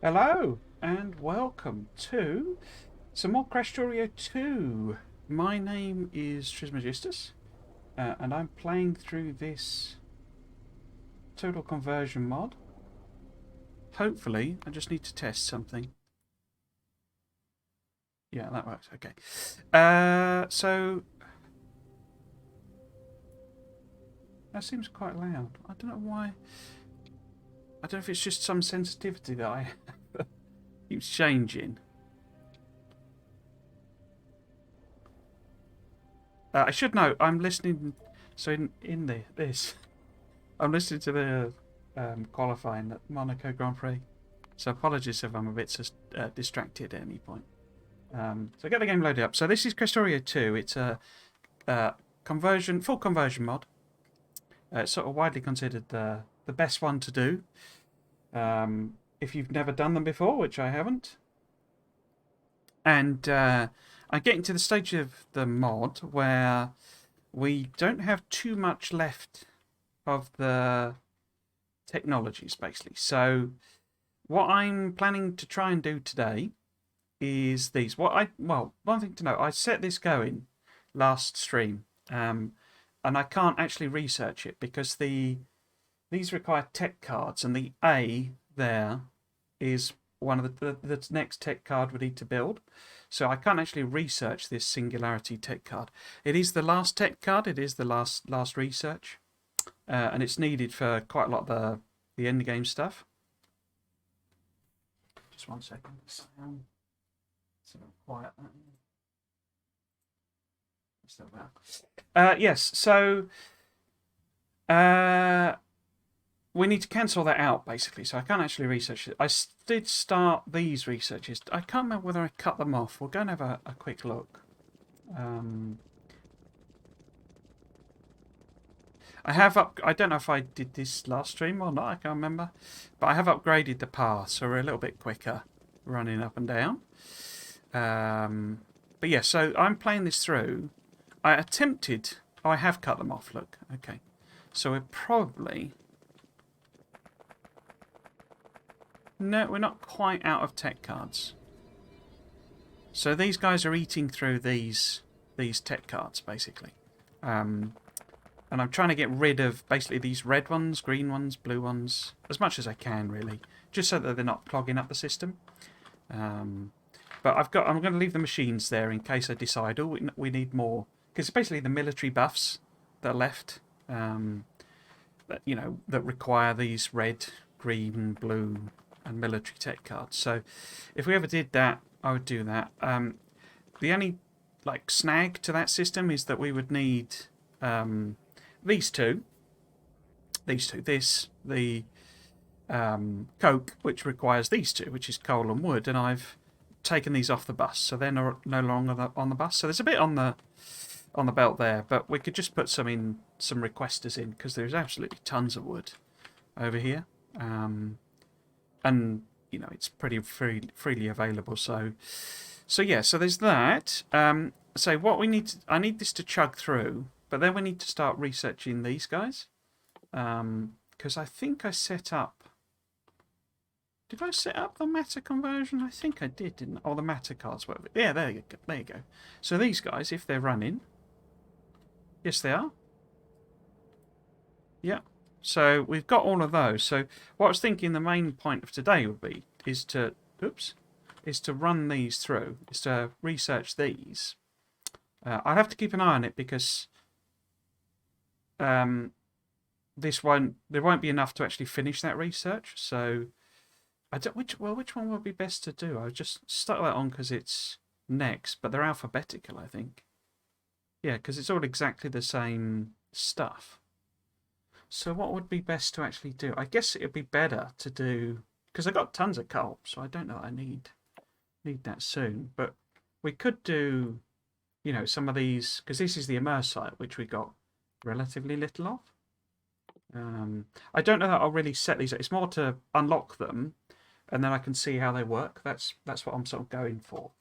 Hello and welcome to some more Krastorio 2. My name is Trismegistus, and I'm playing through this total conversion mod. Hopefully, I just need to test something. Yeah, that works. Okay. So that seems quite loud. I don't know why. I don't know if it's just some sensitivity that I keeps changing. I should know. I'm listening. So in this. I'm listening to the qualifying at Monaco Grand Prix, so apologies if I'm a bit distracted at any point. So get the game loaded up. So this is Krastorio 2. It's a full conversion mod. It's sort of widely considered the best one to do. If you've never done them before, which I haven't. And I'm getting to the stage of the mod where we don't have too much left of the technologies, basically. So what I'm planning to try and do today is these. One thing to note, I set this going last stream, and I can't actually research it because these require tech cards, and the A there is one of the next tech card we need to build. So I can't actually research this singularity tech card. It is the last tech card. It is the last research, and it's needed for quite a lot of the end game stuff. Just 1 second. So quiet. Yes, so we need to cancel that out basically. So I can't actually research it. I did start these researches. I can't remember whether I cut them off. We'll go and have a quick look. I don't know if I did this last stream or not. I can't remember, but I have upgraded the path, so we're a little bit quicker running up and down. But yeah, so I'm playing this through. I attempted. Oh, I have cut them off. Look, okay. So we're probably no, we're not quite out of tech cards. So these guys are eating through these tech cards basically, and I'm trying to get rid of basically these red ones, green ones, blue ones as much as I can really, just so that they're not clogging up the system. But I'm going to leave the machines there in case I decide, oh, we need more. Because it's basically the military buffs that are left, that require these red, green, blue, and military tech cards. So if we ever did that, I would do that. The only snag to that system is that we would need these two. The coke, which requires these two, which is coal and wood, and I've taken these off the bus, so they're no longer on the bus. So there's a bit on the belt there, but we could just put some requesters in because there's absolutely tons of wood over here, and it's pretty freely available. So yeah, so there's that. So what we need, I need this to chug through, but then we need to start researching these guys, because I think I set up. Did I set up the matter conversion? I think I did, didn't I? Oh, the matter cards were. Yeah, there you go. There you go. So these guys, if they're running, yes, they are. Yeah. So we've got all of those. So what I was thinking the main point of today would be is to run these through, is to research these. I'd have to keep an eye on it because there won't be enough to actually finish that research. So I don't, which one would be best to do? I would just stuck that on because it's next, but they're alphabetical, I think. Yeah, because it's all exactly the same stuff. So what would be best to actually do? I guess it would be better to do, because I've got tons of coal, so I don't know I need that soon. But we could do, some of these, because this is the immersite, which we got relatively little of. I don't know that I'll really set these. It's more to unlock them, and then I can see how they work. That's what I'm sort of going for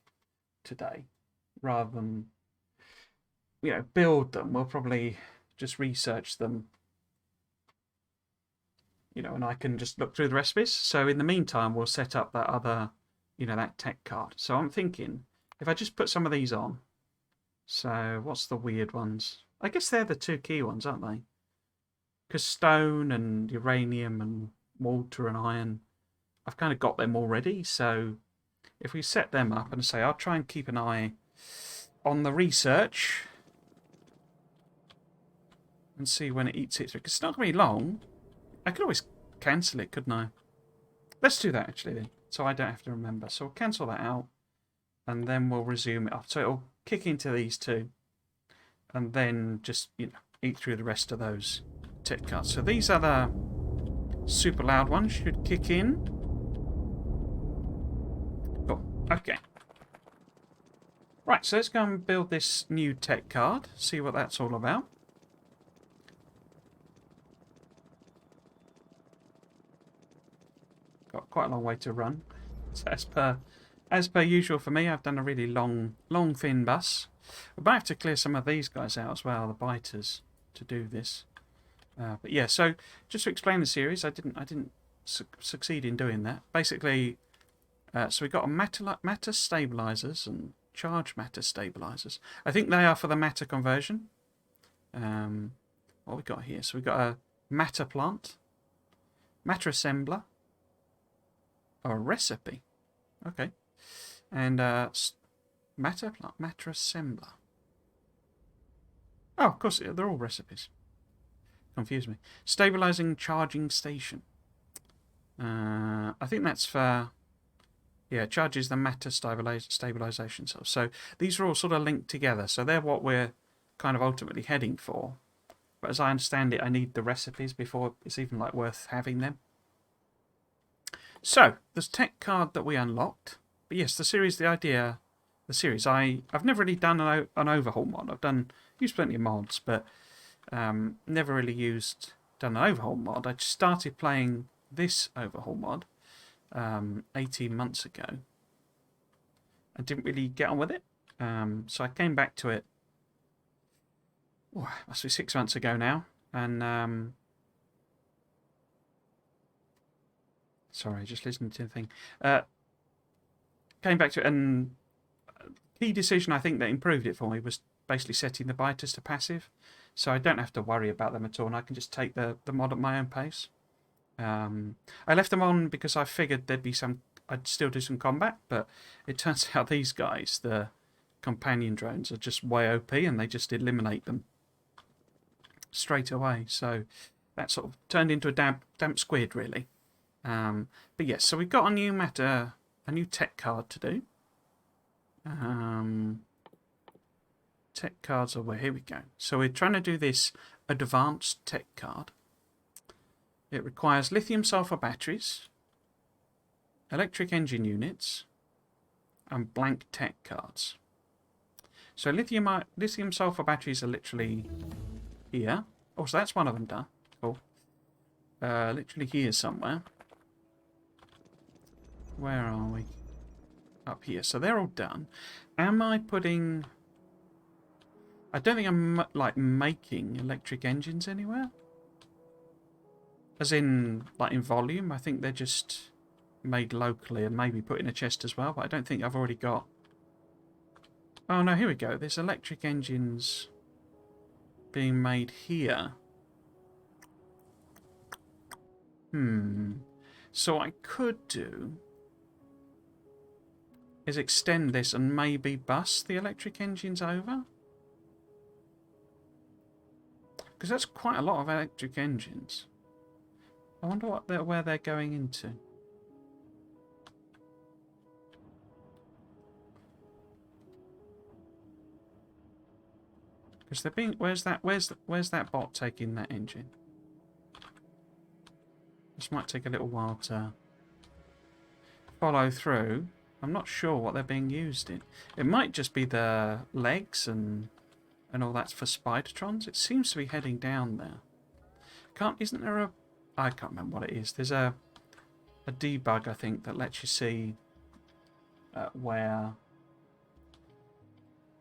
today, rather than build them. We'll probably just research them you know, and I can just look through the recipes. So in the meantime, we'll set up that other, you know, that tech card. So I'm thinking, if I just put some of these on. So what's the weird ones? I guess they're the two key ones, aren't they? Because stone and uranium and water and iron, I've kind of got them already. So if we set them up and say, I'll try and keep an eye on the research and see when it eats it through. Because it's not going to be long. I could always cancel it, couldn't I? Let's do that, actually, then. So I don't have to remember. So we'll cancel that out. And then we'll resume it up. So it'll kick into these two. And then just, you know, eat through the rest of those tech cards. So these are the super loud ones. Should kick in. Cool. Okay. Right, so let's go and build this new tech card. See what that's all about. Got quite a long way to run. So as per usual for me, I've done a really long thin bus. We might have to clear some of these guys out as well, the biters, to do this. But yeah, so just to explain the series, I didn't succeed in doing that. Basically, so we got a matter stabilizers and charge matter stabilizers. I think they are for the matter conversion. What we got here? So we got a matter plant, matter assembler, or a recipe. Okay. And matter plant, matter assembler. Oh, of course, they're all recipes. Confuse me. Stabilizing charging station. I think that's for, yeah, charges the matter stabilization cells. So these are all sort of linked together. So they're what we're kind of ultimately heading for. But as I understand it, I need the recipes before it's even like worth having them. So, this tech card that we unlocked. But yes, the series, I've never really done an overhaul mod. I've used plenty of mods, but never really done an overhaul mod. I just started playing this overhaul mod 18 months ago. I didn't really get on with it. So I came back to it, must be 6 months ago now. And sorry, just listening to the thing. Came back to it, and key decision I think that improved it for me was basically setting the biters to passive, so I don't have to worry about them at all, and I can just take the mod at my own pace. I left them on because I figured I'd still do some combat, but it turns out these guys, the companion drones, are just way OP, and they just eliminate them straight away. So that sort of turned into a damp squid, really. But yes, so we've got a new tech card to do. Tech cards are where, here we go. So we're trying to do this advanced tech card. It requires lithium sulfur batteries, electric engine units, and blank tech cards. So lithium sulfur batteries are literally here. Oh, so that's one of them done. Cool. Literally here somewhere. Where are we? Up here. So they're all done. Am I putting... I don't think I'm like making electric engines anywhere. As in, like in volume. I think they're just made locally and maybe put in a chest as well. But I don't think I've already got... Oh no, here we go. There's electric engines being made here. So I could do is extend this and maybe bus the electric engines over. Because that's quite a lot of electric engines. I wonder where they're going into. Because they're being... Where's that bot taking that engine? This might take a little while to follow through. I'm not sure what they're being used in. It might just be the legs and all that's for Spidertrons. It seems to be heading down there. Isn't there a... I can't remember what it is. There's a debug, I think, that lets you see where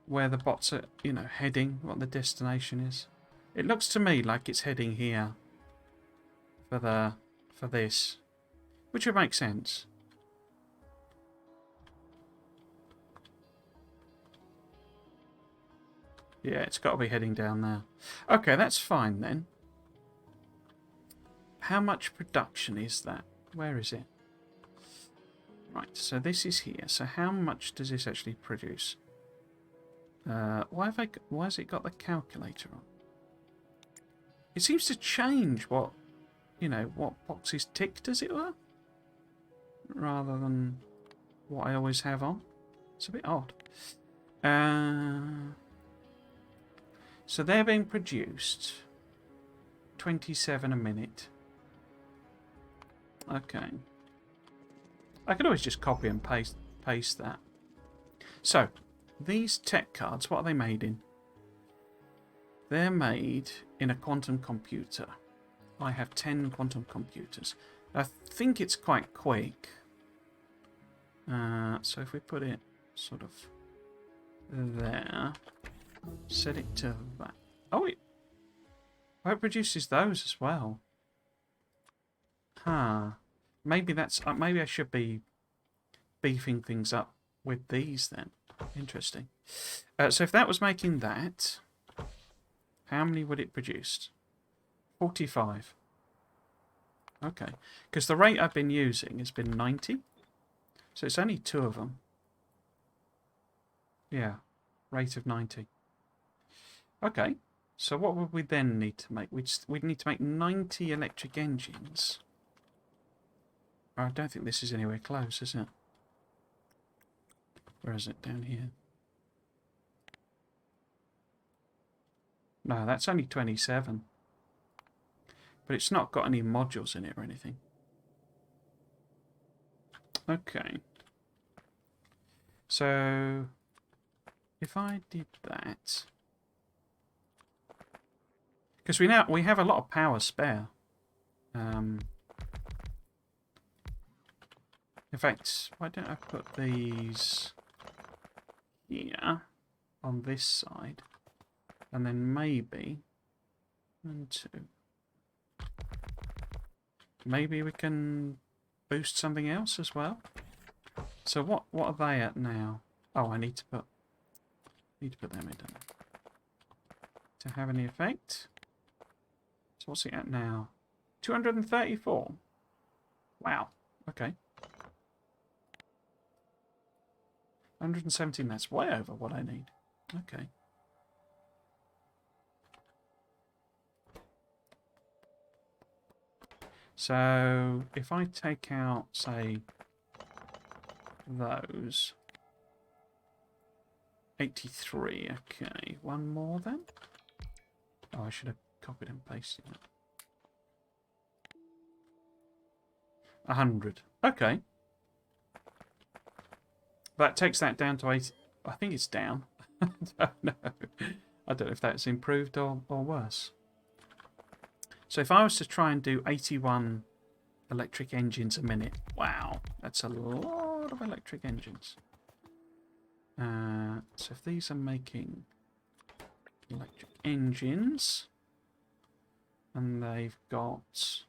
the bots are, you know, heading, what the destination is. It looks to me like it's heading here for for this, which would make sense. Yeah, it's got to be heading down there. Okay, that's fine then. How much production is that? Where is it? Right, so this is here. So how much does this actually produce? Why has it got the calculator on? It seems to change what, you know, what boxes ticked, as it were, rather than what I always have on. It's a bit odd. So they're being produced 27 a minute. Okay. I could always just copy and paste that. So, these tech cards, what are they made in? They're made in a quantum computer. I have 10 quantum computers. I think it's quite quick. So if we put it sort of there, set it to that. Oh, it produces those as well. Huh. Maybe that's maybe I should be beefing things up with these then. Interesting. So if that was making that, how many would it produce? 45. Okay. Because the rate I've been using has been 90. So it's only 2 of them. Yeah. Rate of 90. Okay. So what would we then need to make? We'd need to make 90 electric engines. I don't think this is anywhere close, is it? Where is it? Down here. No, that's only 27. But it's not got any modules in it or anything. Okay. So, if I did that... Because we have a lot of power spare. In fact, why don't I put these here on this side, and then maybe 1, 2. Maybe we can boost something else as well. So what are they at now? Oh, I need to put them in, don't I? To have any effect. So what's it at now? 234. Wow. Okay. 117, that's way over what I need. Okay. So, if I take out, say, those... 83, okay. One more then? Oh, I should have copied and pasted it. 100. Okay. That takes that down to 80. I think it's down. I don't know. I don't know if that's improved or worse. So if I was to try and do 81 electric engines a minute, wow, that's a lot of electric engines. So if these are making electric engines, and they've got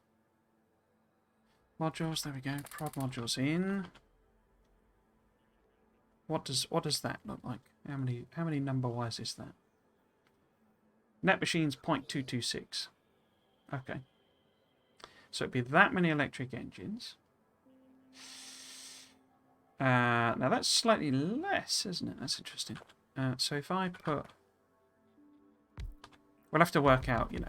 modules, there we go, prod modules in. What does that look like? How many number wise is that? Net machines 0.226. Okay. So it'd be that many electric engines. Now that's slightly less, isn't it? That's interesting. So if I put... We'll have to work out, you know.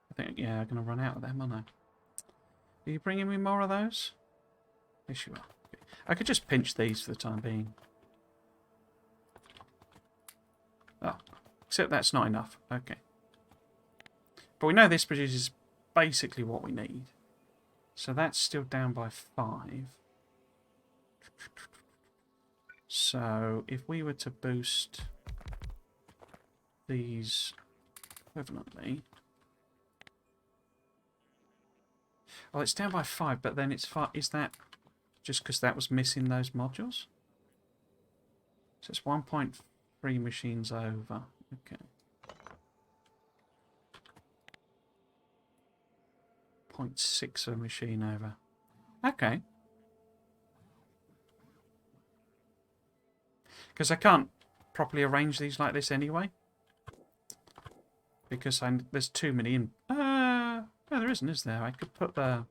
I think, yeah, I'm going to run out of them, aren't I? Are you bringing me more of those? Yes, you are. Okay. I could just pinch these for the time being. Oh, except that's not enough. Okay. But we know this produces basically what we need. So that's still down by 5. So if we were to boost these equivalently... Well, it's down by 5, but then it's 5. Is that just because that was missing those modules? So it's 1.5 3 machines over. Okay. 0.6 of a machine over. Okay. Because I can't properly arrange these like this anyway. Because there's too many in... no, there isn't, is there? I could put the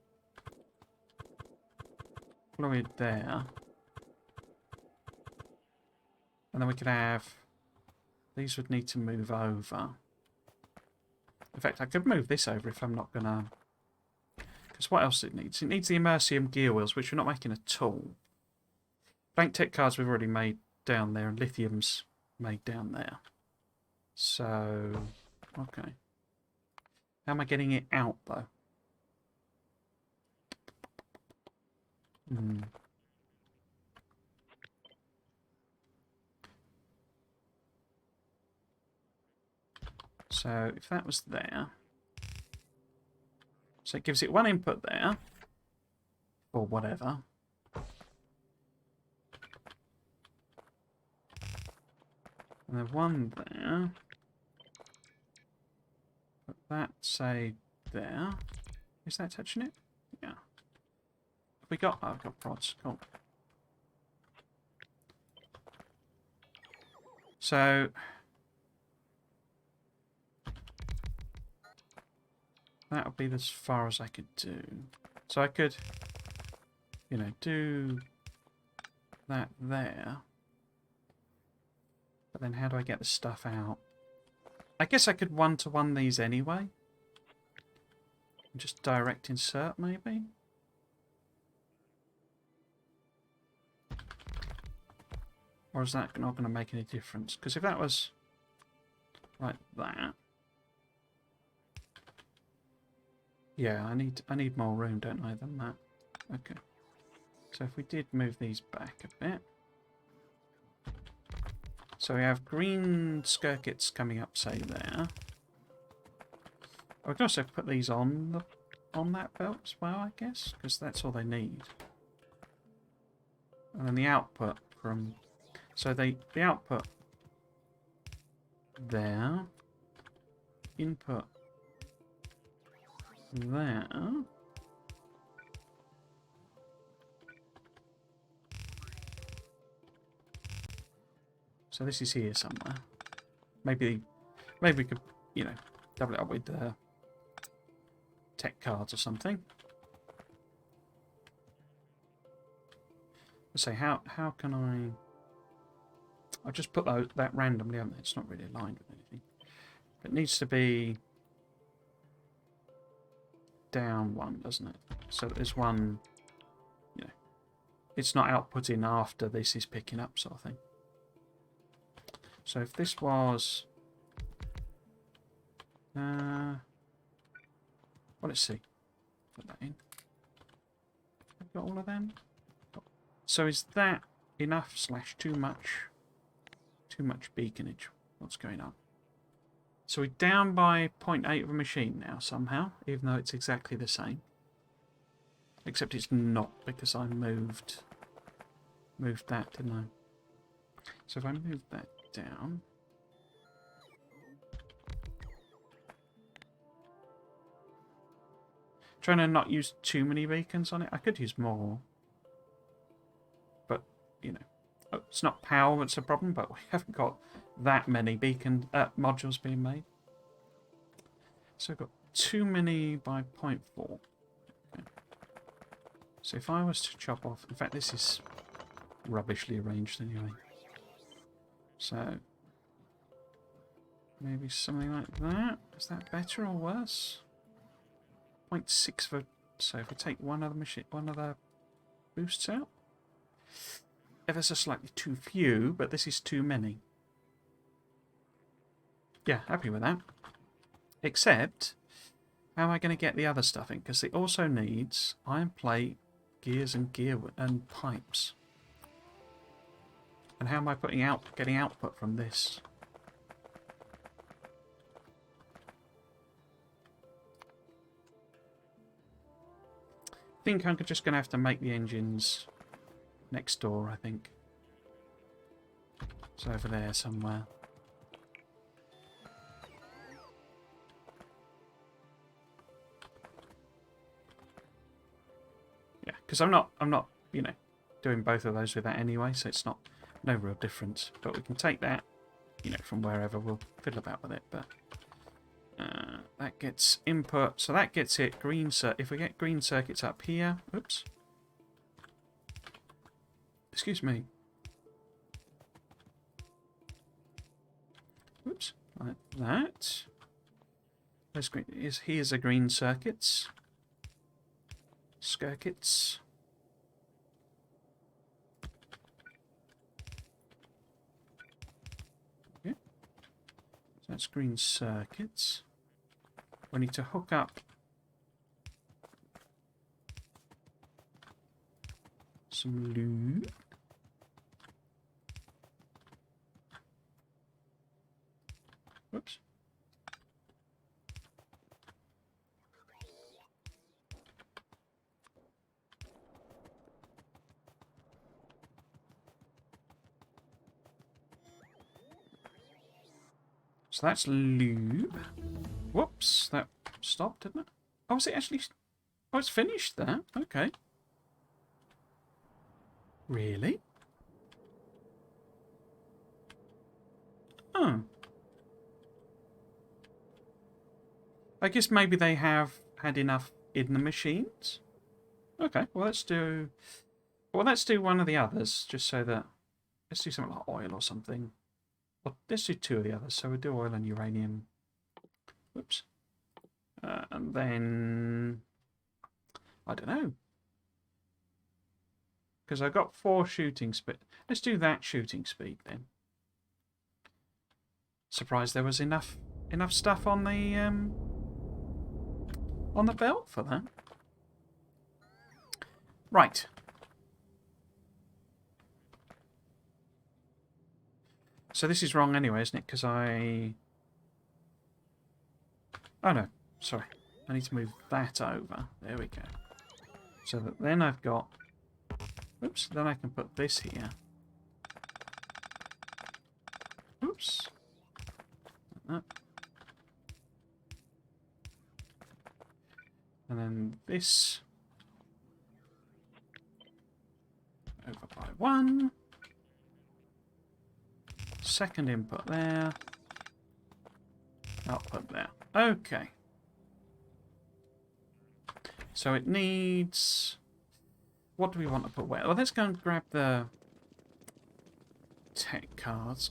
fluid there. And then we could have... These would need to move over. In fact, I could move this over if I'm not going to... Because what else it needs? It needs the Immersium gear wheels, which we're not making at all. Blank tech cards we've already made down there, and lithium's made down there. So, okay. How am I getting it out, though? So, if that was there... So it gives it one input there, or whatever. And then one there. Put that, say, there. Is that touching it? Yeah. Have we got... Oh, I've got prods. Cool. So... That would be as far as I could do. So I could, you know, do that there. But then how do I get the stuff out? I guess I could one-to-one these anyway. Just direct insert, maybe? Or is that not going to make any difference? Because if that was like that... Yeah, I need more room, don't I, than that? Okay. So if we did move these back a bit. So we have green circuits coming up, say, there. I would also put these on that belt as well, I guess, because that's all they need. And then the output from... So the output there. Input there. So this is here somewhere. Maybe we could, you know, double it up with tech cards or something. Let's say how can I'll just put that randomly on there. It's not really aligned with anything. It needs to be down one, doesn't it? So there's one, you know, it's not outputting after this is picking up, sort of thing. So if this was, well, let's see. Put that in. I've got all of them. So is that enough / too much? Too much beaconage. What's going on? So we're down by 0.8 of a machine now, somehow, even though it's exactly the same. Except it's not, because I moved that, didn't I? So if I move that down... Trying to not use too many beacons on it. I could use more. But, you know, it's not power that's a problem, but we haven't got that many beacon modules being made. So I've got too many by 0.4. Okay. So if I was to chop off... In fact, this is rubbishly arranged anyway. So maybe something like that. Is that better or worse? 0.6 for... So if we take one other machine, one other boosts out. Ever so slightly too few, but this is too many. Yeah, happy with that. Except, how am I going to get the other stuff in? Because it also needs iron plate, gears and pipes. And how am I getting output from this? I think I'm just going to have to make the engines next door, I think. It's over there somewhere. Yeah, because I'm not, you know, doing both of those with that anyway, so it's not no real difference. But we can take that, you know, from wherever. We'll fiddle about with it, but that gets input, so that gets it green. If we get green circuits up here, oops, excuse me, oops, like that. There's green. Here's a green circuits. Skirkets. Okay. So that's green circuits. We need to hook up some lube. Whoops. So that's lube. Whoops, that stopped, didn't it? Oh, is it actually... Oh, it's finished there. Okay. Really? Oh. I guess maybe they have had enough in the machines. Okay, well let's do... Well, let's do one of the others, just so that... Let's do something like oil or something. Well, let's do two of the others. So we'll do oil and uranium. Whoops. And then... I don't know. Because I've got 4 shooting speed. Let's do that shooting speed then. Surprised there was enough stuff on the belt for that. Right. So this is wrong anyway, isn't it? Because I... Oh no, sorry. I need to move that over. There we go. So that then I've got... Oops, then I can put this here. Oops. Like that. And then this... Over by 1. Second input there. Output there. Okay. So it needs... What do we want to put where? Well, let's go and grab the tech cards.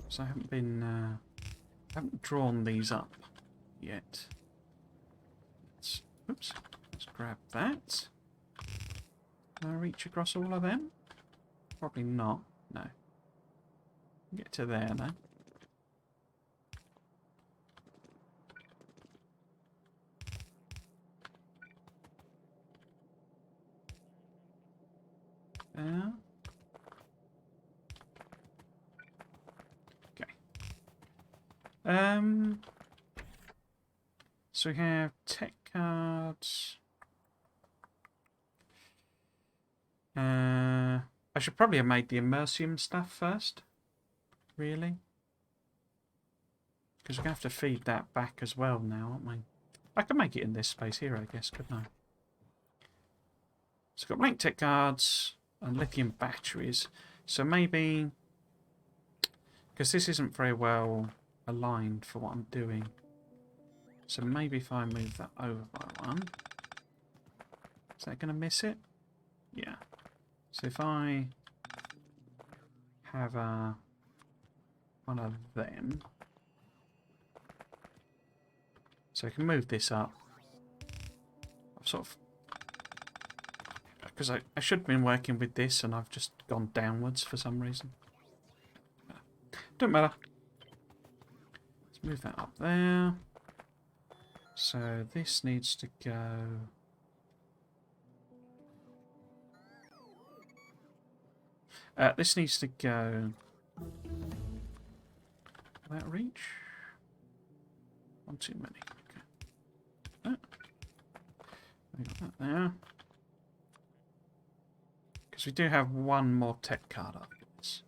So I haven't been... haven't drawn these up yet. Oops. Let's grab that. Can I reach across all of them? Probably not. No. Get to there now. There. Okay. So we have tech cards. I should probably have made the immersium stuff first. Really? Because we're going to have to feed that back as well now, aren't we? I can make it in this space here, I guess, couldn't I? So I've got blank tech cards and lithium batteries. So maybe... Because this isn't very well aligned for what I'm doing. So maybe if I move that over by 1... Is that going to miss it? Yeah. So if I have one of them... So I can move this up. I've sort of... Because I should have been working with this and I've just gone downwards for some reason. Don't matter. Let's move that up there. So this needs to go... this needs to go... Will that reach? One too many. Okay. We got that there. Because we do have one more tech card after this.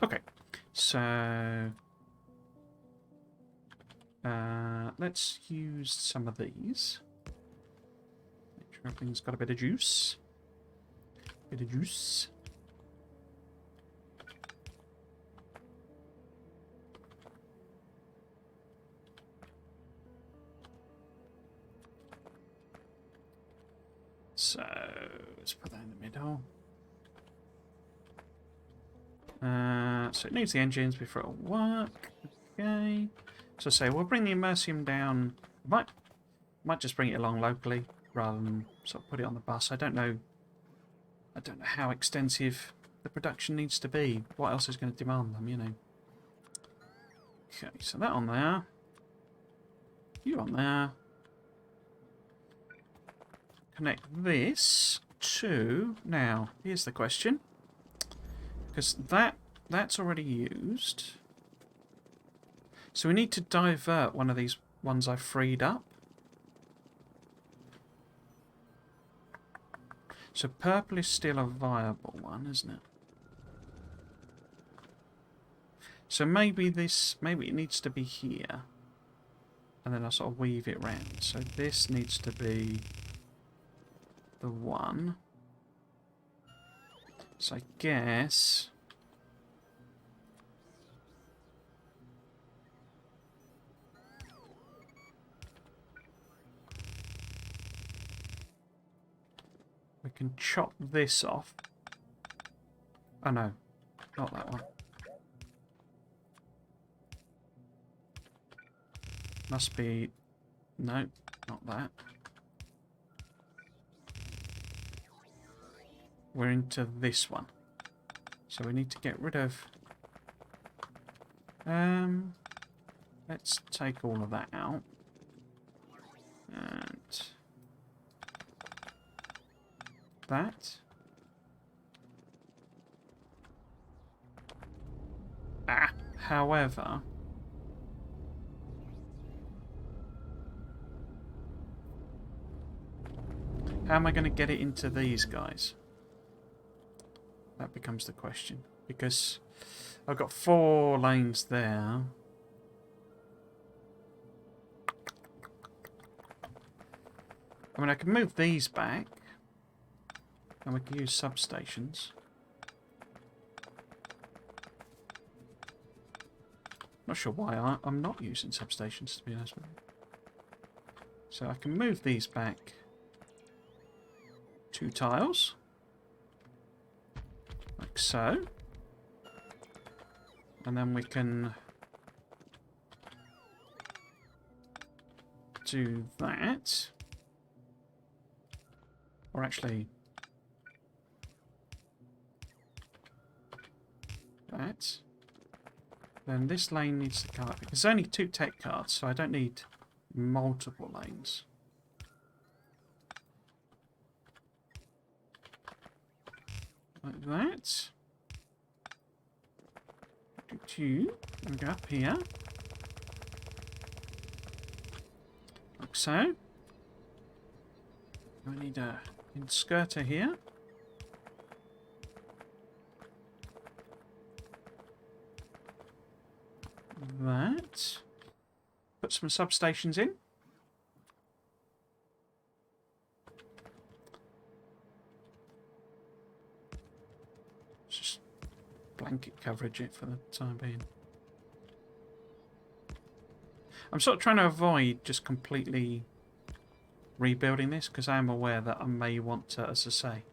Okay, so let's use some of these. Make sure everything's got a bit of juice. Bit of juice. So let's put that in the middle. So it needs the engines before it'll work. Okay. So say we'll bring the immersium down. Might just bring it along locally rather than sort of put it on the bus. I don't know how extensive the production needs to be. What else is going to demand them, you know? Okay, so that on there. You on there. Connect this to... Now, here's the question. Because that's already used. So we need to divert one of these ones I freed up. So purple is still a viable one, isn't it? So maybe it needs to be here. And then I'll sort of weave it round. So this needs to be the one. So I guess... we can chop this off. Oh no, not that one. Must be... No, not that. We're into this one. So we need to get rid of... let's take all of that out. And... that. However... how am I going to get it into these guys? That becomes the question. Because I've got 4 lanes there. I mean, I can move these back. And we can use substations. Not sure why I'm not using substations, to be honest with you. So I can move these back 2 tiles. Like so. And then we can do that. Or actually... that. Then this lane needs to come up. There's only 2 tech cards, so I don't need multiple lanes. Like that. Do 2. And go up here. Like so. I need a inskirter here. That. Put some substations in. Just blanket coverage it for the time being. I'm sort of trying to avoid just completely rebuilding this because I am aware that I may want to, as I say,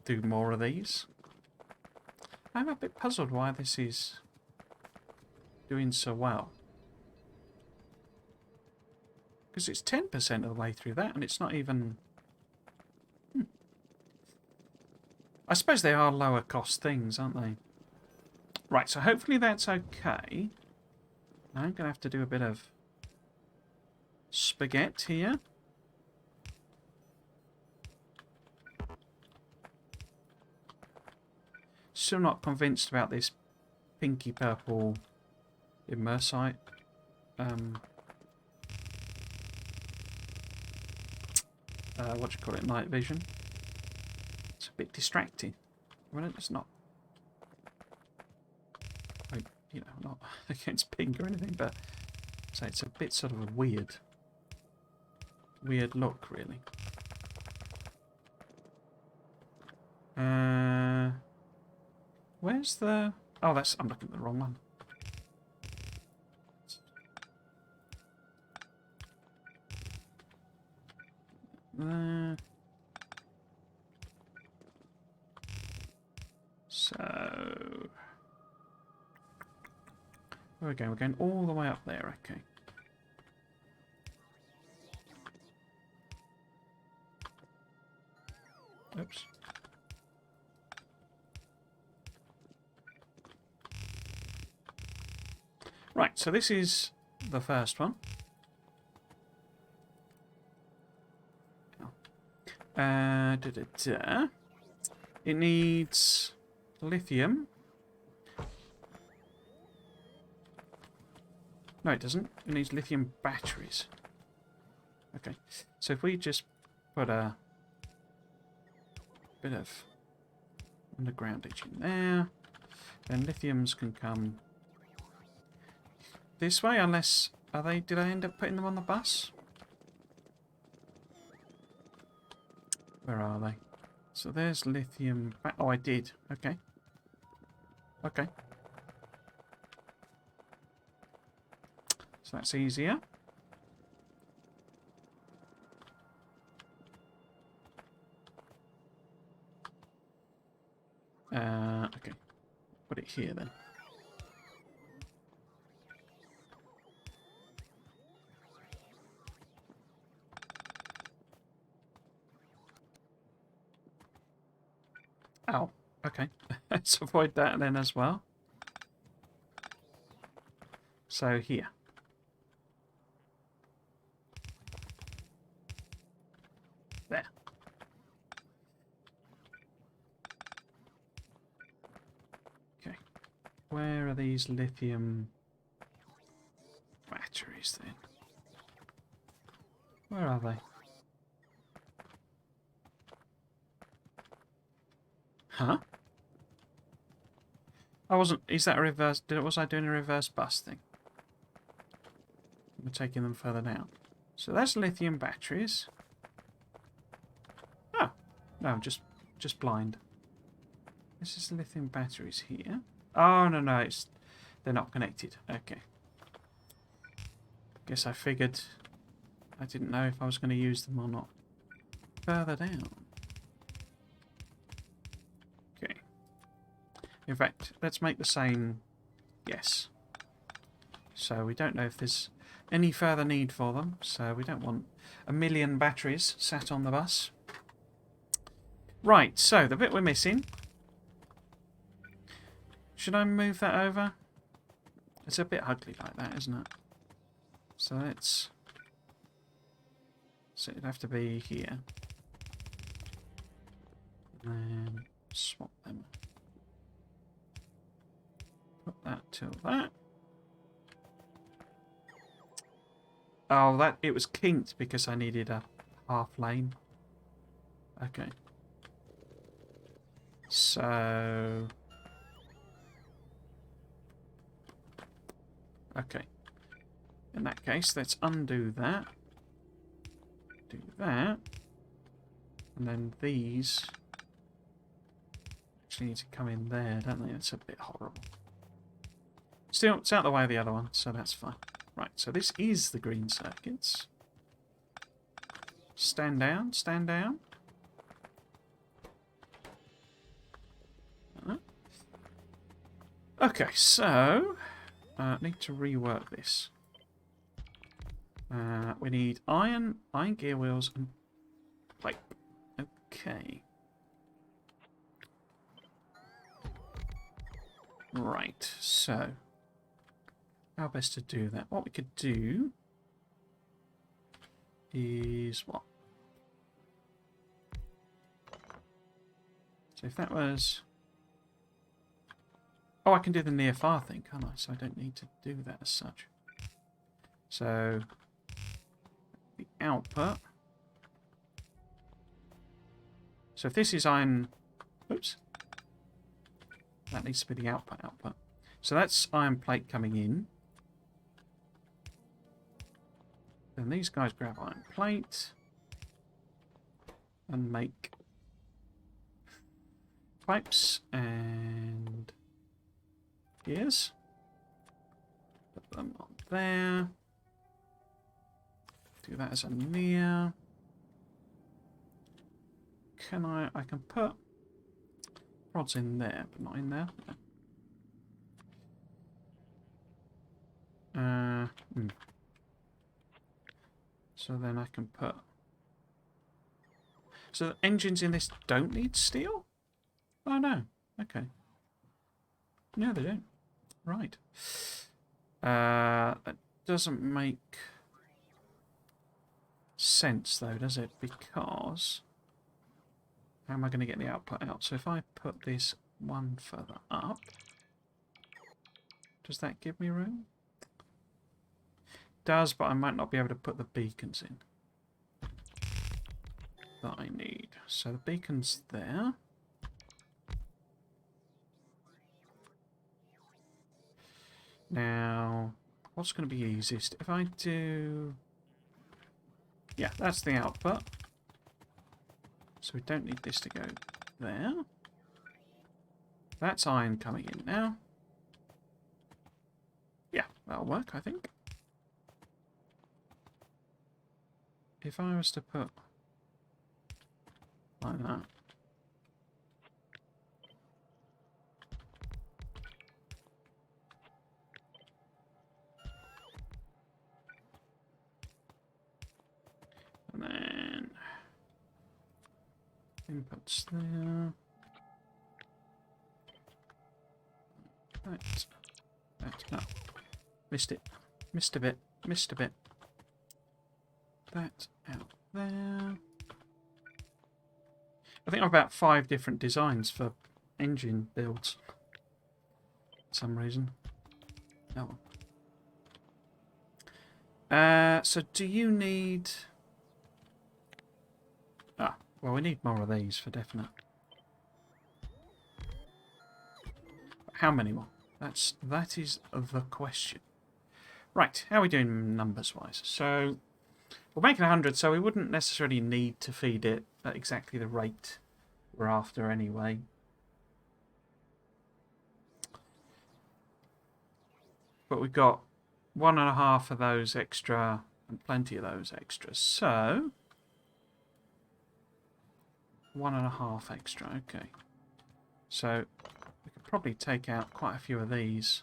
do more of these. I'm a bit puzzled why this is doing so well. Because it's 10% of the way through that and it's not even... I suppose they are lower cost things, aren't they? Right, so hopefully that's okay. I'm going to have to do a bit of spaghetti here. Still not convinced about this pinky purple immersite. What do you call it? Night vision. It's a bit distracting. Well, it's not. you know, not against pink or anything, but so it's a bit sort of a weird look, really. Where's the... Oh, I'm looking at the wrong one. So... Where are we going? We're going all the way up there, okay. Oops. Right, so this is the first one. It needs lithium. No, it doesn't. It needs lithium batteries. Okay, so if we just put a bit of undergroundage in there, then lithiums can come this way, unless... Did I end up putting them on the bus? Where are they? So there's lithium... Oh, I did. Okay. Okay. So that's easier. Okay. Put it here then. Oh, okay. Let's avoid that then as well. So here. There. Okay. Where are these lithium batteries then? Where are they? Huh? I wasn't... Is that a reverse... Was I doing a reverse bus thing? We're taking them further down. So that's lithium batteries. Oh. No, I'm just blind. This is lithium batteries here. Oh, no, it's... They're not connected. Okay. Guess I figured... I didn't know if I was going to use them or not. Further down. Okay. In fact, let's make the same... Yes. So we don't know if there's any further need for them. So we don't want a million batteries sat on the bus. Right, so the bit we're missing... Should I move that over? It's a bit ugly like that, isn't it? So let's... So it'd have to be here. And then swap them. Put that to that. Oh, it was kinked because I needed a half lane. Okay. So... Okay. In that case, let's undo that. Do that. And then these actually need to come in there, don't they? It's a bit horrible. Still, it's out the way of the other one, so that's fine. Right, so this is the green circuits. Stand down, stand down. Okay, so... need to rework this. We need iron gear wheels, and pipe. Okay. Right, so... How best to do that? What we could do... is what? So if that was... Oh, I can do the near far thing, can't I? So I don't need to do that as such. So... the output. So if this is iron... Oops. That needs to be the output. So that's iron plate coming in. Then these guys grab iron plate and make pipes and gears. Put them on there. Do that as a near. Can I can put rods in there, but not in there. So then I can put... So the engines in this don't need steel? Oh no. Okay. No, they don't. Right. That doesn't make sense though, does it? Because how am I going to get the output out? So if I put this one further up, does that give me room? Does, but I might not be able to put the beacons in that I need. So the beacon's there. Now, what's going to be easiest? If I do... Yeah, that's the output. So we don't need this to go there. That's iron coming in now. Yeah, that'll work, I think. If I was to put like that. And then inputs there. That. No. Missed it. Missed a bit. Missed a bit. That out there. I think I've about 5 different designs for engine builds. For some reason. Oh. So do you need... Ah, well we need more of these for definite. How many more? That is the question. Right, how are we doing numbers wise? So we're making 100, so we wouldn't necessarily need to feed it at exactly the rate we're after anyway. But we've got 1.5 of those extra and plenty of those extras. So 1.5 extra, okay. So we could probably take out quite a few of these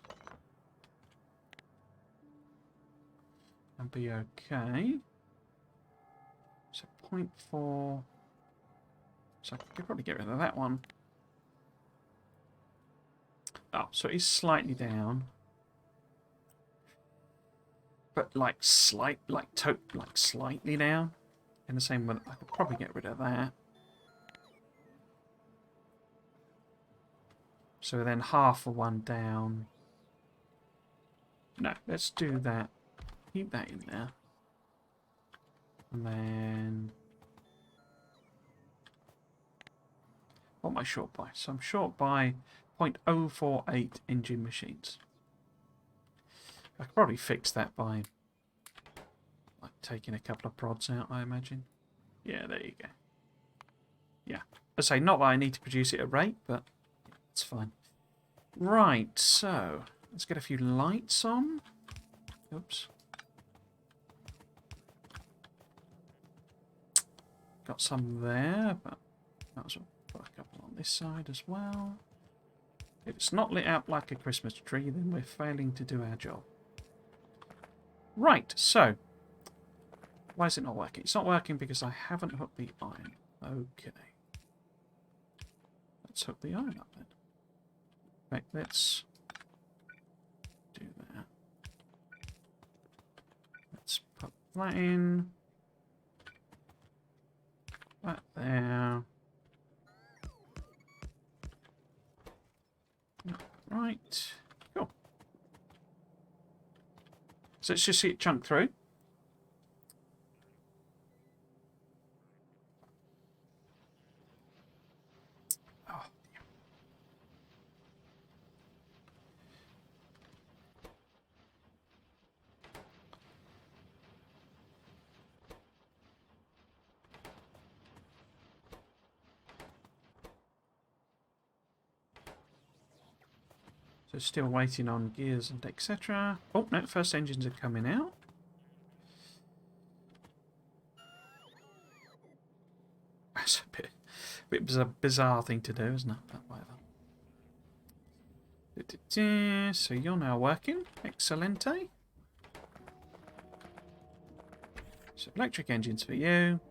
and be okay. So 0.4. So I could probably get rid of that one. Oh, so it is slightly down. But like slightly down. In the same way, I could probably get rid of that. So then half of one down. No, let's do that. Keep that in there. And then... what am I short by? So I'm short by 0.048 engine machines. I could probably fix that by like taking a couple of prods out, I imagine. Yeah, there you go. Yeah. I say, not that I need to produce it at rate, but it's fine. Right, so let's get a few lights on. Oops. Got some there, but might as well put a couple on this side as well. If it's not lit up like a Christmas tree, then we're failing to do our job. Right, so why is it not working? It's not working because I haven't hooked the iron. Okay. Let's hook the iron up then. Right, let's do that. Let's put that in. That there. Right. Cool. So let's just see it chunk through. Oh, So still waiting on gears and etc. Oh, no, first engines are coming out. That's a bit bizarre thing to do, isn't it? But whatever. So you're now working. Excelente. So electric engines for you.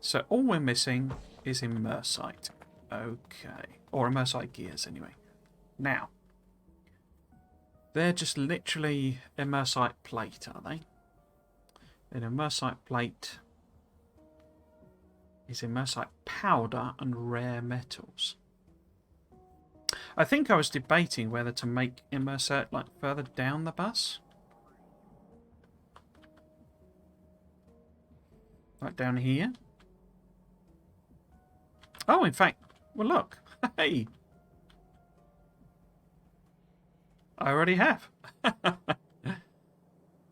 So all we're missing is immersite. Okay. Or immersite gears anyway. Now. They're just literally immersite plate, are they? An immersite plate is immersite powder and rare metals. I think I was debating whether to make immersite like further down the bus. Like down here. Oh, in fact, well look. Hey. I already have.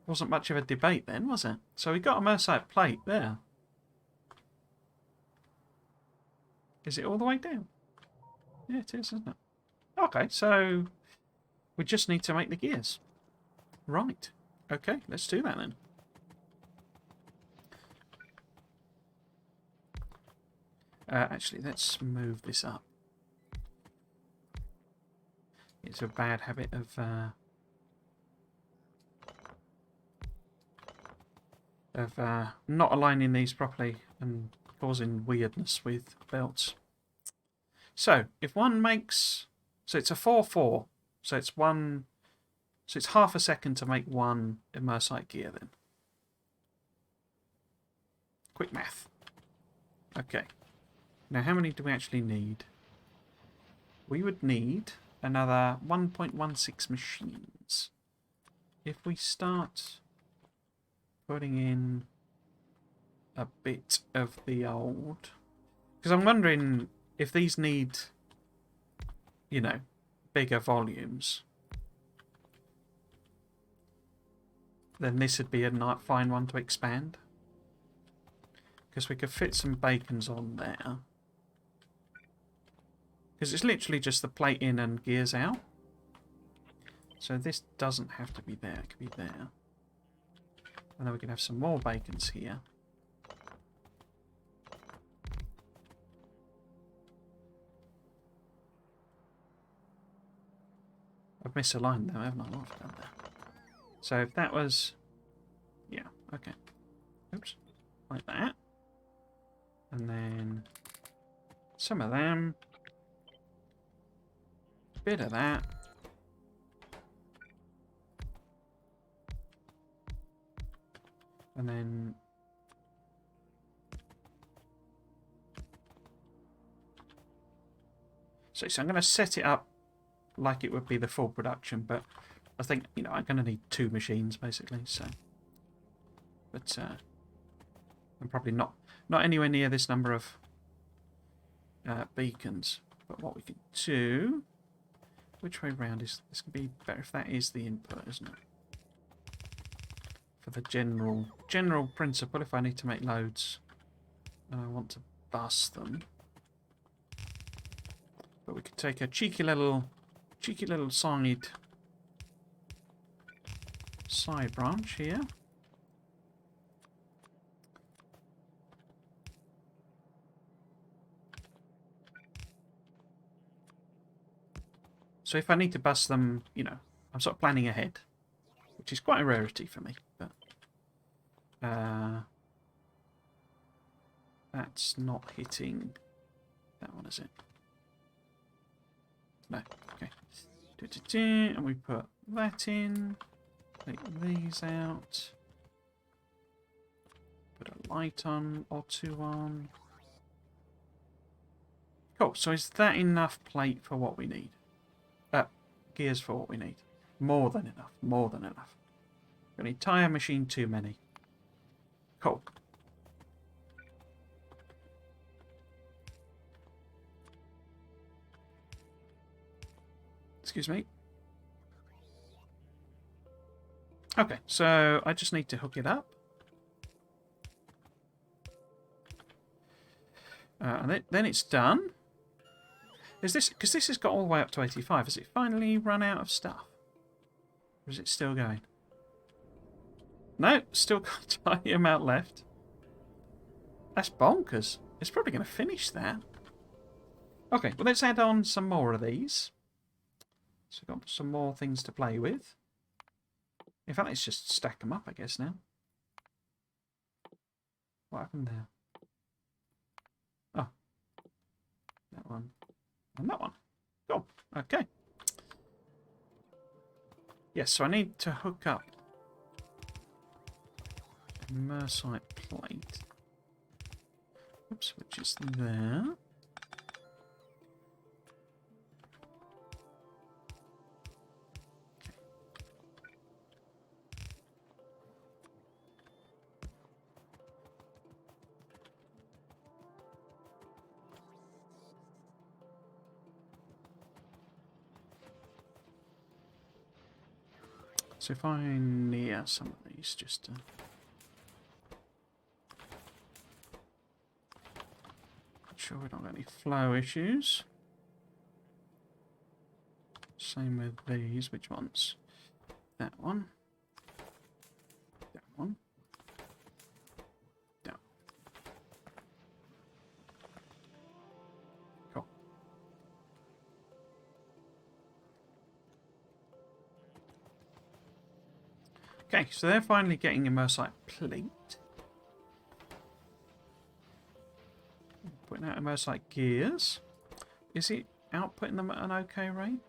Wasn't much of a debate then, was it? So we got a immersite plate there. Is it all the way down? Yeah, it is, isn't it? Okay, so we just need to make the gears. Right. Okay, let's do that then. Actually, let's move this up. It's a bad habit of not aligning these properly and causing weirdness with belts. So if one makes, so it's a 4-4, so it's one, so it's half a second to make one immersite gear then. Quick math. Okay. Now how many do we actually need? We would need another 1.16 machines. If we start putting in a bit of the old, because I'm wondering if these need, you know, bigger volumes, then this would be a fine one to expand. Because we could fit some bacons on there. Because it's literally just the plate in and gears out. So this doesn't have to be there, it could be there. And then we can have some more bacons here. I've misaligned them, haven't I? What have I done there? So if that was... Yeah, okay. Oops. Like that. And then some of them. Bit of that. And then so I'm going to set it up like it would be the full production, but I think, you know, I'm going to need 2 machines basically, so but I'm probably not anywhere near this number of beacons. But what we can do, which way round is this? Can be better if that is the input, isn't it? For the general principle, if I need to make loads and I want to bus them, but we could take a cheeky little side branch here. So if I need to bus them, you know, I'm sort of planning ahead, which is quite a rarity for me, but that's not hitting that one, is it? No, okay. And we put that in, take these out, put a light on or 2 on. Cool, so is that enough plate for what we need? Gears for what we need. More than enough, more than enough. An entire machine too many. Cool. Excuse me. Okay, so I just need to hook it up. And then it's done. Is this because this has got all the way up to 85? Has it finally run out of stuff, or is it still going? No, still got a tiny amount left. That's bonkers. It's probably going to finish that. Okay, well let's add on some more of these. So we've got some more things to play with. In fact, let's just stack them up, I guess, now. What happened there? Oh. That one. And that one. Cool. Okay. Yes, so I need to hook up a immersite plate. Oops, which is there. So if I near some of these, just to... Make sure we don't have any flow issues. Same with these. Which ones? That one. That one. That one. Cool. Okay, so they're finally getting immersite plate. Putting out immersite gears. Is it outputting them at an okay rate?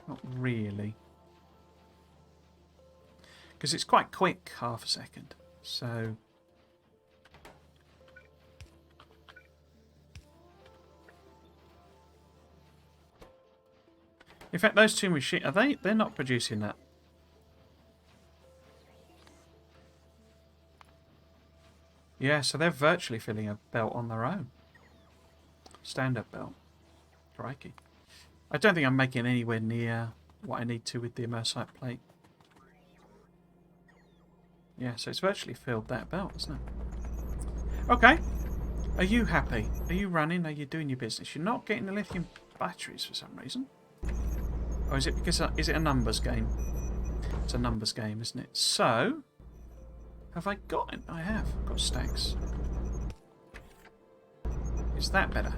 Not really. Because it's quite quick, half a second. So... In fact, those two machines, they're not producing that. Yeah, so they're virtually filling a belt on their own. Stand-up belt. Crikey. I don't think I'm making anywhere near what I need to with the immersite plate. Yeah, so it's virtually filled that belt, isn't it? Okay. Are you happy? Are you running? Are you doing your business? You're not getting the lithium batteries for some reason. Or is it because... Is it a numbers game? It's a numbers game, isn't it? So... Have I got it? I have. I've got stacks. Is that better?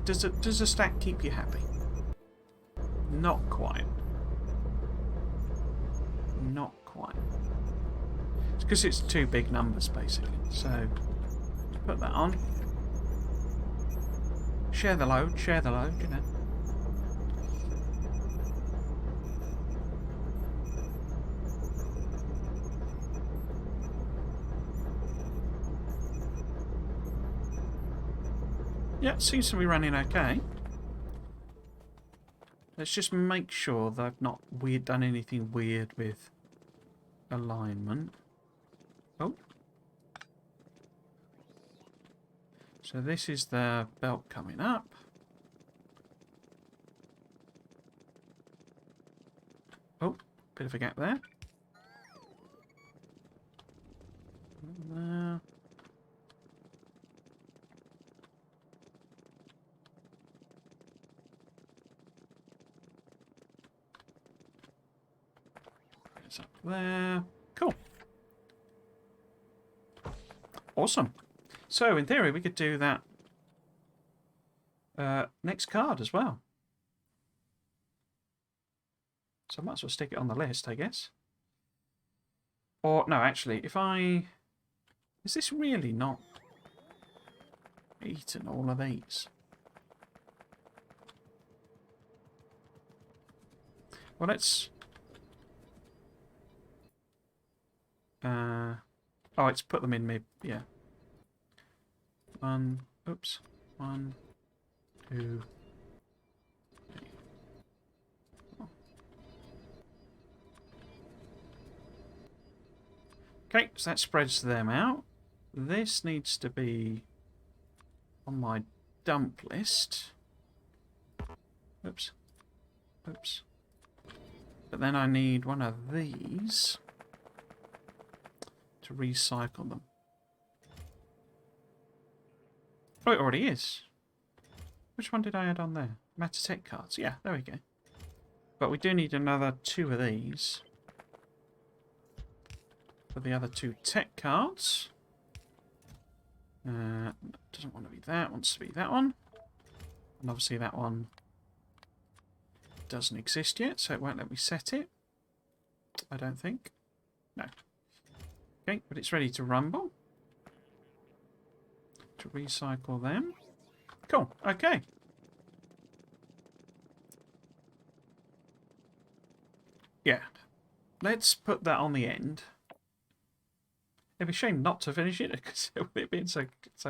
Does a stack keep you happy? Not quite. Not quite. It's because it's two big numbers, basically. So, put that on. Share the load, you know. Yeah, it seems to be running okay. Let's just make sure that I've not done anything weird with alignment. Oh. So this is the belt coming up. Oh, bit of a gap there. There. It's up there. Cool. Awesome. So, in theory, we could do that next card as well. So I might as well stick it on the list, I guess. Or, no, actually, if I... Is this really not eaten all of these? Well, let's... oh, it's put them in mid... Yeah. One... Oops. 1, 2... Okay, so that spreads them out. This needs to be on my dump list. Oops. Oops. But then I need one of these to recycle them. Oh, it already is. Which one did I add on there? Matter tech cards. Yeah, there we go. But we do need another 2 of these for the other 2 tech cards. Doesn't want to be that. Wants to be that one. And obviously that one doesn't exist yet, so it won't let me set it. I don't think. No. Okay, but it's ready to rumble. To recycle them. Cool. Okay. Yeah. Let's put that on the end. It'd be a shame not to finish it because it being so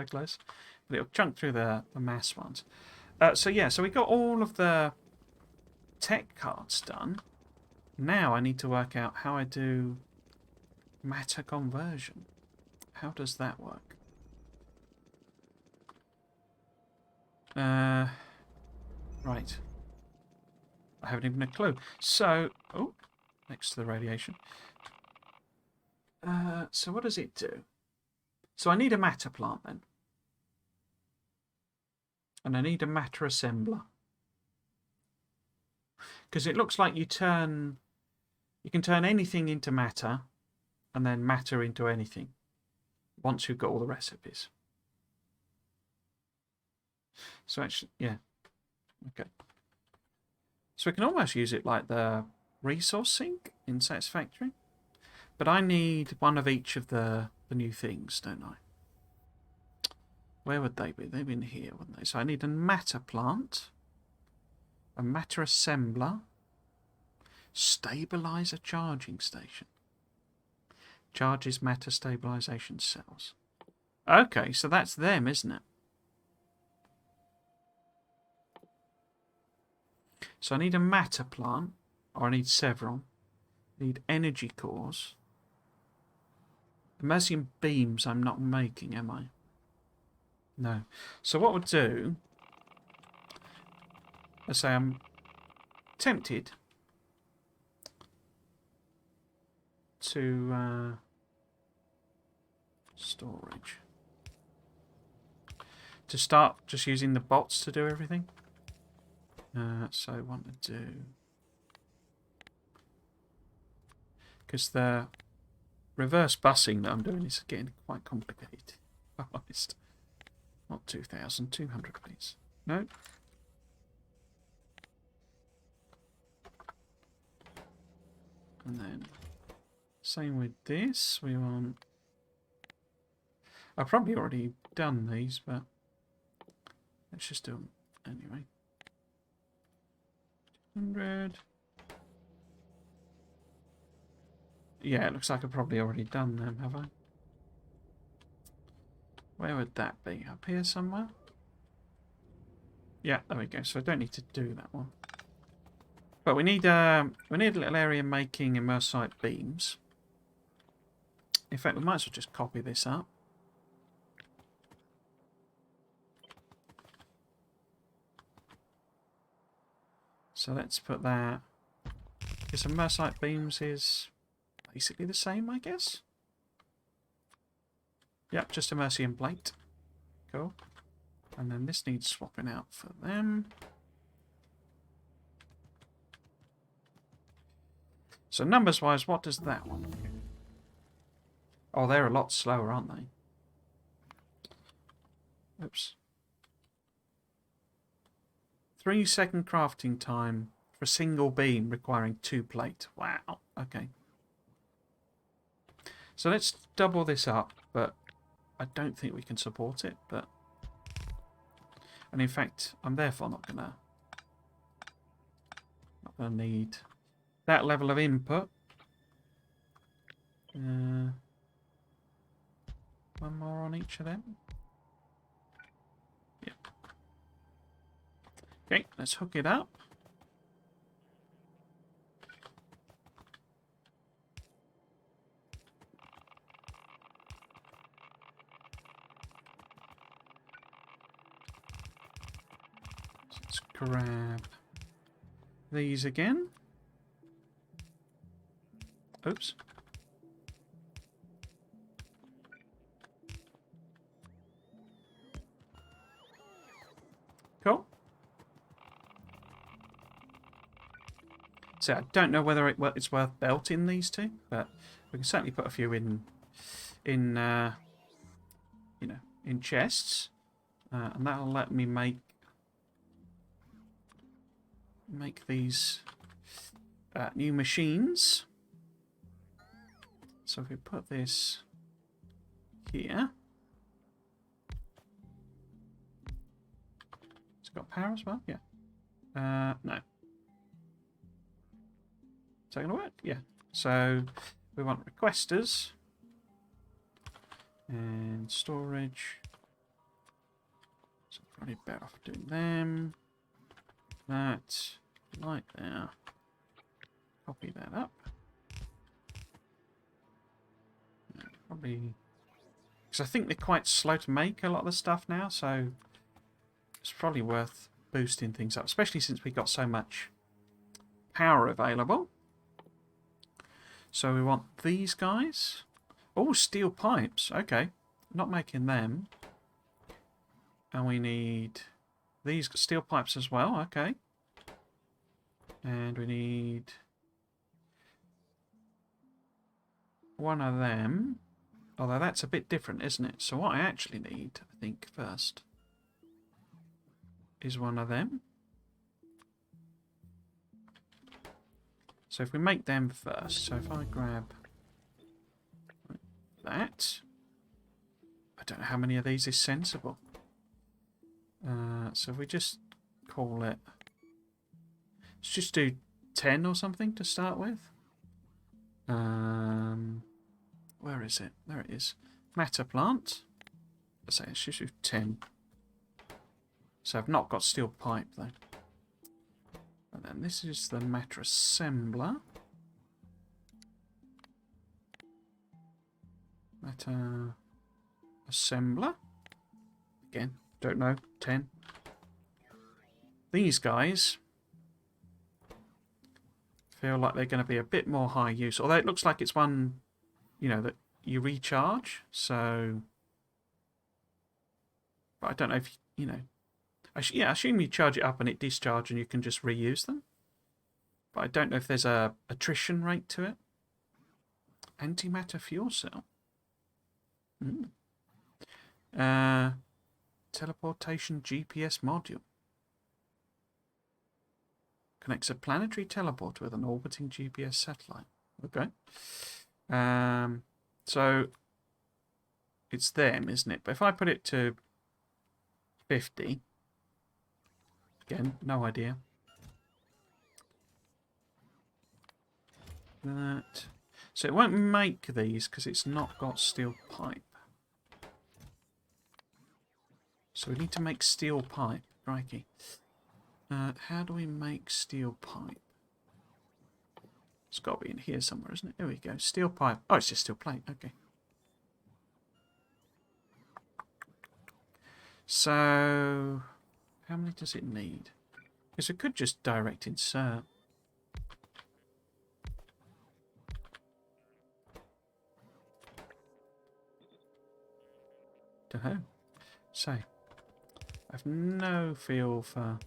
close. But it'll chunk through the mass ones. So yeah, so we got all of the tech cards done. Now I need to work out how I do matter conversion. How does that work? Right. I haven't even a clue. So, oh, next to the radiation. So what does it do? So I need a matter plant then. And I need a matter assembler. Because it looks like you can turn anything into matter and then matter into anything once you've got all the recipes. So actually, yeah. Okay. So we can almost use it like the resource sink in Satisfactory. But I need one of each of the new things, don't I? Where would they be? They'd be in here, wouldn't they? So I need a matter plant, a matter assembler, stabilizer charging station. Charges matter stabilization cells. Okay, so that's them, isn't it? So I need a matter plant, or I need several. I need energy cores. Immersium beams I'm not making, am I? No. So what we'll do, I say I'm tempted to storage. To start just using the bots to do everything. So I want to do... Because the reverse busing that I'm doing is getting quite complicated, if I'm honest. Not 2,200, please. No. And then, same with this. We want... I've probably already done these, but let's just do them anyway. 100. Yeah, it looks like I've probably already done them, have I? Where would that be? Up here somewhere? Yeah, there we go. So I don't need to do that one. But we need a little area making immersite beams. In fact, we might as well just copy this up. So let's put that. Because immersite beams is basically the same, I guess. Yep, just immersium plate. Cool. And then this needs swapping out for them. So numbers-wise, what does that one do? Oh, they're a lot slower, aren't they? Oops. 3-second crafting time for a single beam requiring 2 plate. Wow. Okay. So let's double this up, but I don't think we can support it. But and in fact, I'm therefore not gonna need that level of input. One more on each of them. Yep. Okay, let's hook it up. Let's grab these again. Oops. Cool. So I don't know whether it's worth belting these two, but we can certainly put a few in you know, in chests, and that'll let me make these new machines. So if we put this here, it's got power as well. Yeah. No. Is that going to work? Yeah. So we want requesters and storage. So probably better off doing them. That light there. Copy that up. Probably because I think they're quite slow to make a lot of the stuff now, so it's probably worth boosting things up, especially since we got so much power available. So we want these guys. Oh, steel pipes. Okay, not making them. And we need these steel pipes as well. Okay. And we need one of them. Although that's a bit different, isn't it? So what I actually need, I think, first is one of them. So if we make them first, so if I grab that, I don't know how many of these is sensible. So if we just call it, let's just do 10 or something to start with. Where is it? There it is. Matter plant. Let's say it's just do 10. So I've not got steel pipe though. And then this is the matter assembler. Matter assembler. Again, don't know. 10. These guys feel like they're going to be a bit more high use. Although it looks like it's one, you know, that you recharge. So, but I don't know if, you know, yeah, I assume you charge it up and it discharges and you can just reuse them. But I don't know if there's a attrition rate to it. Antimatter fuel cell. Teleportation GPS module. Connects a planetary teleporter with an orbiting GPS satellite. Okay. So it's them, isn't it? But if I put it to 50, again, no idea. That. So it won't make these because it's not got steel pipe. So we need to make steel pipe. Crikey. How do we make steel pipe? It's got to be in here somewhere, isn't it? There we go. Steel pipe. Oh, it's just steel plate. Okay. So, how many does it need? Because we could just direct insert. Don't know. So, I have no feel for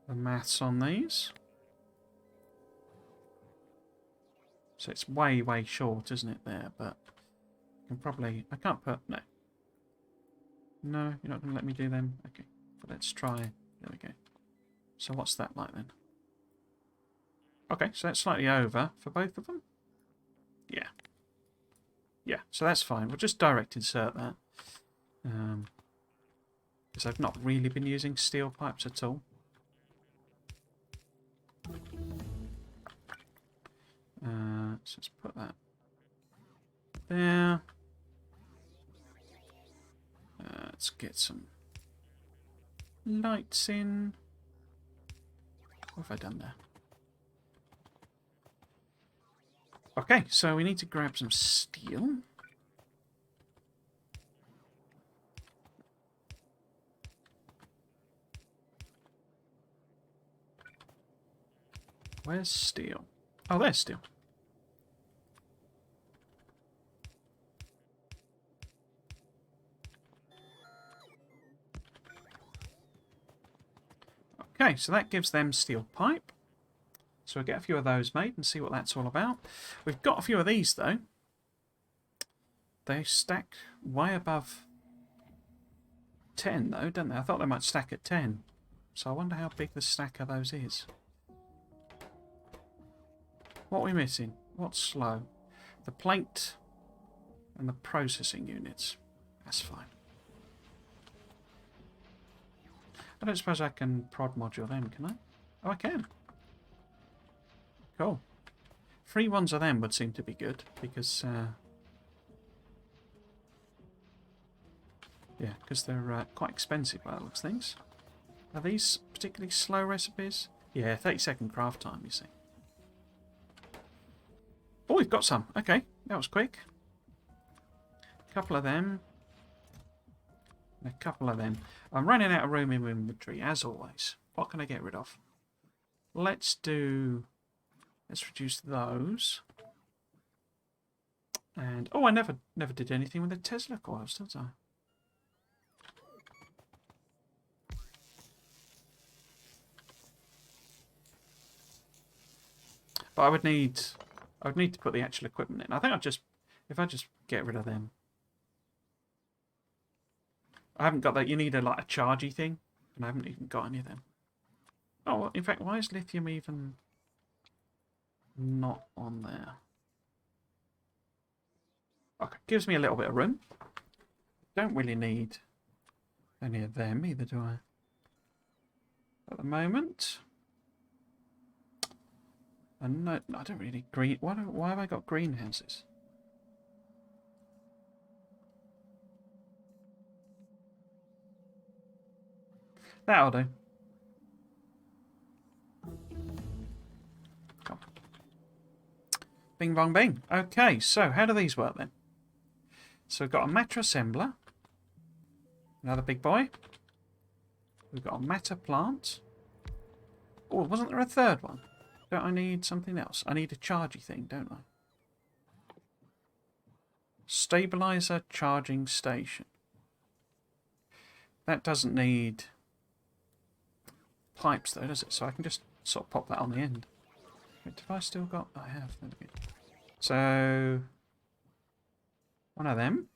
the maths on these. So it's way, way short, isn't it, there? But I can probably... I can't put... No. No, you're not going to let me do them? Okay. But let's try... There we go. So what's that like, then? Okay, so that's slightly over for both of them. Yeah. Yeah, so that's fine. We'll just direct insert that. Because I've not really been using steel pipes at all. So let's put that there. Let's get some lights in. What have I done there? Okay, so we need to grab some steel. Where's steel? Oh, there's steel. Okay, so that gives them steel pipe. So we'll get a few of those made and see what that's all about. We've got a few of these, though. They stack way above 10, though, don't they? I thought they might stack at 10. So I wonder how big the stack of those is. What are we missing? What's slow? The plate and the processing units. That's fine. I don't suppose I can prod module them, can I? Oh, I can. Cool. Free ones of them would seem to be good, because... yeah, because they're quite expensive by the looks of things. Are these particularly slow recipes? Yeah, 30-second craft time, you see. Oh, we've got some. Okay, that was quick. A couple of them. And a couple of them. I'm running out of room in my inventory, as always. What can I get rid of? Let's reduce those. And, oh, I never did anything with the Tesla coils, did I? But I would need to put the actual equipment in. I think if I just get rid of them. I haven't got that. You need a chargy thing, and I haven't even got any of them. Oh, well, in fact, why is lithium even not on there? Okay, gives me a little bit of room. Don't really need any of them either, do I? At the moment. And no, I don't really need green. Why have I got greenhouses? That'll do. Come. Bing bong bing. Okay, so how do these work then? So we've got a matter assembler. Another big boy. We've got a matter plant. Oh, wasn't there a third one? Don't I need something else? I need a chargy thing, don't I? Stabilizer charging station. That doesn't need pipes though, does it? So I can just sort of pop that on the end. Wait, have I still got... I have. So... one of them.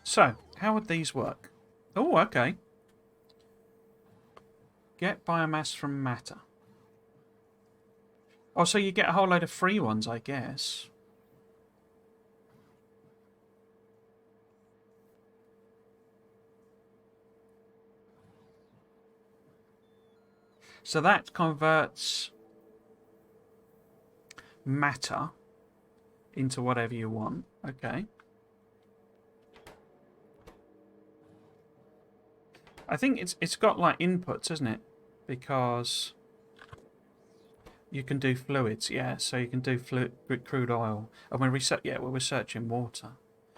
So, how would these work? Oh, okay. Get biomass from matter. Oh, so you get a whole load of free ones, I guess. So that converts matter into whatever you want. Okay. I think it's got like inputs, isn't it? Because you can do fluids, yeah. So you can do crude oil, and we're researching water.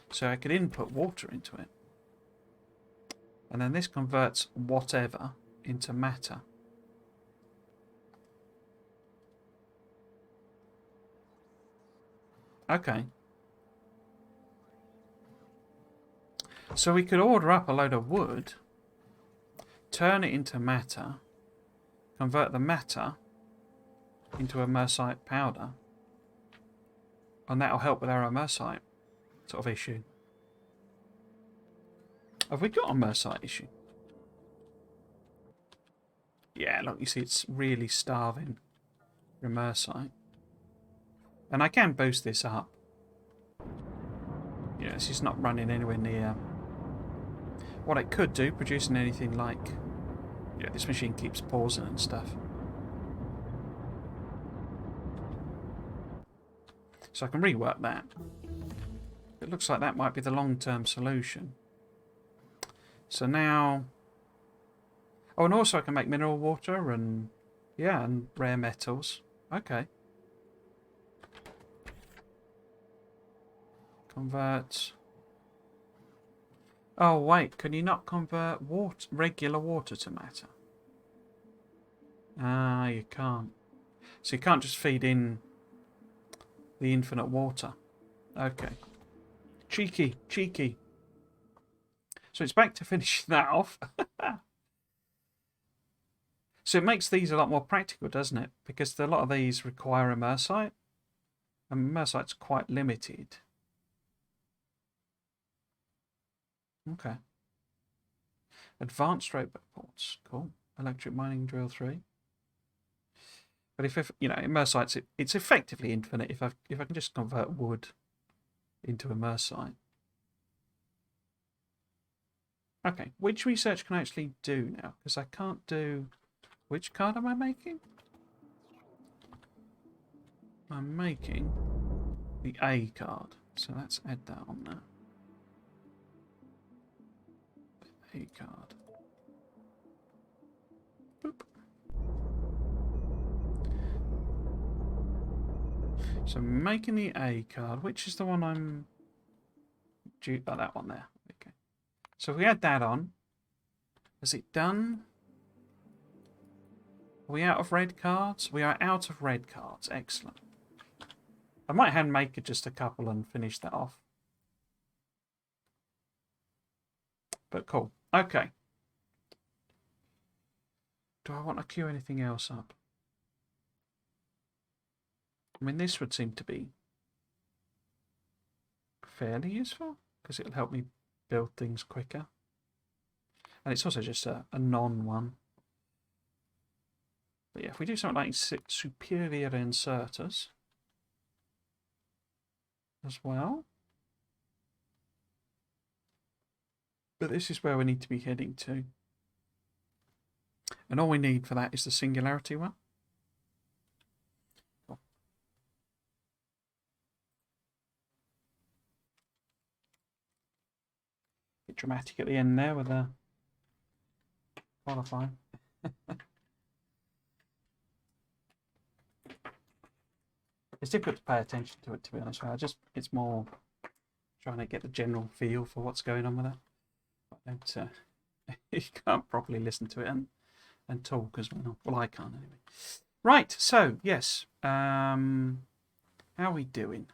So I could input water into it, and then this converts whatever into matter. Okay. So we could order up a load of wood, turn it into matter, convert the matter into a immersite powder, and that'll help with our immersite sort of issue. Have we got a immersite issue? Yeah, look, you see it's really starving for immersite. And I can boost this up. Yeah, it's just not running anywhere near what it could do, producing anything like... yeah, this machine keeps pausing and stuff. So I can rework that. It looks like that might be the long-term solution. So now... oh, and also I can make mineral water and... yeah, and rare metals. Okay. Convert Oh, wait. Can you not convert water, regular water to matter? Ah, you can't. So you can't just feed in the infinite water. Okay. Cheeky, cheeky. So it's back to finishing that off. So it makes these a lot more practical, doesn't it? Because a lot of these require immersite. And immersite's quite limited. Okay. Advanced robot ports. Cool. Electric mining drill 3. But if you know, immersite's it's effectively infinite if I can just convert wood into immersite. Okay, which research can I actually do now? Because I can't do... Which card am I making? I'm making the A card. So let's add that on there. A card. Boop. So making the A card, which is the one I'm due... Oh, that one there. Okay. So if we add that on, is it done? Are we out of red cards? We are out of red cards. Excellent. I might hand make just a couple and finish that off. But cool. Okay. Do I want to queue anything else up? I mean, this would seem to be fairly useful because it'll help me build things quicker. And it's also just a non-one. But yeah, if we do something like superior inserters as well. But this is where we need to be heading to. And all we need for that is the singularity one. Cool. Bit dramatic at the end there with the qualifying. It's difficult to pay attention to it, to be honest. It's more trying to get the general feel for what's going on with it. You can't properly listen to it and talk as well. Well, I can't anyway. Right, so yes, how are we doing?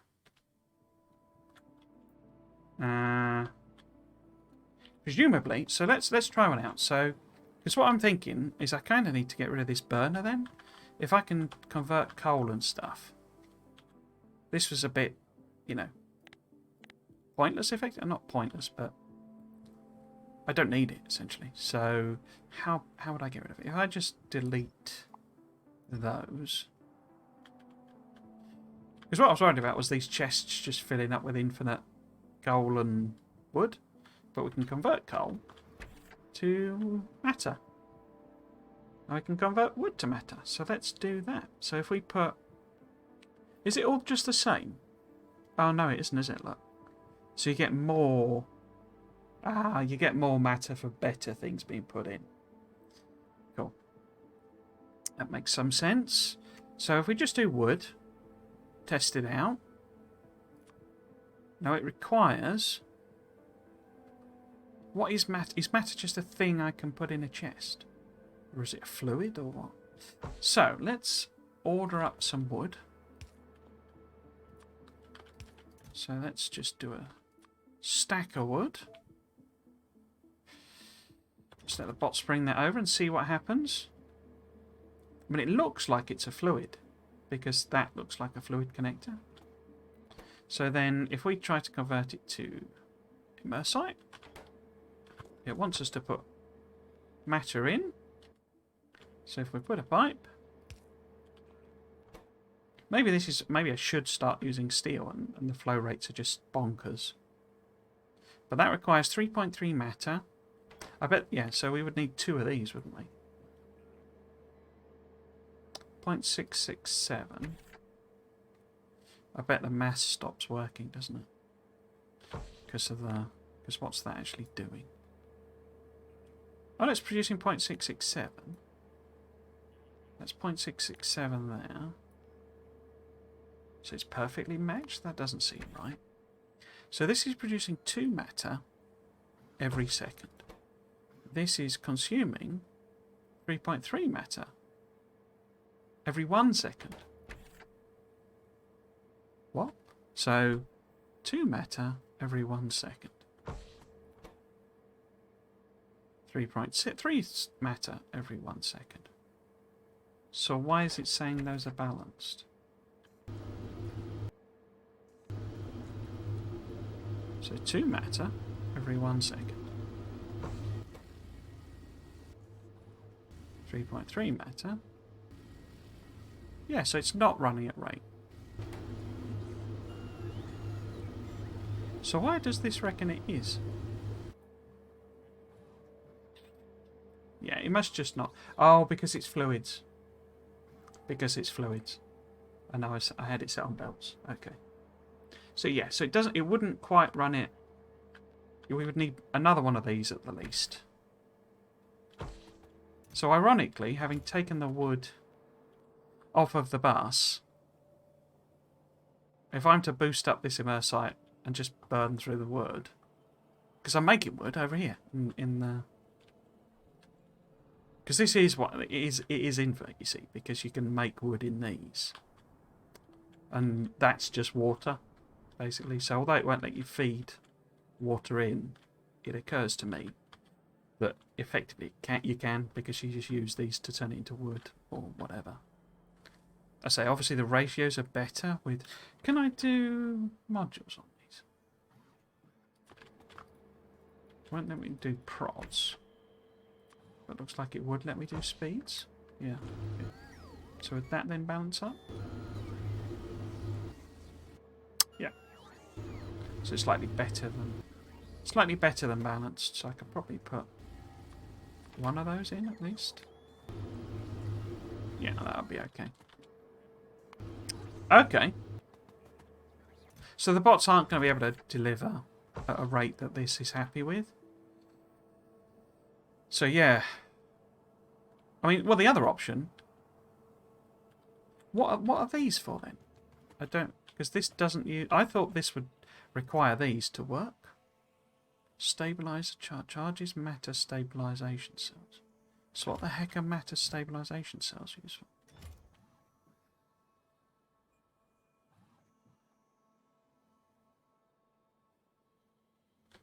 Presumably, so let's try one out. So, because what I'm thinking is I kind of need to get rid of this burner then. If I can convert coal and stuff. This was a bit, you know, pointless effect. Not pointless, but I don't need it, essentially. So how would I get rid of it? If I just delete those. Because what I was worried about was these chests just filling up with infinite coal and wood. But we can convert coal to matter. And we can convert wood to matter. So let's do that. So if we put... Is it all just the same? Oh, no, it isn't, is it? Look. So you get more... you get more matter for better things being put in. Cool. That makes some sense. So if we just do wood, test it out. Now it requires... What is matter? Is matter just a thing I can put in a chest? Or is it a fluid or what? So let's order up some wood. So let's just do a stack of wood. Just let the bots bring that over and see what happens. I mean, it looks like it's a fluid because that looks like a fluid connector. So then if we try to convert it to immersite, it wants us to put matter in. So if we put a pipe, maybe I should start using steel and the flow rates are just bonkers. But that requires 3.3 matter. I bet, yeah, so we would need 2 of these, wouldn't we? 0.667. I bet the mass stops working, doesn't it? Because what's that actually doing? Oh, it's producing 0.667. That's 0.667 there. So it's perfectly matched? That doesn't seem right. So this is producing 2 matter every second. This is consuming 3.3 matter every 1 second. What? So 2 matter every 1 second. 3.3 matter every 1 second. So why is it saying those are balanced? So 2 matter every 1 second. 3.3 matter. Yeah, so it's not running at rate. So why does this reckon it is? Yeah, it must just not. Oh, because it's fluids. Because it's fluids. I know I had it set on belts. Okay. So yeah, so it doesn't. It wouldn't quite run it. We would need another one of these at the least. So ironically, having taken the wood off of the bus, if I'm to boost up this immersite and just burn through the wood, because I'm making wood over here in the. Because this is what it is. It is infinite, you see, because you can make wood in these, and that's just water, basically. So although it won't let you feed water in, it occurs to me that effectively you can because you just use these to turn it into wood or whatever. I say obviously the ratios are better with. Can I do modules on these? Won't let me do prods. But looks like it would let me do speeds. Yeah. Okay. So would that then balance up? Yeah. So it's slightly better than balanced. So I could probably put one of those in at least. Yeah, that'll be okay. Okay. So the bots aren't going to be able to deliver at a rate that this is happy with. So yeah. I mean, well, the other option. What are these for then? I don't, because this doesn't use. I thought this would require these to work. Stabilizer charges matter stabilization cells. So what the heck are matter stabilization cells used for?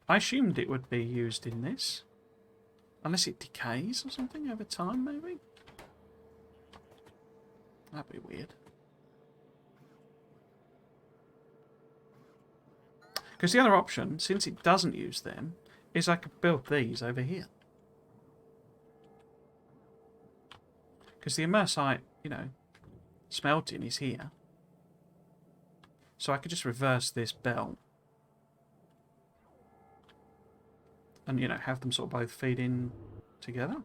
I assumed it would be used in this. Unless it decays or something over time, maybe? That'd be weird. Because the other option, since it doesn't use them, is I could build these over here. Because the immersite, you know, smelting is here. So I could just reverse this belt. And, you know, have them sort of both feed in together.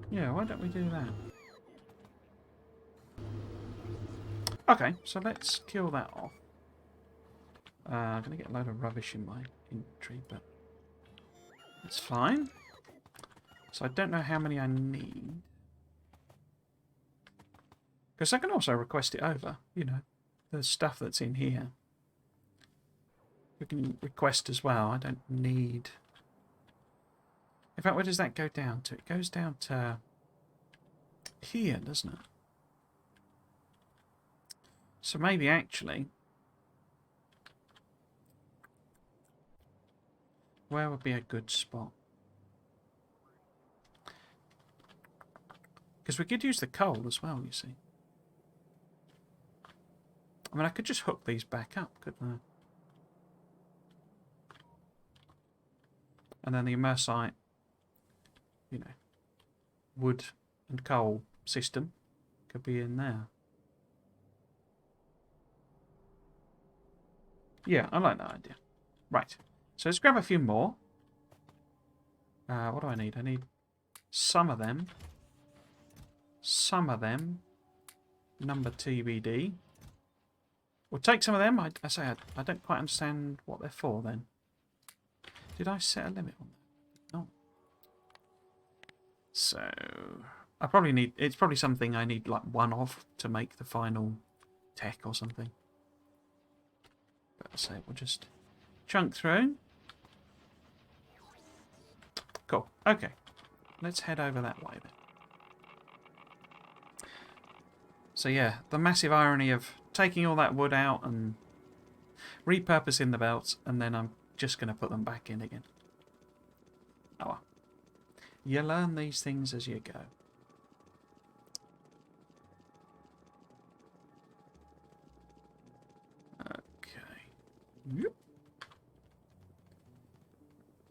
Yeah, why don't we do that? Okay, so let's kill that off. I'm going to get a load of rubbish in my inventory, but it's fine. So I don't know how many I need. Because I can also request it over, you know, the stuff that's in here. We can request as well. I don't need... In fact, where does that go down to? It goes down to here, doesn't it? So maybe actually... Where would be a good spot? Because we could use the coal as well, you see. I mean, I could just hook these back up, couldn't I? And then the immersite, you know, wood and coal system could be in there. Yeah, I like that idea. Right. So let's grab a few more. What do I need? I need some of them. Some of them. Number TBD. We'll take some of them. I say I don't quite understand what they're for then. Did I set a limit on that? No. So I probably need... It's probably something I need like one of to make the final tech or something. But I say we'll just chunk through. Cool. Okay. Let's head over that way then. So yeah, the massive irony of taking all that wood out and repurposing the belts, and then I'm just going to put them back in again. Oh well. You learn these things as you go. Okay. Yep.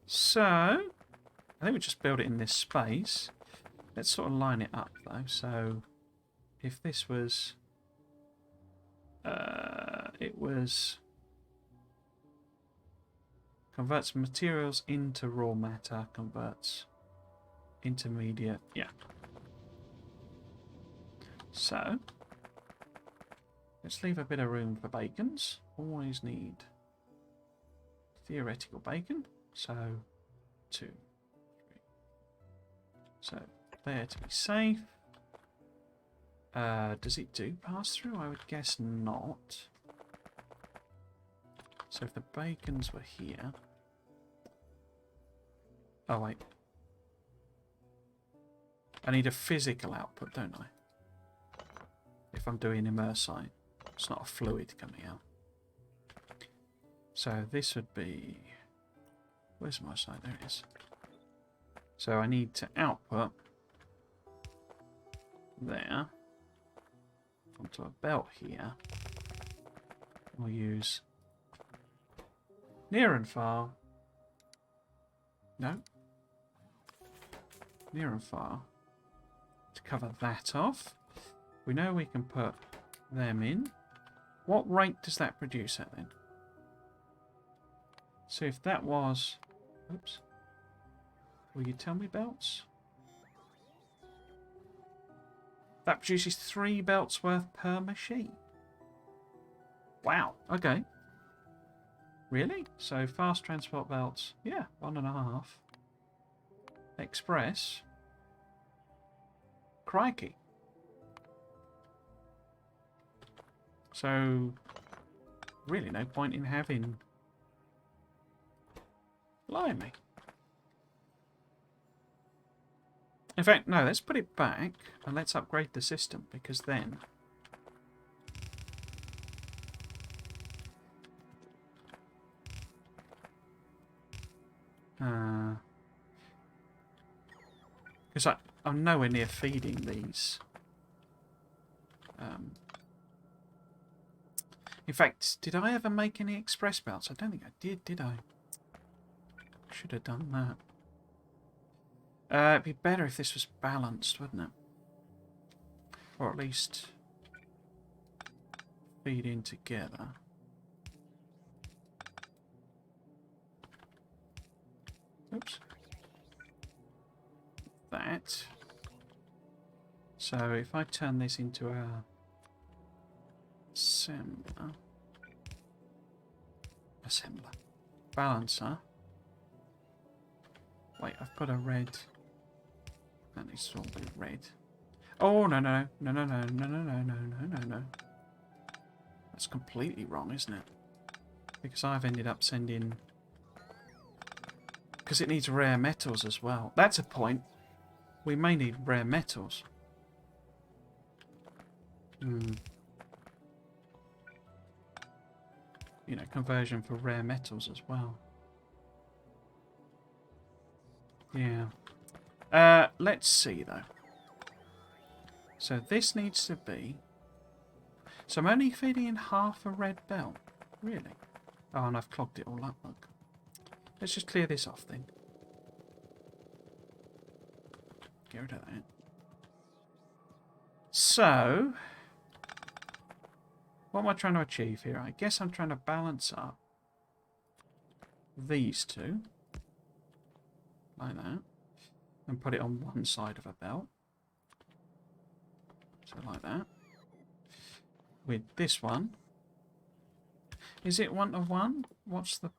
So, I think we just build it in this space. Let's sort of line it up though. So, if this was... it was... Converts materials into raw matter, converts intermediate... Yeah. So, let's leave a bit of room for bacons. Always need theoretical bacon. So, 2, 3. So, there to be safe. Does it do pass through? I would guess not. So if the bacons were here... Oh, wait. I need a physical output, don't I? If I'm doing immersite. It's not a fluid coming out. So this would be... Where's my site? There it is. So I need to output there onto a belt here. We'll use near and far. No. Near and far to cover that off. We know we can put them in. What rate does that produce at then? So if that was... Oops. Will you tell me belts? That produces 3 belts worth per machine. Wow, okay. Really? So fast transport belts, yeah, 1.5. Express. Crikey. So, really no point in having... Blimey. In fact, no, let's put it back and let's upgrade the system, because then... Because I'm nowhere near feeding these. In fact, did I ever make any express belts? I don't think I did I? Should have done that. It'd be better if this was balanced, wouldn't it? Or at least feed in together. Oops. That. So if I turn this into a assembler, balancer. Wait, I've put a red. That needs to all be red. Oh no. That's completely wrong, isn't it? Because I've ended up sending. Because it needs rare metals as well. That's a point. We may need rare metals. You know, conversion for rare metals as well. Yeah. Let's see though. So this needs to be... So I'm only feeding in half a red belt. Really? Oh, and I've clogged it all up, look. Let's just clear this off then. Get rid of that. So... What am I trying to achieve here? I guess I'm trying to balance up these two. Like that. And put it on one side of a belt. So like that. With this one. Is it 1 to 1? What's the...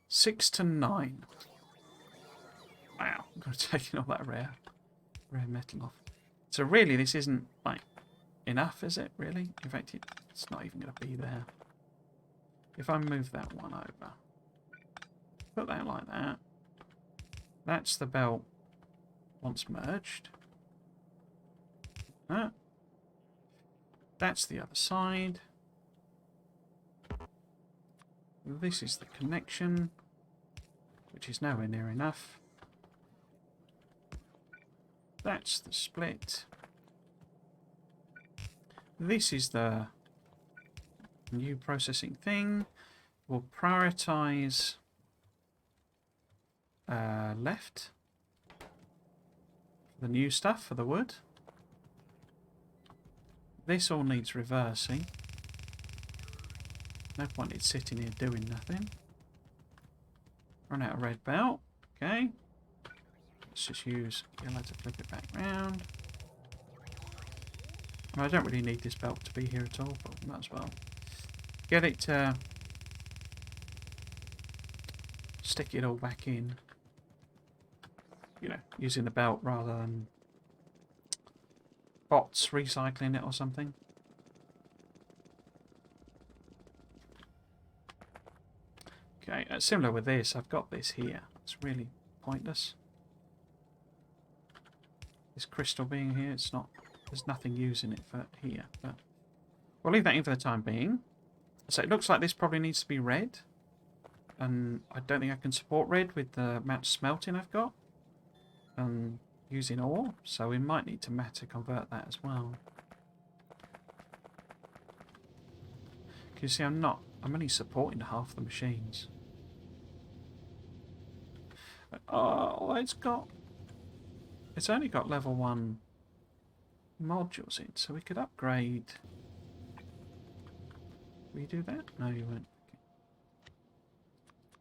6 to 9. Wow. I'm going to take all that rare metal off. So really this isn't like enough, is it really? In fact it's not even going to be there. If I move that one over. Put that like that. That's the belt once merged. That's the other side. This is the connection, which is nowhere near enough. That's the split. This is the new processing thing. We'll prioritize left for the new stuff, for the wood. This all needs reversing. No point in sitting here doing nothing. Run out of red belt. Okay. Let's just use yellow to flip it back round. I don't really need this belt to be here at all, but might as well get it to stick it all back in. You know, using the belt rather than bots recycling it or something. Okay, similar with this, I've got this here. It's really pointless. This crystal being here, it's not. There's nothing using it for here, but we'll leave that in for the time being. So it looks like this probably needs to be red, and I don't think I can support red with the amount of smelting I've got and using ore, so we might need to matter convert that as well. Can you see I'm only supporting half the machines. Oh, it's only got level 1 modules in, so we could upgrade. Will you do that? No, you won't. Okay.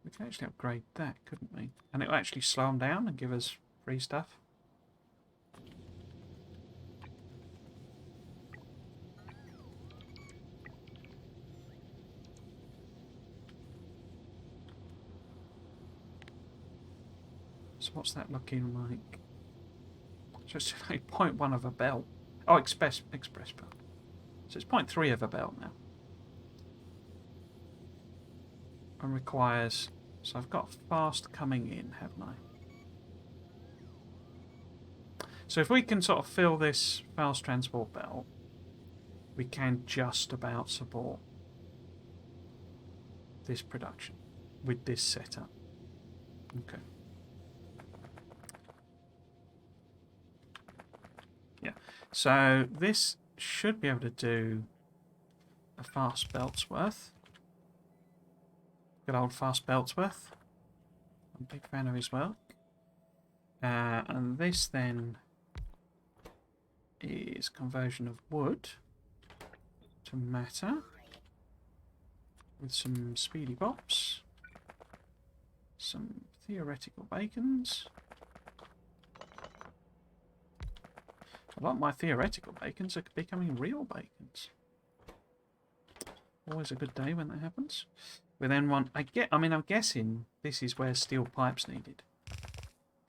We can actually upgrade that, couldn't we? And it'll actually slow them down and give us free stuff. So what's that looking like? So it's like 0.1 of a belt. Oh, express belt. So it's 0.3 of a belt now. And requires... So I've got fast coming in, haven't I? So if we can sort of fill this fast transport belt, we can just about support this production with this setup. Okay. Yeah. So this should be able to do a fast belt's worth. Good old fast belt's worth. I'm a big fan of his work. And this then is conversion of wood to matter with some speedy bops, some theoretical bacons. A lot of my theoretical bacons are becoming real bacons. Always a good day when that happens. We then want, I'm guessing this is where steel pipe's needed.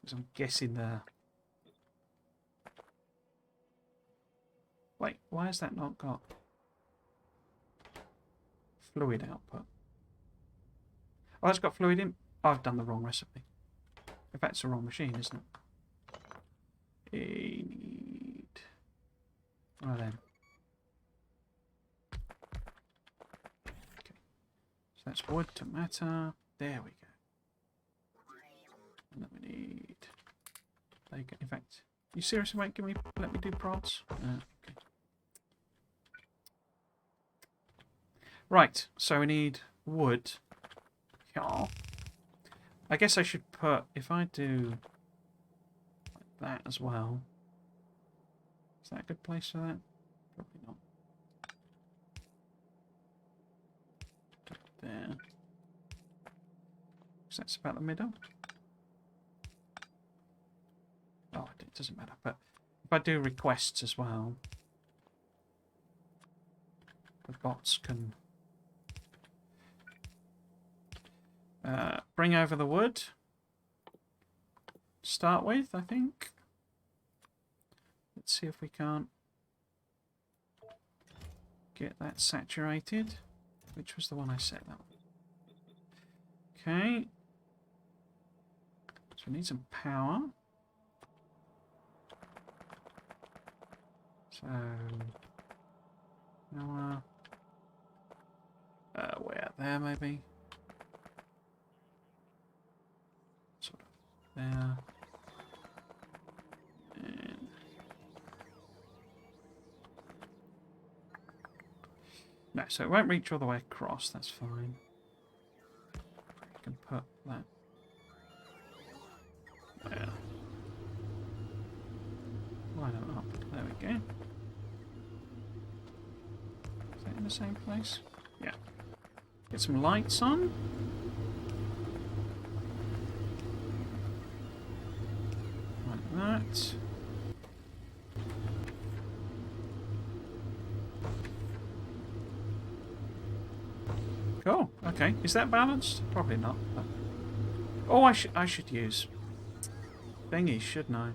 Because I'm guessing the... Wait, why has that not got fluid output? Oh, it's got fluid in... Oh, I've done the wrong recipe. In fact, it's the wrong machine, isn't it? Need... One of them. Okay. So that's wood to matter. There we go. And then we need... Bacon. In fact, you seriously won't let me do prods? Okay. Right, so we need wood. Yeah. I guess I should put, if I do like that as well. Is that a good place for that? Probably not. There. So that's about the middle. Oh, it doesn't matter. But if I do requests as well, the bots can bring over the wood to start with, I think. Let's see if we can't get that saturated. Which was the one I set that one? Okay. Let's So we need some power. So power. Way out there maybe. Sort of there. And no, so it won't reach all the way across, that's fine. You can put that there. Line it up. There we go. Is that in the same place? Yeah. Get some lights on. Like that. Cool. Okay. Is that balanced? Probably not. But... oh, I should use thingies, shouldn't I?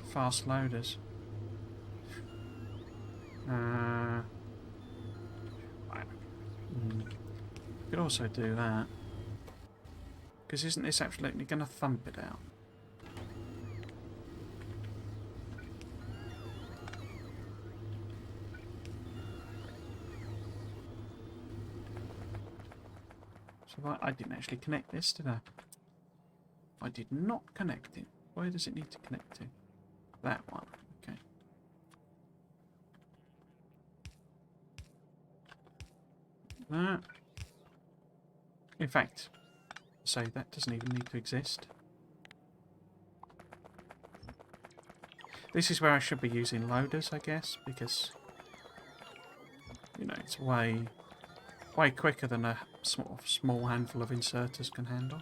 Fast loaders. Could also do that. Because isn't this absolutely going to thump it out? So I didn't actually connect this, did I? I did not connect it. Where does it need to connect to? That one. Okay. That. In fact, so that doesn't even need to exist. This is where I should be using loaders, I guess, because you know it's way quicker than a small handful of inserters can handle.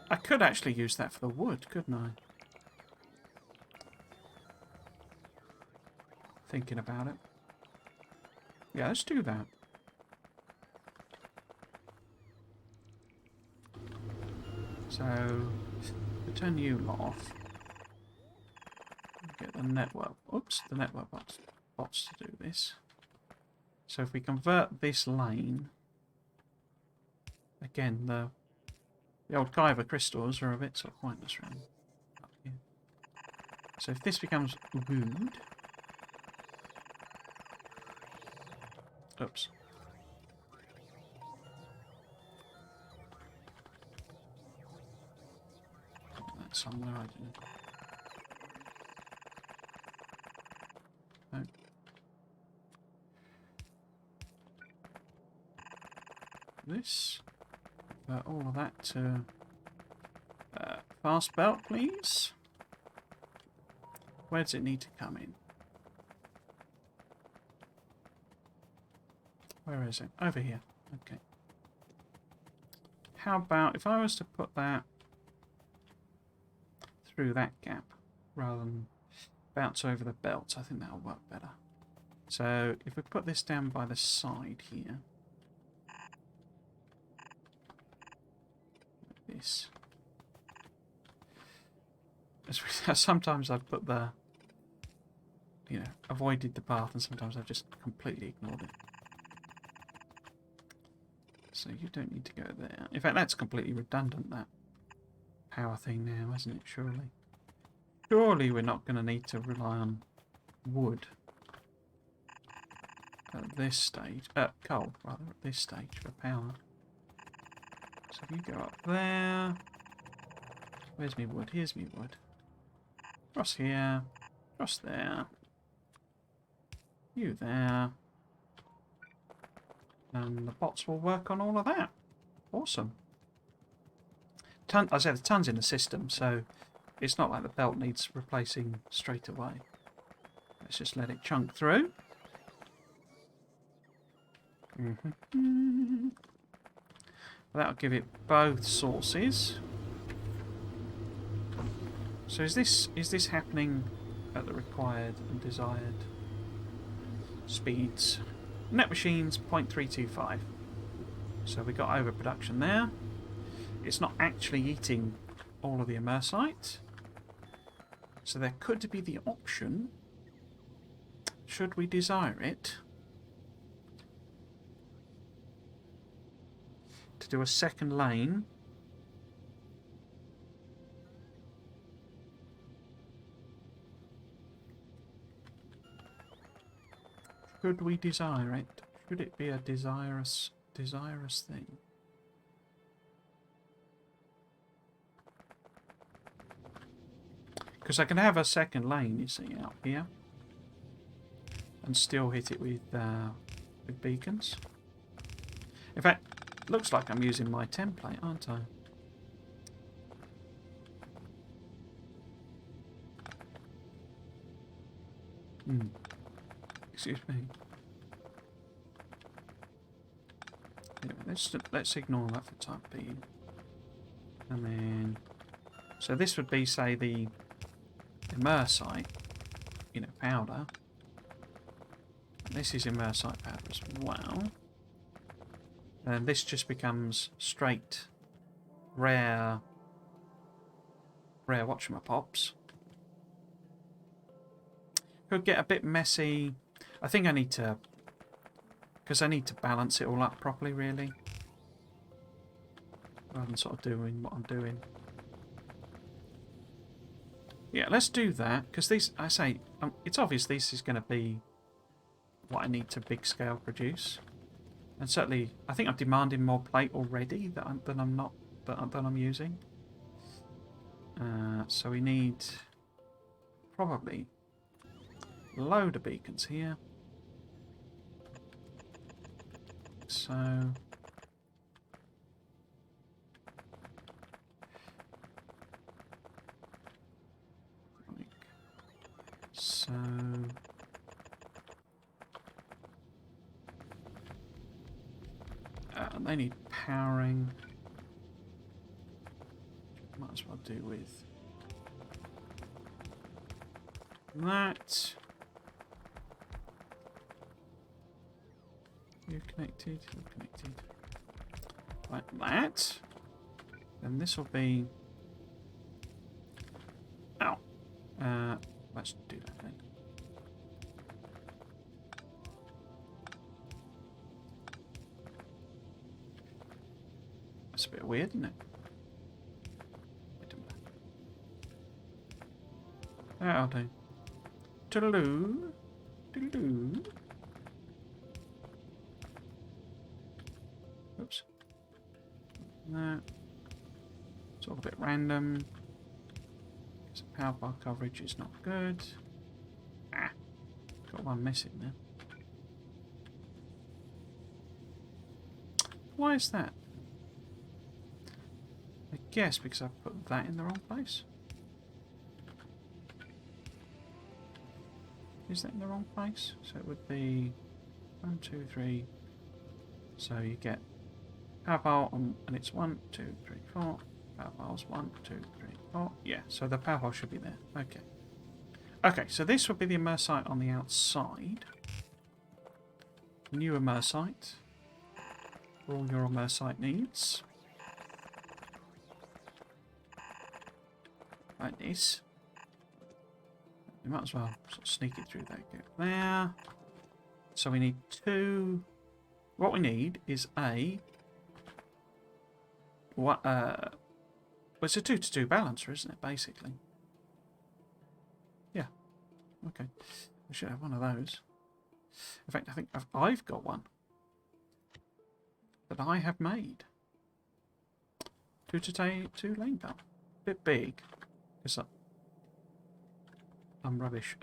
I could actually use that for the wood, couldn't I? Thinking about it. Yeah, let's do that. So, turn you lot off. Get the network. Oops, the network bots to do this. So if we convert this lane, again the old Kyber crystals are a bit sort of pointless around up here. So if this becomes wood, oops. Somewhere I didn't. No. This. All of that to fast belt, please. Where does it need to come in? Where is it? Over here. Okay. How about if I was to put that through that gap rather than bounce over the belt? I think that'll work better. So if we put this down by the side here, like this. Sometimes I've put the, you know, avoided the path, and sometimes I've just completely ignored it. So you don't need to go there. In fact, that's completely redundant, that power thing now, isn't it? Surely. Surely we're not going to need to rely on wood at this stage. Coal, rather, at this stage for power. So if you go up there. Where's me wood? Here's me wood. Across here. Across there. You there. And the bots will work on all of that. Awesome. I said there's tons in the system, so it's not like the belt needs replacing straight away. Let's just let it chunk through. That'll give it both sources. So is this happening at the required and desired speeds? Net machines 0.325. So we got overproduction there. It's not actually eating all of the immersite. So there could be the option, should we desire it, to do a second lane. Should we desire it? Should it be a desirous thing? Because I can have a second lane, you see, out here, and still hit it with beacons. In fact, looks like I'm using my template, aren't I? Excuse me. Anyway, let's ignore that for the time being. And then, so this would be, say, the immersite, powder. And this is immersite powder as well. And this just becomes straight, rare whatchamapops. Could get a bit messy. I think I need to, because I need to balance it all up properly, really, rather than sort of doing what I'm doing. Yeah, let's do that, because these, I say, it's obvious this is going to be what I need to big scale produce, and certainly I think I'm demanding more plate already than I'm using. So we need probably a load of beacons here. So they need powering. Might as well do with that. You're connected. Like that. Then this will be. Ow. Let's do that then. That's a bit weird, isn't it? That'll do. Toodaloo. Toodaloo. Oops. That. It's all a bit random. Because the power bar coverage is not good. Ah. Got one missing there. Why is that? I guess because I put that in the wrong place. Is that in the wrong place? So it would be 1, 2, 3. So you get power bar and it's 1, 2, 3, 4. Power bars 1, 2, 3, 4. Yeah, so the power bar should be there. Okay. Okay, so this would be the immersite on the outside. New immersite for all your immersite needs. Like this. You might as well sort of sneak it through there. Go there. So we need 2. What we need is a. Well, it's a 2-to-2 balancer, isn't it? Basically. Yeah. Okay. We should have one of those. In fact, I think I've got one that I have made. 2-to-2 lane belt. Bit big. It's up. I'm rubbish.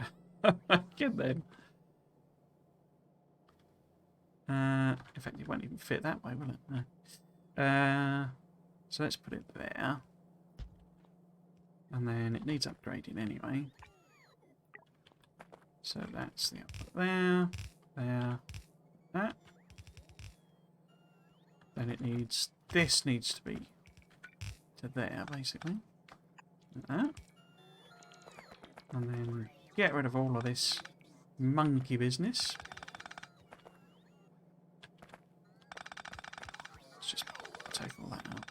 Get them. In fact, it won't even fit that way, will it? No. So let's put it there. And then it needs upgrading anyway. So that's the output there. That. Then it needs... This needs to be to there, basically. Like that. And then get rid of all of this monkey business. Let's just take all that out.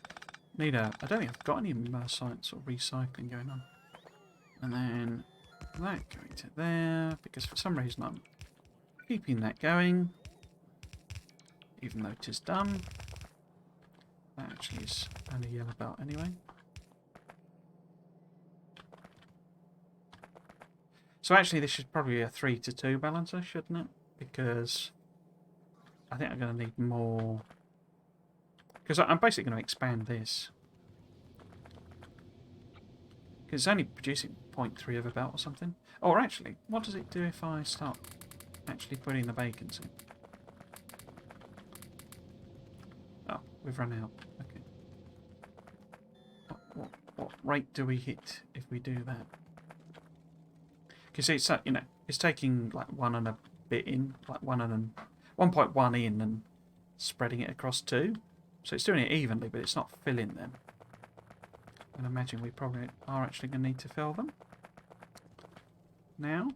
I don't think I've got any science or recycling going on. And then that going to there, because for some reason I'm keeping that going, even though it is done. That actually is only a yellow belt anyway. So actually this is probably a 3-to-2 balancer, shouldn't it? Because I think I'm going to need more... Because I'm basically going to expand this. Because it's only producing 0.3 of a belt or something. Or actually, what does it do if I start actually putting the bacons in? Oh, we've run out. Okay. What rate do we hit if we do that? Because it's, you know, it's taking like 1 and a bit in, like 1.1 in and spreading it across 2. So it's doing it evenly, but it's not filling them. And I imagine we probably are actually going to need to fill them now.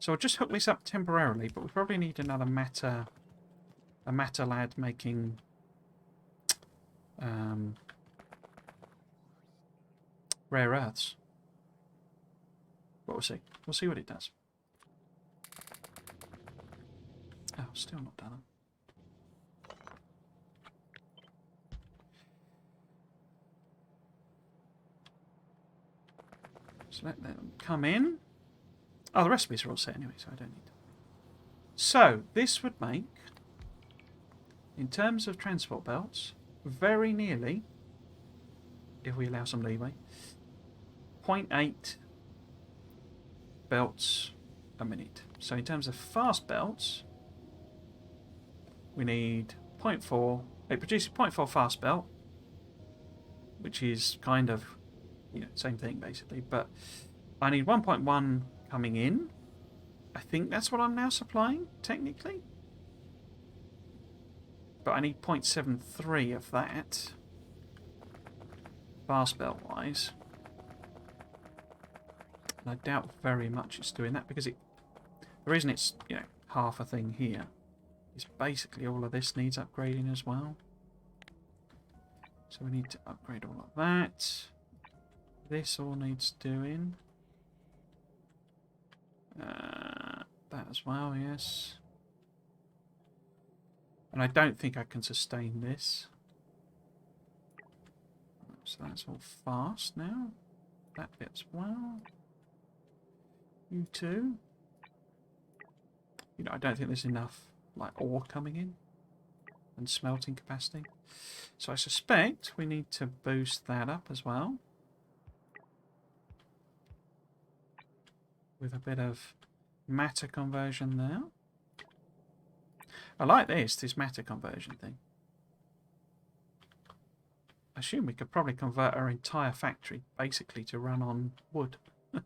So I'll just hook this up temporarily, but we probably need another matter, a matter lad making rare earths. But we'll see. We'll see what it does. Oh, still not done. So let them come in. Oh, the recipes are all set anyway, so I don't need them. So, this would make, in terms of transport belts, very nearly, if we allow some leeway, 0.8 belts a minute. So in terms of fast belts, we need 0.4. It produces 0.4 fast belt, which is kind of, you know, same thing basically. But I need 1.1 coming in. I think that's what I'm now supplying, technically. But I need 0.73 of that, fast belt wise. And I doubt very much it's doing that because the reason it's, you know, half a thing here is basically all of this needs upgrading as well. So we need to upgrade all of that. This all needs doing. That as well, yes. And I don't think I can sustain this. So that's all fast now. That bit as well. You too. You know, I don't think there's enough like ore coming in and smelting capacity. So I suspect we need to boost that up as well. With a bit of matter conversion there. I like this matter conversion thing. I assume we could probably convert our entire factory basically to run on wood. But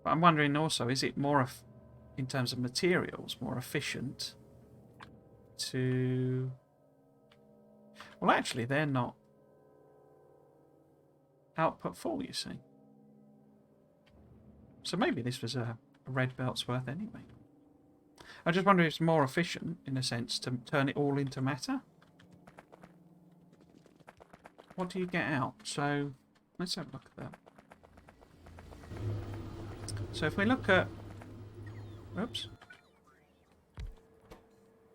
I'm wondering also, is it more, in terms of materials, more efficient to... Well, actually, they're not output full, you see. So maybe this was a red belt's worth anyway. I just wonder if it's more efficient, in a sense, to turn it all into matter. What do you get out? So, let's have a look at that. So if we look at... Oops.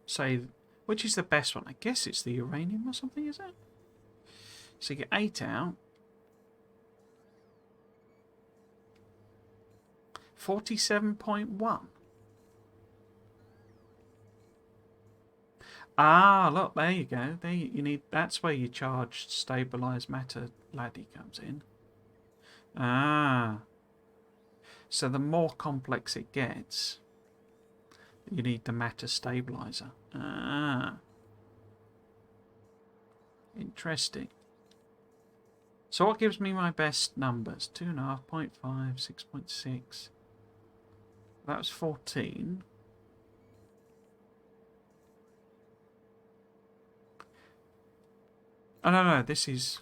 Say, which is the best one? I guess it's the uranium or something, is it? So you get 8 out. 47.1. Ah, look, there you go. There you need. That's where your charged stabilized matter laddie comes in. Ah. So the more complex it gets, you need the matter stabilizer. Ah. Interesting. So what gives me my best numbers? 2.5, 0.5, 6.6. That was 14. Oh, no, this is...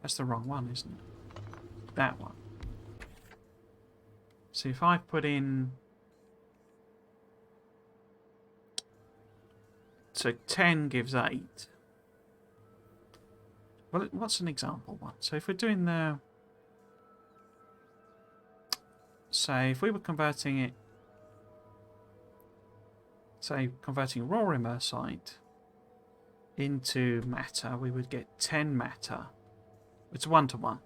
That's the wrong one, isn't it? That one. So if I put in... So 10 gives 8. Well, what's an example one? So if we're doing the... Say, if we were converting it... Say, converting raw immersite into matter, we would get 10 matter. It's 1 to 1.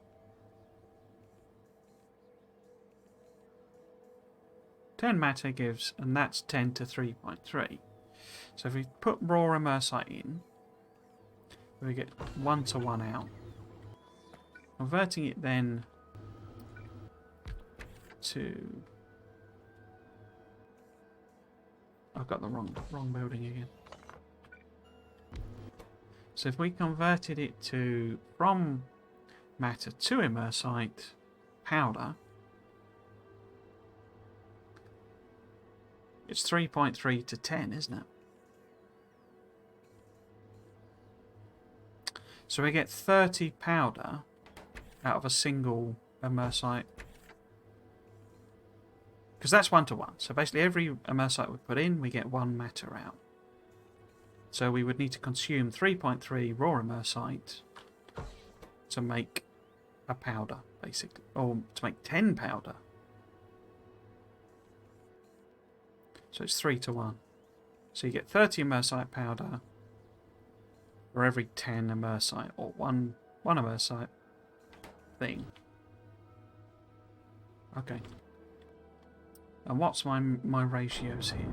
10 matter gives, and that's 10 to 3.3. So if we put raw immersite in, we get 1 to 1 out. Converting it then to... I've got the wrong building again. So if we converted it to from matter to immersite powder, it's 3.3 to 10, isn't it? So we get 30 powder out of a single immersite. Because that's 1 to 1. So basically every immersite we put in, we get 1 matter out. So we would need to consume 3.3 raw immersite to make a powder, basically. Or to make 10 powder. So it's 3 to 1. So you get 30 immersite powder for every 10 immersite, or one immersite thing. Okay. And what's my ratios here?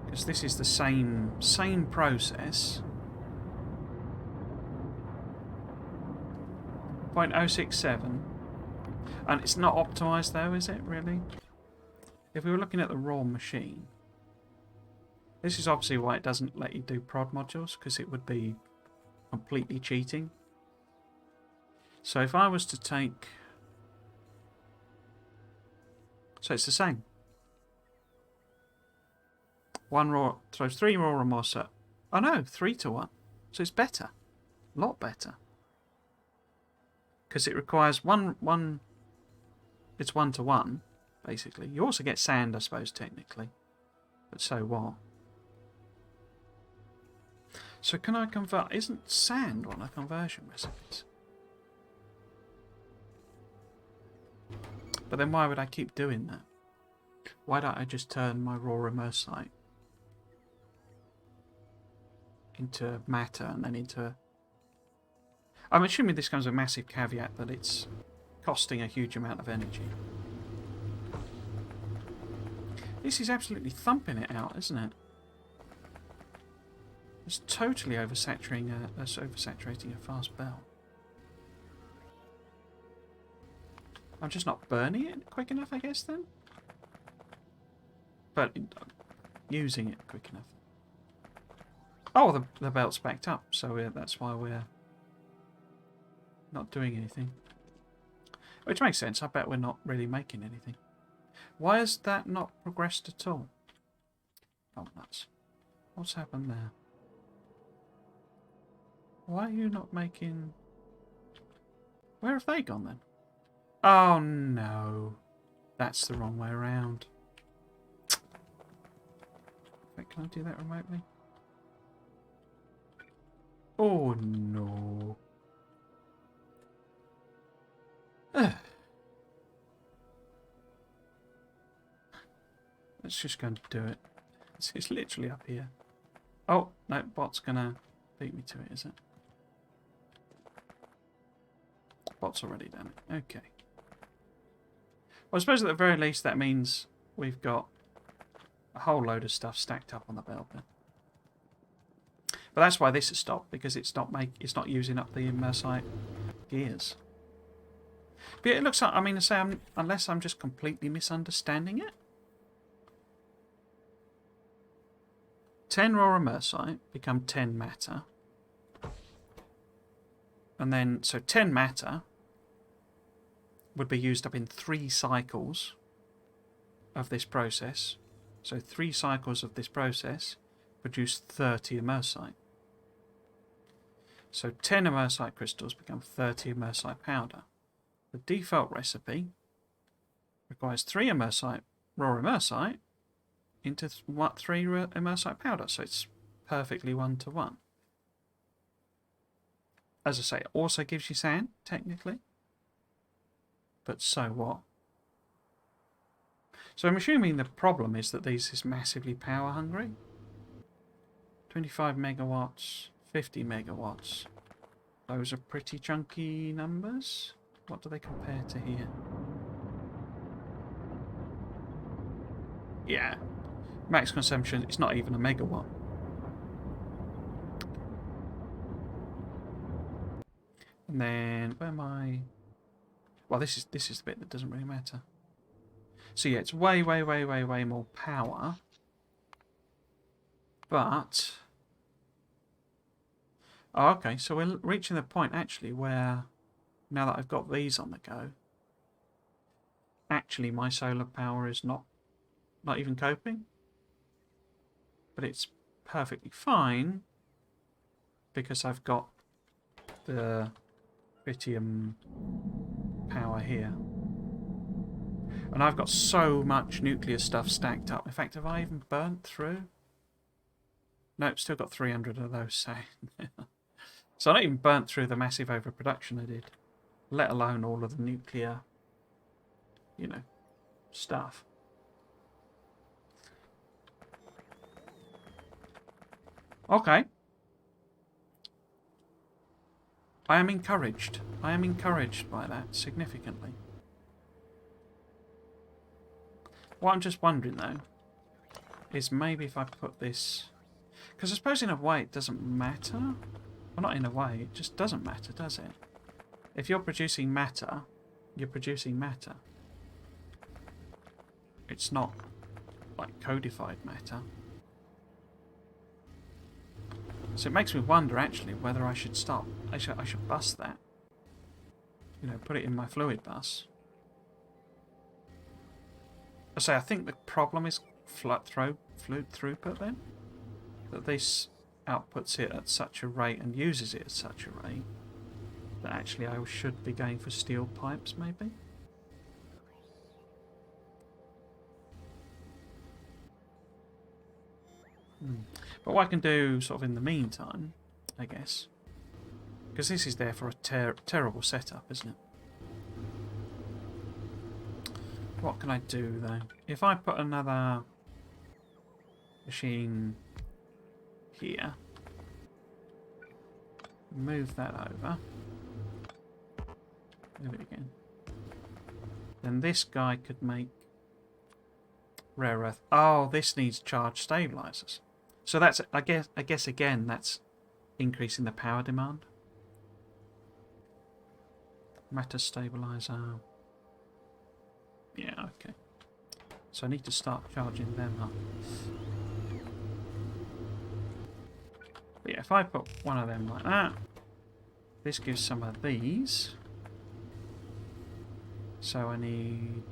Because this is the same process. 0.067. And it's not optimized though, is it really? If we were looking at the raw machine, this is obviously why it doesn't let you do prod modules, because it would be completely cheating. So if I was to take... So it's the same. 1 raw throws 3 raw and more so. Oh no, 3 to 1. So it's better. A lot better. Because it requires one it's 1 to 1, basically. You also get sand, I suppose, technically. But so what? So can I convert... Isn't sand one of conversion recipes? But then why would I keep doing that? Why don't I just turn my raw immersite into matter and then into... I'm assuming this comes with a massive caveat that it's costing a huge amount of energy. This is absolutely thumping it out, isn't it? It's totally oversaturating a fast belt. I'm just not burning it quick enough, I guess, then? But using it quick enough. Oh, the belt's backed up, so that's why we're not doing anything. Which makes sense. I bet we're not really making anything. Why has that not progressed at all? Oh, nuts. What's happened there? Why are you not making... Where have they gone then? Oh no. That's the wrong way around. Wait, can I do that remotely? Oh no. Let's just go and do it. It's literally up here. Oh, no, bot's gonna beat me to it, is it? Bot's already done it. Okay. Well, I suppose at the very least that means we've got a whole load of stuff stacked up on the belt then. But that's why this has stopped, because it's not using up the immersite gears. But it looks like, I mean, unless I'm just completely misunderstanding it. 10 raw immersite become 10 matter. And then, so 10 matter would be used up in 3 cycles of this process. So 3 cycles of this process produce 30 immersite. So 10 immersite crystals become 30 immersite powder. The default recipe requires 3 immersite, raw immersite into 3 immersite powder. So it's perfectly 1 to 1. As I say, it also gives you sand, technically. But so what? So I'm assuming the problem is that this is massively power hungry. 25 megawatts, 50 megawatts. Those are pretty chunky numbers. What do they compare to here? Yeah. Max consumption, it's not even a megawatt. And then, where am I? Well, this is the bit that doesn't really matter. So yeah, it's way more power. But... oh, okay, so we're reaching the point, actually, where, now that I've got these on the go, actually my solar power is not even coping. But it's perfectly fine, because I've got the tritium power here. And I've got so much nuclear stuff stacked up. In fact, have I even burnt through? Nope, still got 300 of those. So I not even burnt through the massive overproduction I did, let alone all of the nuclear, you know, stuff. Okay. I am encouraged. I am encouraged by that significantly. What I'm just wondering, though, is maybe if I put this... because I suppose in a way it doesn't matter. Well, not in a way, it just doesn't matter, does it? If you're producing matter, you're producing matter. It's not like codified matter. So it makes me wonder, actually, whether I should stop. I should bus that. You know, put it in my fluid bus. I say, I think the problem is fluid throughput then. That this outputs it at such a rate and uses it at such a rate that actually I should be going for steel pipes, maybe. But what I can do sort of in the meantime, I guess, because this is there for a terrible setup, isn't it? What can I do though? If I put another machine here, move that over, move it again, then this guy could make rare earth. Oh, this needs charge stabilizers. So that's, I guess again, that's increasing the power demand. Matter stabilizer. Yeah, okay. So I need to start charging them up. But yeah, if I put one of them like that, this gives some of these. So I need...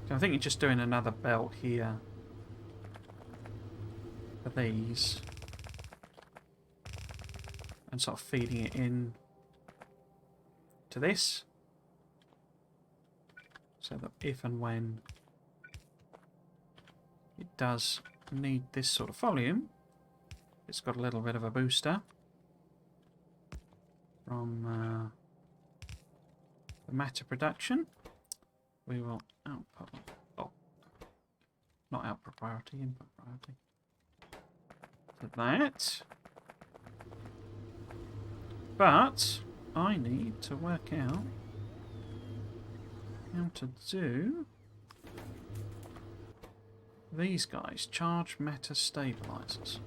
I'm thinking just doing another belt here for these. And sort of feeding it in to this. So that if and when it does need this sort of volume, it's got a little bit of a booster from the matter production. We will output, oh, not output priority, input priority. For that. But I need to work out how to do these guys, charge matter stabilizers.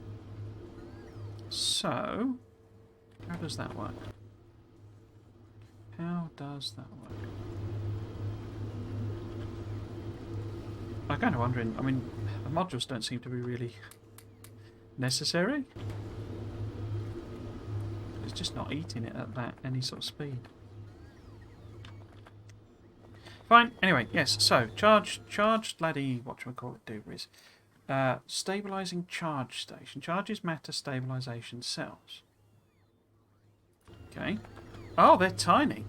So, how does that work? How does that work? I'm kind of wondering, I mean, the modules don't seem to be really necessary. It's just not eating it at that any sort of speed. Fine, anyway, yes, so charged laddie, whatchamacallit doobries. Stabilizing charge station. Charges matter stabilization cells. Okay. Oh, they're tiny.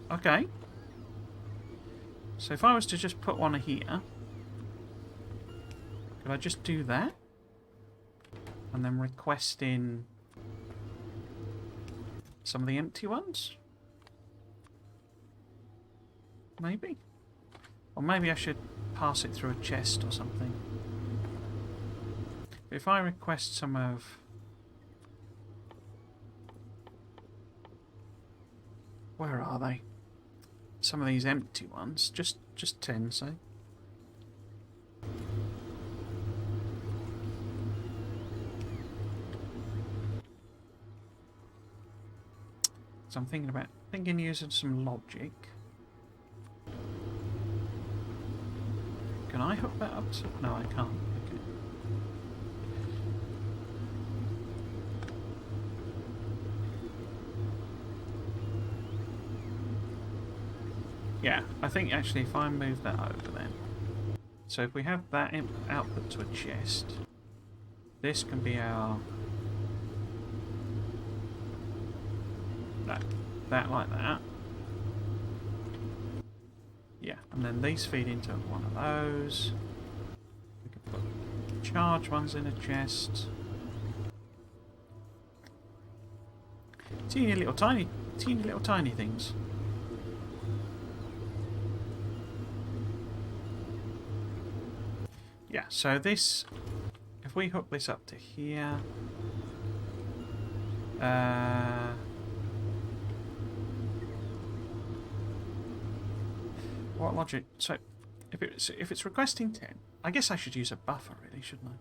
Okay. So if I was to just put one here, could I just do that? And then request in some of the empty ones? Maybe? Or maybe I should pass it through a chest or something. If I request some of... Where are they? Some of these empty ones. Just 10, say. So I'm thinking using some logic. Can I hook that up to... No, I can't. Okay. Yeah, I think actually if I move that over then. So if we have that output to a chest, this can be our... No, that like that. Yeah, and then these feed into one of those. We can put charge ones in a chest. Teeny little tiny things. Yeah, so this, if we hook this up to here, what logic? So, if it's requesting 10, I guess I should use a buffer, really, shouldn't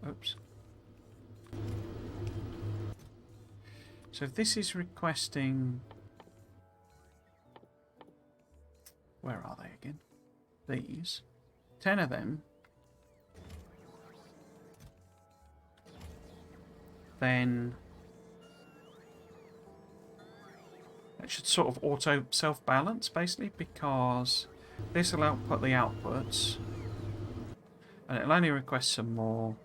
I? Oops. So if this is requesting, where are they again? These. 10 of them. Then it should sort of auto self-balance, basically, because this will output the outputs, and it'll only request some more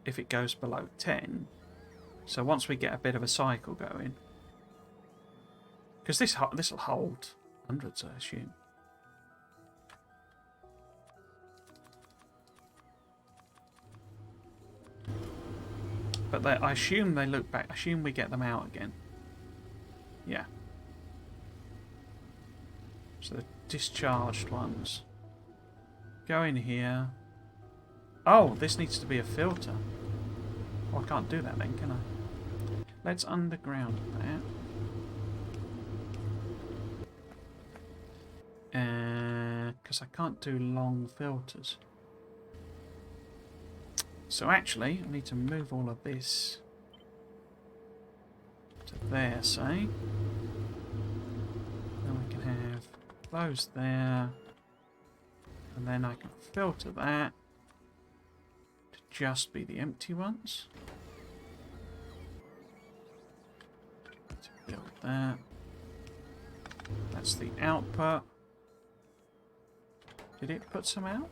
if it goes below 10. So once we get a bit of a cycle going, because this will hold hundreds, I assume. But I assume they look back. I assume we get them out again. Yeah. So the discharged ones go in here. Oh, this needs to be a filter. Oh, I can't do that then, can I? Let's underground that. Because I can't do long filters. So actually, I need to move all of this to there, say. Then we can have those there. And then I can filter that to just be the empty ones. To build that. That's the output. Did it put some out?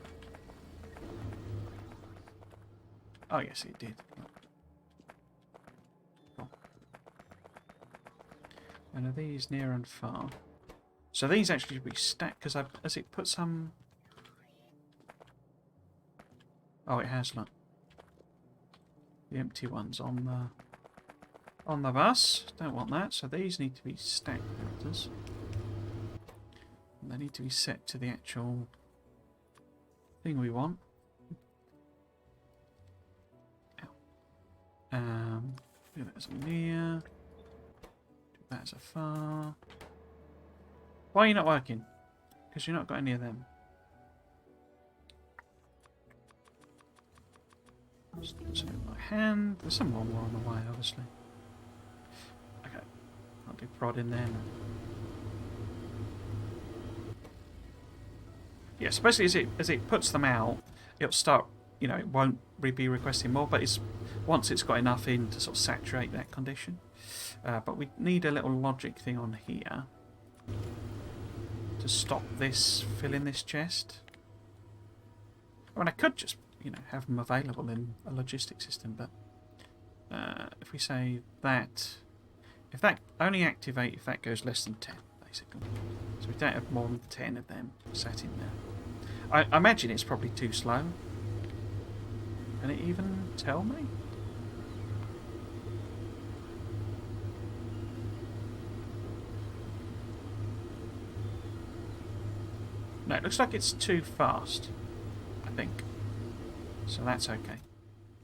Oh yes, it did. Cool. And are these near and far? So these actually should be stacked because as it put some. Oh, it has, look. The empty ones on the bus. Don't want that. So these need to be stacked filters. And they need to be set to the actual thing we want. Do that as a near. Do that as a far. Why are you not working? Because you've not got any of them. So my hand. There's some more on the way, obviously. Okay. I'll do prod in there. Yeah, so basically as it puts them out, it'll start, you know, it won't be requesting more, but once it's got enough in to sort of saturate that condition. But we need a little logic thing on here to stop this filling this chest. I mean, I could just, you know, have them available in a logistic system, but if we say that, if that only activate if that goes less than 10, basically. So we don't have more than 10 of them sat in there. I imagine it's probably too slow. Can it even tell me? No, it looks like it's too fast, I think. So that's okay.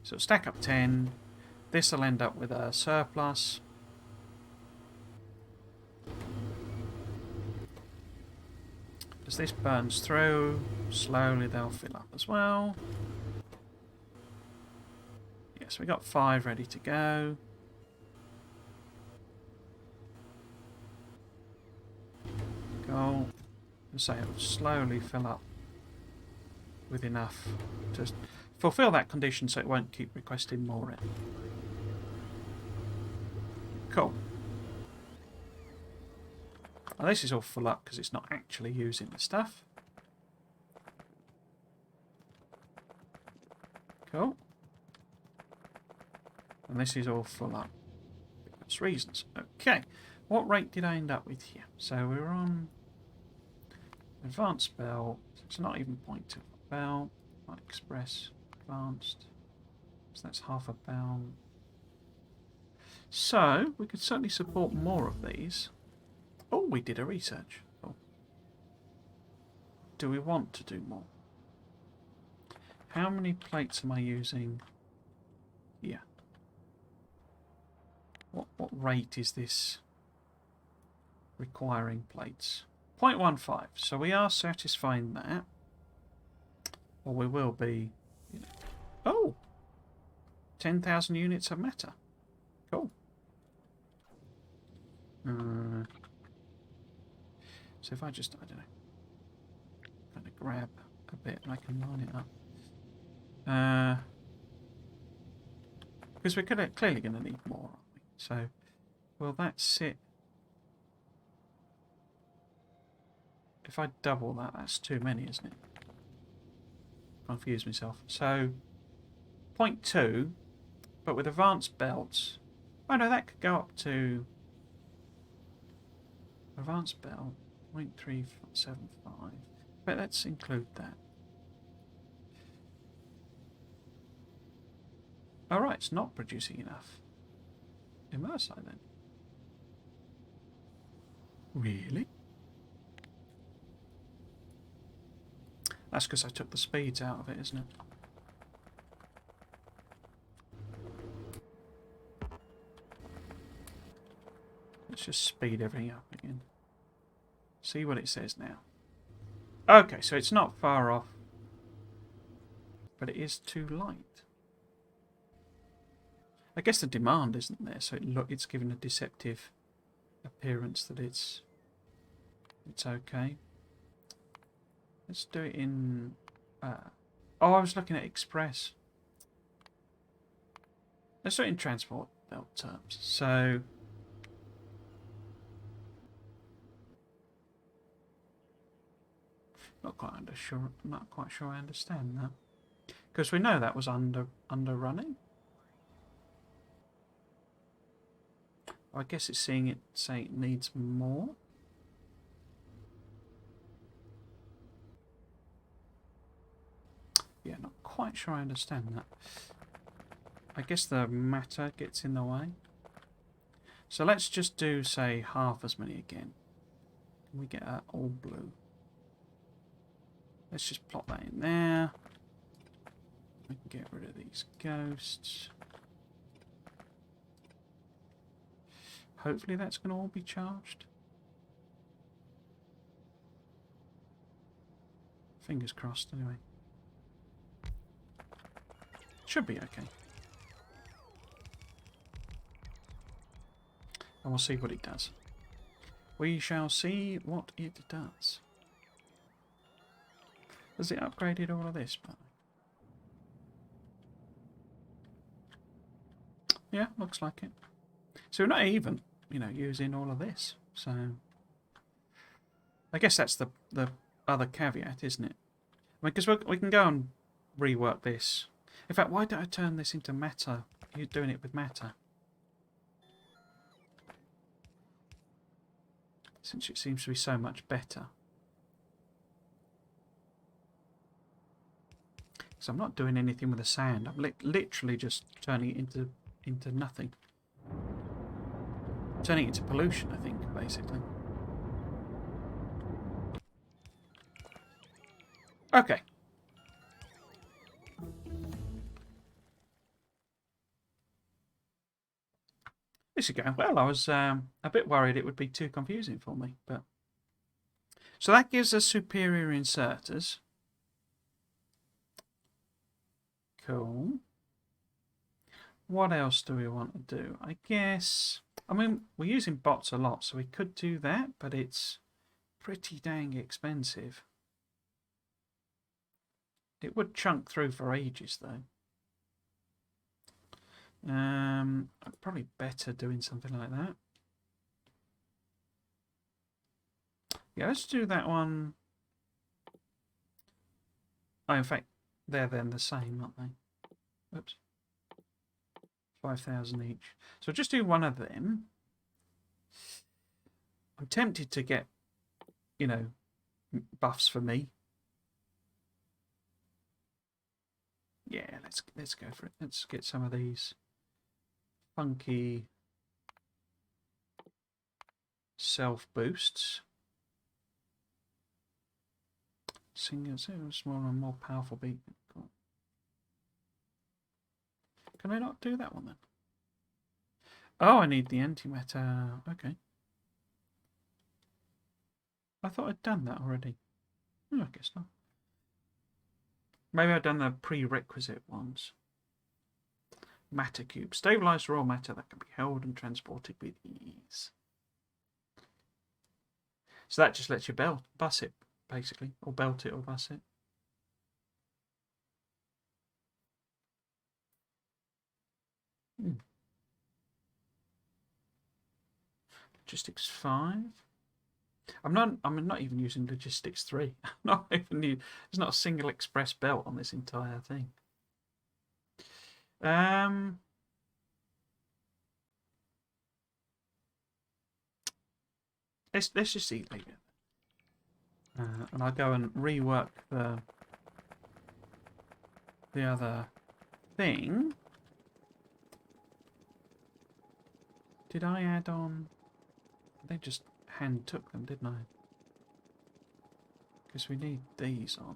So stack up 10. This will end up with a surplus. As this burns through, slowly they'll fill up as well. Yes, we got 5 ready to go. Go. So it will slowly fill up with enough to fulfill that condition so it won't keep requesting more in. Cool. Now this is all full up because it's not actually using the stuff. Cool. And this is all full up. That's reasons. Okay. What rate did I end up with here? So we're on advanced belt. It's not even 0.2 belt. Not express. Advanced. So that's half a belt. So we could certainly support more of these. Oh, we did a research. Oh. Do we want to do more? How many plates am I using here? What rate is this requiring plates? 0.15. So we are satisfying that. Or we will be. You know. Oh! 10,000 units of matter. Cool. So if I just, I don't know, kind of grab a bit and I can line it up. Because we're clearly going to need more, aren't we? So, will that sit? If I double that, that's too many, isn't it? Confuse myself. So, 0.2, but with advanced belts. Oh no, that could go up to advanced belt 0.375. But let's include that. Alright, it's not producing enough. Immersite then. Really? That's because I took the speeds out of it, isn't it? Let's just speed everything up again. See what it says now. Okay, so it's not far off. But it is too light. I guess the demand isn't there, so it's given a deceptive appearance that it's okay. Let's do it in... oh, I was looking at express. Let's do it in transport belt terms. So... Not quite sure I understand that. Because we know that was underrunning. I guess it's seeing it say it needs more. Yeah, not quite sure I understand that. I guess the matter gets in the way. So let's just do, say, half as many again. Can we get all blue? Let's just plop that in there. We can get rid of these ghosts. Hopefully that's going to all be charged. Fingers crossed, anyway. Should be okay. And we'll see what it does. We shall see what it does. Has it upgraded all of this? Yeah, looks like it. So we're not even, you know, using all of this. So I guess that's the other caveat, isn't it? I mean, because we can go and rework this. In fact, why don't I turn this into matter? You're doing it with matter. Since it seems to be so much better. So I'm not doing anything with the sand. I'm literally just turning it into nothing. Turning it into pollution, I think, basically. Okay. This is going well. I was a bit worried it would be too confusing for me, but so that gives us superior inserters. Cool. What else do we want to do? I guess, I mean, we're using bots a lot, so we could do that, but it's pretty dang expensive. It would chunk through for ages, though. Probably better doing something like that. Yeah, let's do that one. Oh, in fact, they're then the same, aren't they? Oops. 5,000 each. So I'll just do one of them. I'm tempted to get, you know, buffs for me. Yeah, let's go for it. Let's get some of these funky self boosts. Single, smaller and more powerful beat. Cool. Can I not do that one then? Oh, I need the antimatter. Okay. I thought I'd done that already. Oh, I guess not. Maybe I've done the prerequisite ones. Matter cube. Stabilized raw matter that can be held and transported with ease. So that just lets you bus it, basically. Or belt it or bus it. Logistics 5. I'm not even using logistics 3. There's not a single express belt on this entire thing. Let's just leave it. And I'll go and rework the other thing. Did I add on? They just hand took them, didn't I? Because we need these on.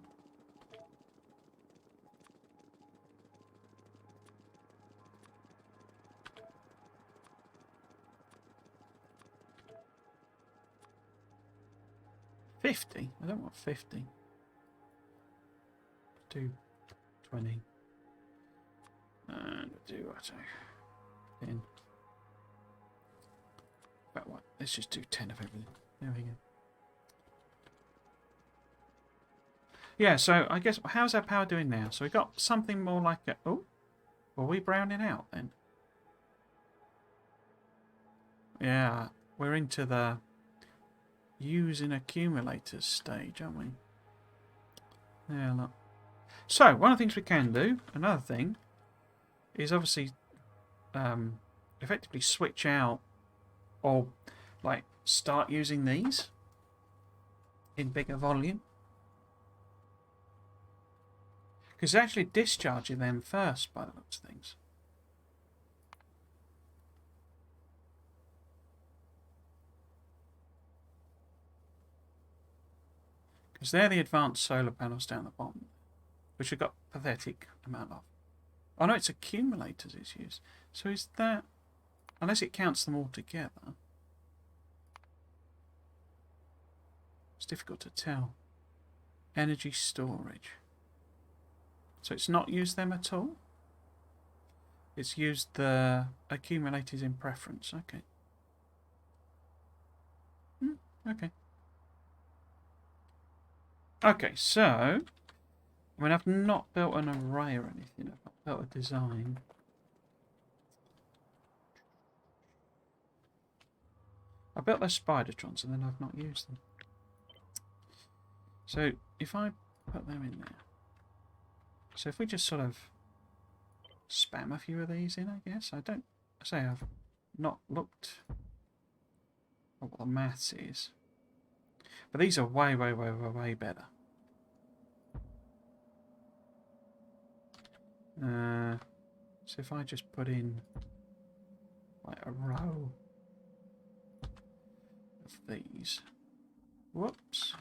$50? I don't want 50. Do 20. And do what? 10. But what? Let's just do 10 of everything. There we go. Yeah, so I guess, how's our power doing now? So we got something more like a... Oh, were we browning out then? Yeah, we're into the using accumulators stage, aren't we? Yeah, look. So, one of the things we can do, another thing, is obviously effectively switch out or like start using these in bigger volume. Because actually discharging them first by the looks of things. Because they're the advanced solar panels down the bottom, which we've got a pathetic amount of. Oh no, it's accumulators it's used. So is that... Unless it counts them all together. It's difficult to tell. Energy storage. So it's not used them at all? It's used the accumulators in preference. Okay. Okay. Okay, so... I mean, I've not built an array or anything. I've not built a design. I built those Spidertrons and then I've not used them. So if I put them in there. So if we just sort of spam a few of these in, I guess. I've not looked at what the maths is. But these are way, way, way, way, way better. So if I just put in like a row of these. Whoops.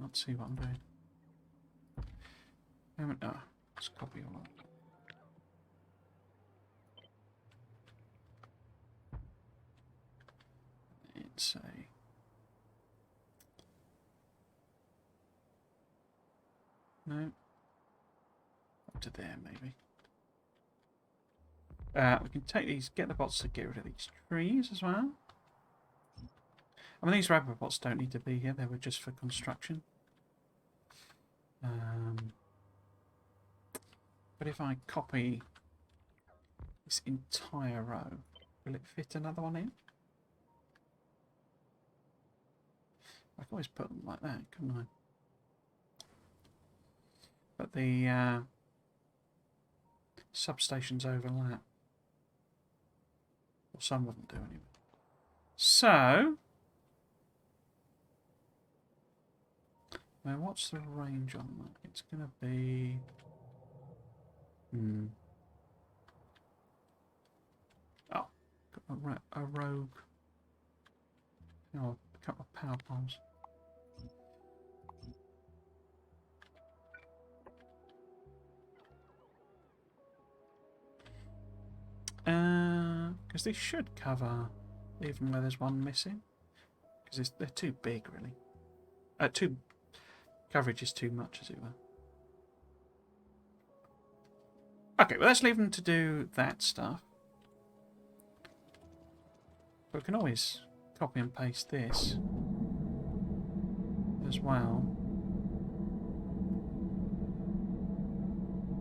Let's see what I'm doing. Oh, let's copy all that. It's a... No. Up to there, maybe. We can take these, get the bots to get rid of these trees as well. I mean, these rabbit bots don't need to be here. They were just for construction. But if I copy this entire row, will it fit another one in? I can always put them like that, couldn't I? But the substations overlap. Well, some of them do anyway. So, now what's the range on that? It's going to be... Oh, got a rogue. Oh, a couple of power poles. Because they should cover even where there's one missing. Because they're too big, really. Coverage is too much, as it were. Okay, well, let's leave them to do that stuff. But we can always copy and paste this as well.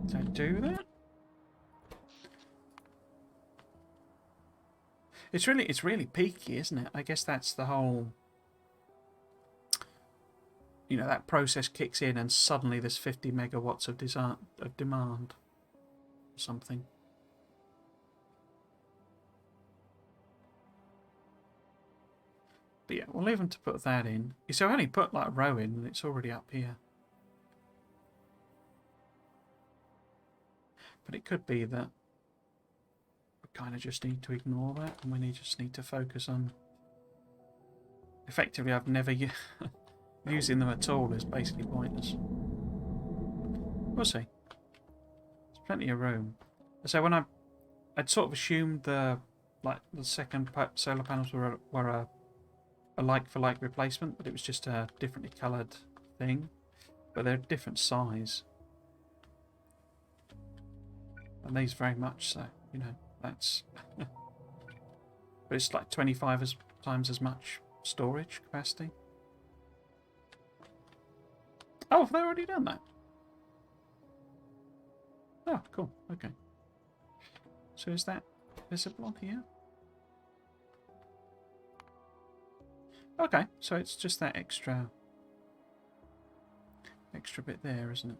Did I do that? It's really peaky, isn't it? I guess that's the whole... You know, that process kicks in and suddenly there's 50 megawatts of demand. Or something. But yeah, we'll leave them to put that in. So I only put like a row in and it's already up here. But it could be that we kind of just need to ignore that and we just need to focus on... Effectively, I've never... Using them at all is basically pointless. We'll see. There's plenty of room. So when I'd sort of assumed the second solar panels were a like-for-like replacement, but it was just a differently coloured thing. But they're different size. And these very much so, you know, that's... But it's like 25 times as much storage capacity. Oh, have they already done that? Oh, cool, okay. So is that visible on here? Okay, so it's just that extra bit there, isn't it?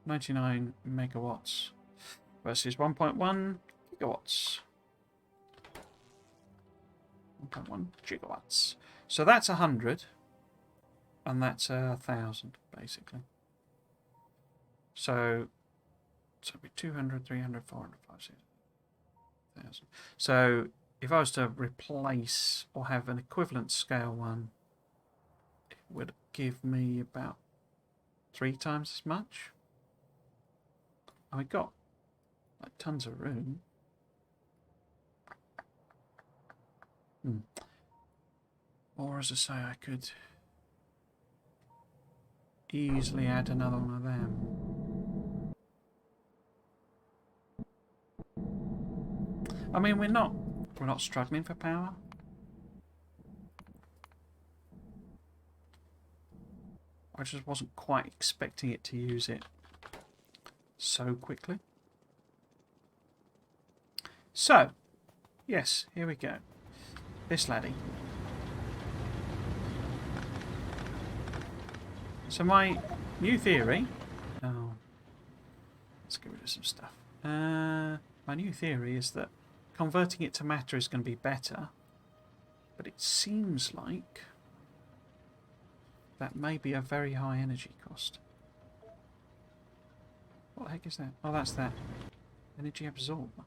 99 megawatts versus 1.1 gigawatts. 1.1 gigawatts. So that's 100, and that's 1,000, basically. So it'd be 200, 300, 400, 500, 1,000. So if I was to replace or have an equivalent scale one, it would give me about 3 times as much. And we got like tons of room. Or as I say, I could easily add another one of them. I mean, we're not struggling for power. I just wasn't quite expecting it to use it so quickly. So, yes, here we go. This laddie. So my new theory... Oh, let's get rid of some stuff. My new theory is that converting it to matter is going to be better, but it seems like that may be a very high energy cost. What the heck is that? Oh, that's that energy absorber.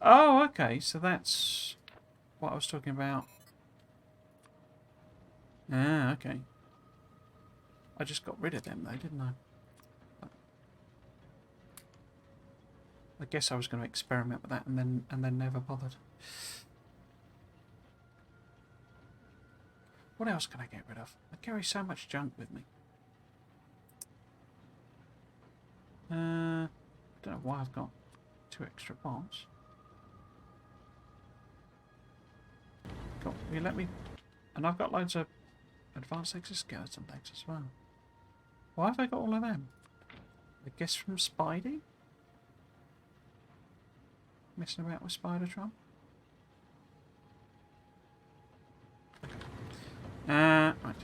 Oh, okay, so that's what I was talking about Ah, okay. I just got rid of them though, didn't I? I guess I was going to experiment with that and then never bothered. What else can I get rid of? I carry so much junk with me. I don't know why I've got 2 extra bombs. Cool. Will you let me... And I've got loads of advanced exoskeleton legs as well. Why have I got all of them? I guess from Spidey? Messing about with Spidertron? Right.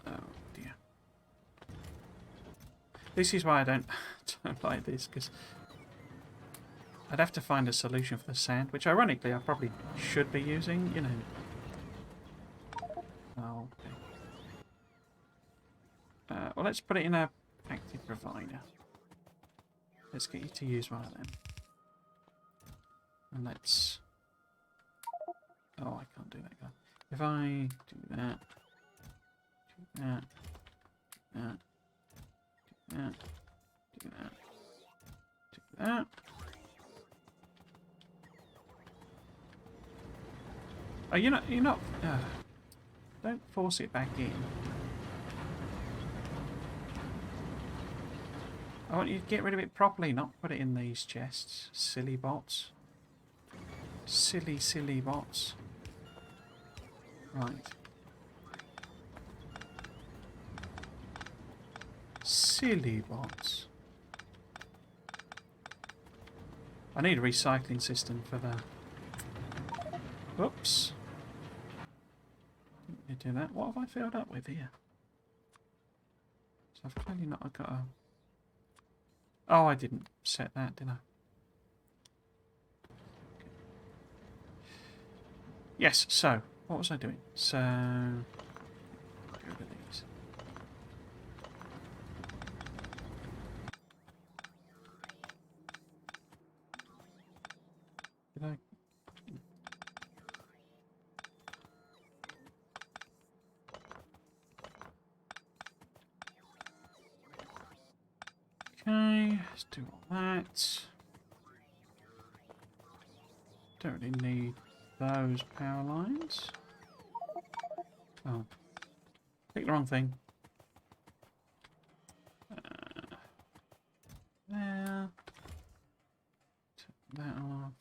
Oh dear. This is why I don't like this, because I'd have to find a solution for the sand, which ironically I probably should be using, you know. Oh, okay. Well, let's put it in a active provider. Let's get you to use one of them. And let's... Oh, I can't do that, guy. If I do that, do that, do that, do that, do that, do that. Oh, you're not... don't force it back in. I want you to get rid of it properly, not put it in these chests. Silly bots. Silly, silly bots. Right. Silly bots. I need a recycling system for the... Whoops. Didn't need to do that. What have I filled up with here? So I've clearly not got a... Oh, I didn't set that, did I? Yes, so, what was I doing? So, get rid of these. Did I? Okay, let's do all that. Don't really need those power lines. Oh, picked the wrong thing. There. Take that off.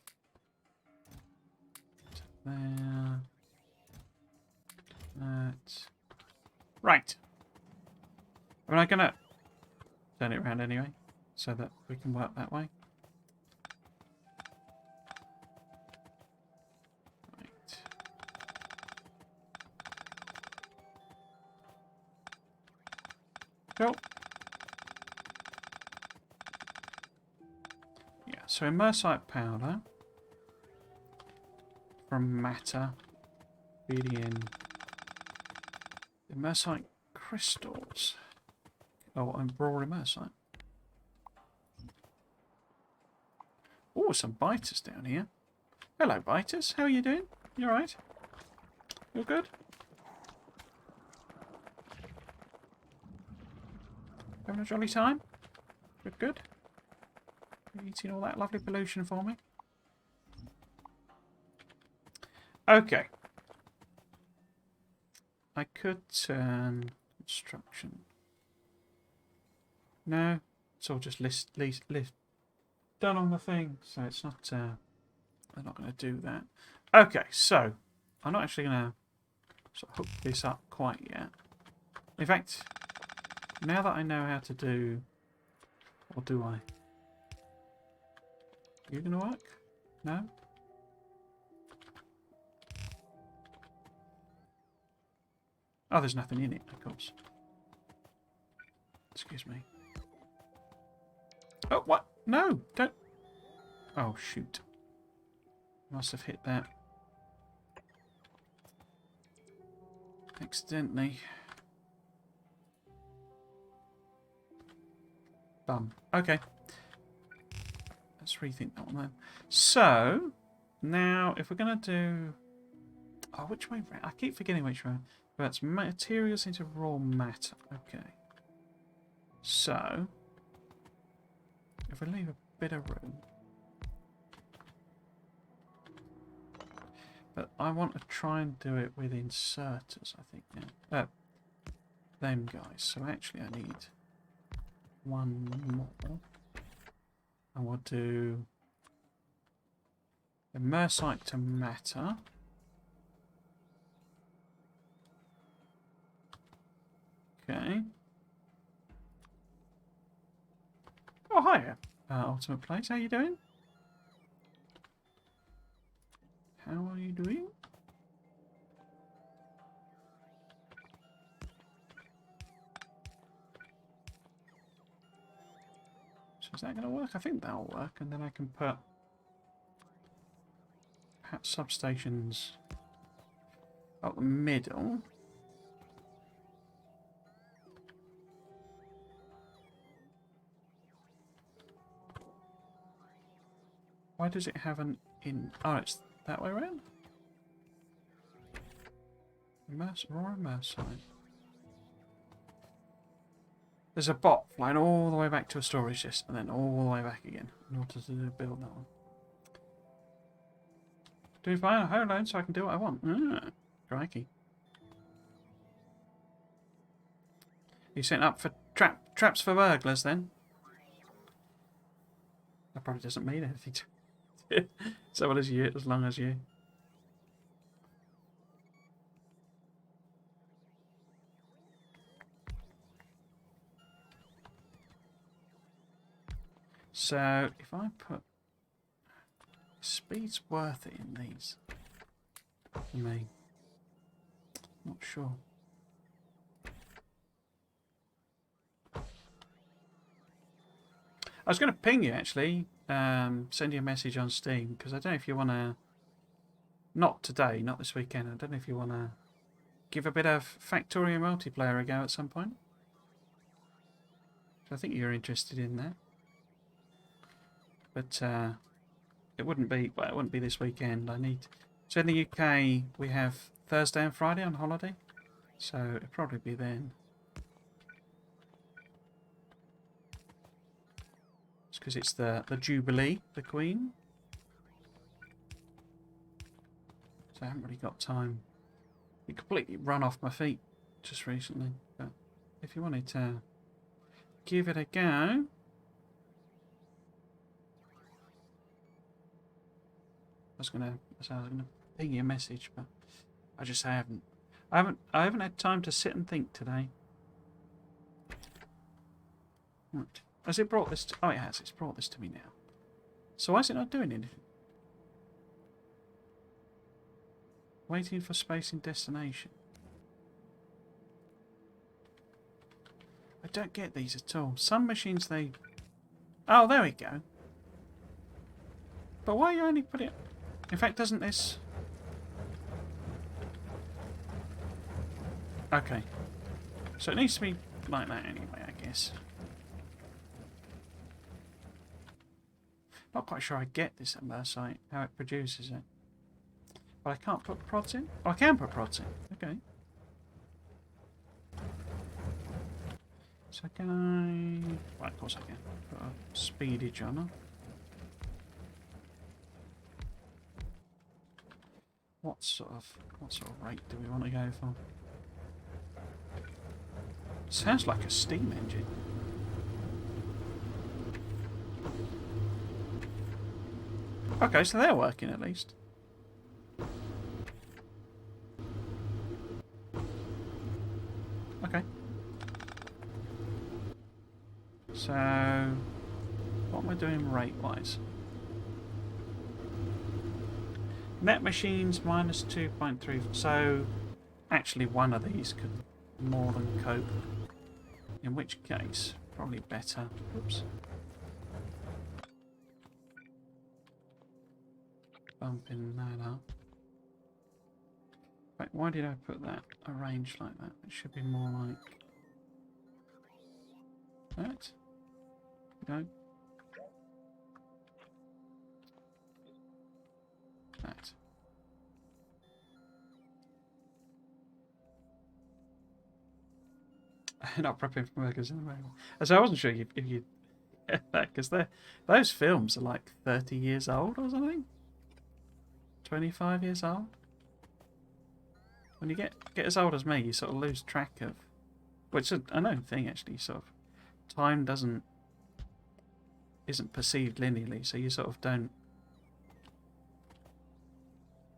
Take there. That. Right. Am I gonna turn it around anyway, so that we can work that way? Right. Cool. Yeah, so immersite powder from matter feeding in immersite crystals. Oh, and raw immersite. Oh, some biters down here. Hello, biters. How are you doing? You alright? You're good? Having a jolly time? Good, good. You're eating all that lovely pollution for me. Okay. I could turn construction. No, it's all just list done on the thing, so it's not. I'm not going to do that. Okay, so I'm not actually going to sort of hook this up quite yet. In fact, now that I know how to do, or do I? Are you going to work? No. Oh, there's nothing in it, of course. Excuse me. Oh, what? No, don't. Oh, shoot. Must have hit that accidentally. Bum. Okay. Let's rethink that one then. So, now if we're going to do... Oh, which way round? I keep forgetting which way. That's materials into raw matter. Okay. So, if we leave a bit of room... But I want to try and do it with inserters, I think, now. Them guys. So actually I need one more. And we'll do immersite to matter. Okay. Oh, hiya, Ultimate Place. How you doing? How are you doing? So is that going to work? I think that'll work. And then I can put perhaps substations up the middle. Why does it have an in? Oh, it's that way around? Raw immersite. There's a bot flying all the way back to a storage list and then all the way back again in order to build that one. Do we buy a home loan so I can do what I want? Ah, crikey. You sent up for traps for burglars then? That probably doesn't mean anything to so well as you, as long as you. So if I put speed's worth it in these for me. Not sure. I was going to ping you actually, send you a message on Steam because I don't know if you want to. Not today, not this weekend. I don't know if you want to give a bit of Factorio multiplayer a go at some point. I think you're interested in that. But it wouldn't be, well, it wouldn't be this weekend. I need. So in the UK we have Thursday and Friday on holiday, so it'll probably be then. It's because it's the Jubilee, the Queen. So I haven't really got time. It completely run off my feet just recently. But if you wanted to give it a go. I was gonna ping you a message, but I just haven't. I haven't had time to sit and think today. Right. Has it brought this to... Oh, it has. It's brought this to me now. So why is it not doing anything? Waiting for space in destination. I don't get these at all. Some machines, they... Oh, there we go. But why you only put it... In fact, doesn't this... Okay. So it needs to be like that anyway, I guess. Not quite sure I get this immersite, how it produces it. But I can't put prods in? Oh, I can put prods in. Okay. So can I... Right, of course I can. Put a speedage on her. What sort of rate do we want to go for? Sounds like a steam engine. Okay, so they're working at least. Okay. So, what am I doing rate-wise? Net machines minus 2.3. So, actually one of these could more than cope. In which case, probably better. Oops. Bumping that up. Wait, why did I put that arranged like that? It should be more like that. No. Right. Not prepping for burgers in the moment. So I wasn't sure if you get that, because those films are like 30 years old or something. 25 years old. When you get as old as me, you sort of lose track of, which is a known thing actually. Sort of time isn't perceived linearly, so you sort of don't.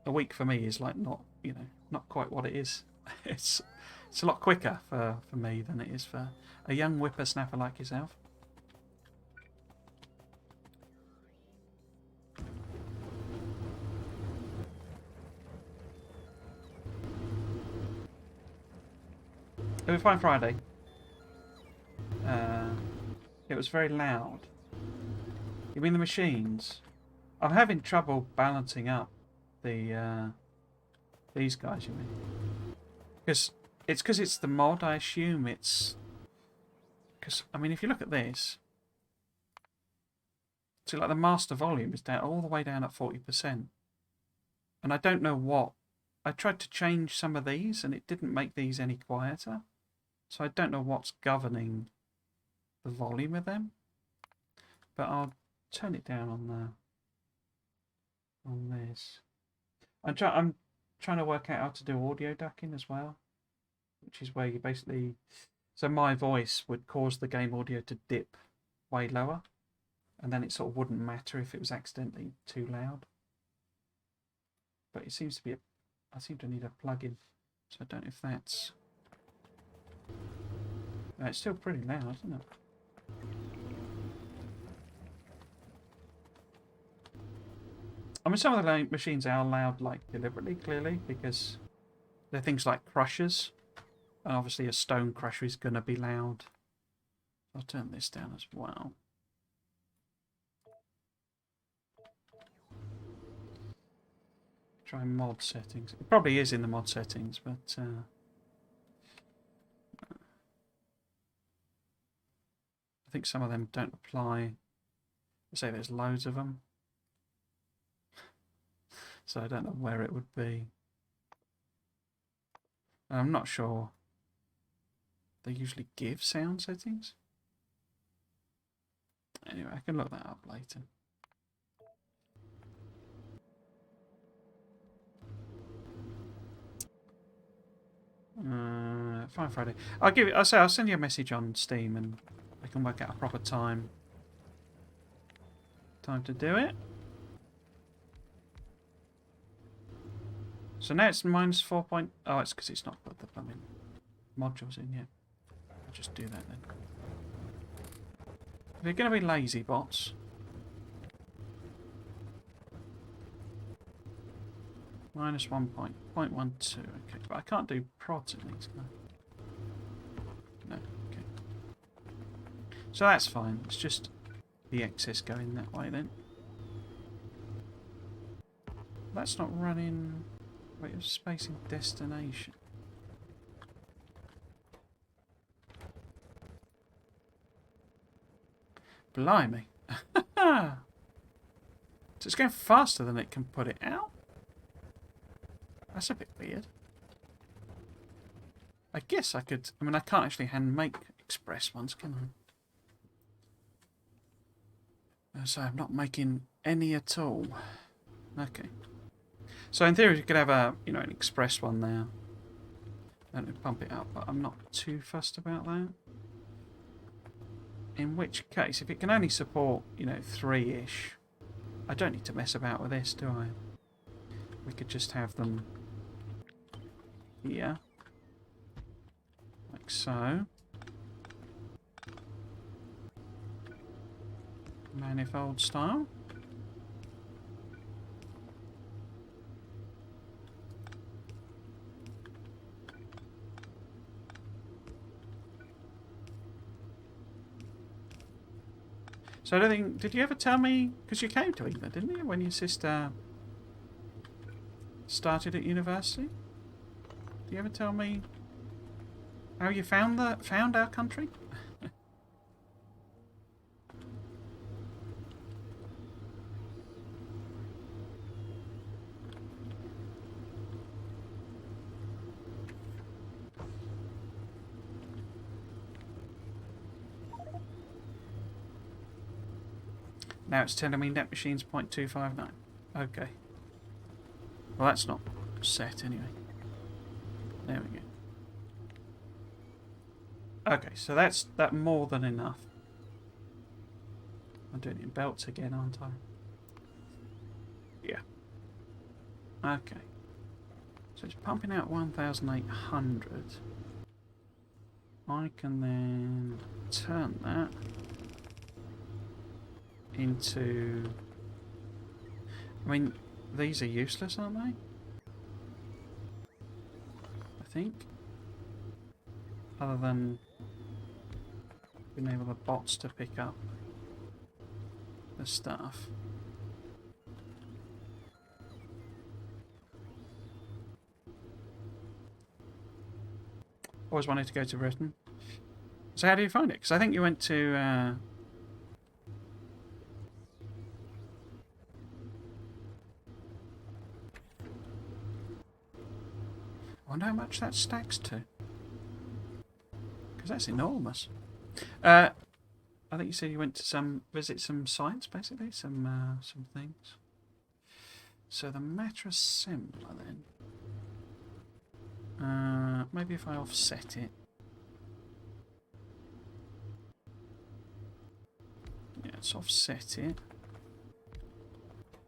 A week for me is like not quite what it is. It's a lot quicker for me than it is for a young whippersnapper like yourself. It was fine Friday. It was very loud. You mean the machines? I'm having trouble balancing up the these guys. You mean? Because it's the mod. I assume it's because I mean if you look at this, see like the master volume is down all the way down at 40%, and I don't know what. I tried to change some of these and it didn't make these any quieter, so I don't know what's governing the volume of them. But I'll turn it down on this. I'm trying to work out how to do audio ducking as well, which is where you basically, so my voice would cause the game audio to dip way lower, and then it sort of wouldn't matter if it was accidentally too loud. But it seems to be I seem to need a plug-in, so I don't know if that's. No, it's still pretty loud, isn't it? I mean, some of the machines are loud, like deliberately, clearly, because they're things like crushers, and obviously a stone crusher is going to be loud. I'll turn this down as well. Try mod settings. It probably is in the mod settings, but I think some of them don't apply. I say there's loads of them. So I don't know where it would be. I'm not sure. They usually give sound settings. Anyway, I can look that up later. Fine Friday. I'll send you a message on Steam and we can work out a proper time to do it. So now it's -4. Oh, it's because it's not put the plumbing modules in yet. I'll just do that then. They're going to be lazy bots. -1.12. Okay, but I can't do prods at least. No. Okay. So that's fine. It's just the excess going that way then. That's not running. Rate of space in destination. Blimey. So it's going faster than it can put it out? That's a bit weird. I guess I could. I mean, I can't actually hand make express ones, can I? So I'm not making any at all. Okay. So in theory, you could have an express one there, and pump it up. But I'm not too fussed about that. In which case, if it can only support 3-ish, I don't need to mess about with this, do I? We could just have them here, like so. Manifold style. So I don't think, did you ever tell me, because you came to England, didn't you, when your sister started at university? Did you ever tell me how you found our country? Now it's telling me net machines 0.259. Okay. Well, that's not set anyway. There we go. Okay, so that's more than enough. I'm doing it in belts again, aren't I? Yeah. Okay. So it's pumping out 1,800. I can then turn that into... I mean, these are useless, aren't they? I think. Other than being able the bots to pick up the stuff. Always wanted to go to Britain. So how do you find it? Because I think you went to... I wonder how much that stacks to. Because that's enormous. I think you said you went to visit some sites, basically, some things. So the mattress assembler then. Maybe if I offset it. Yeah, let's offset it.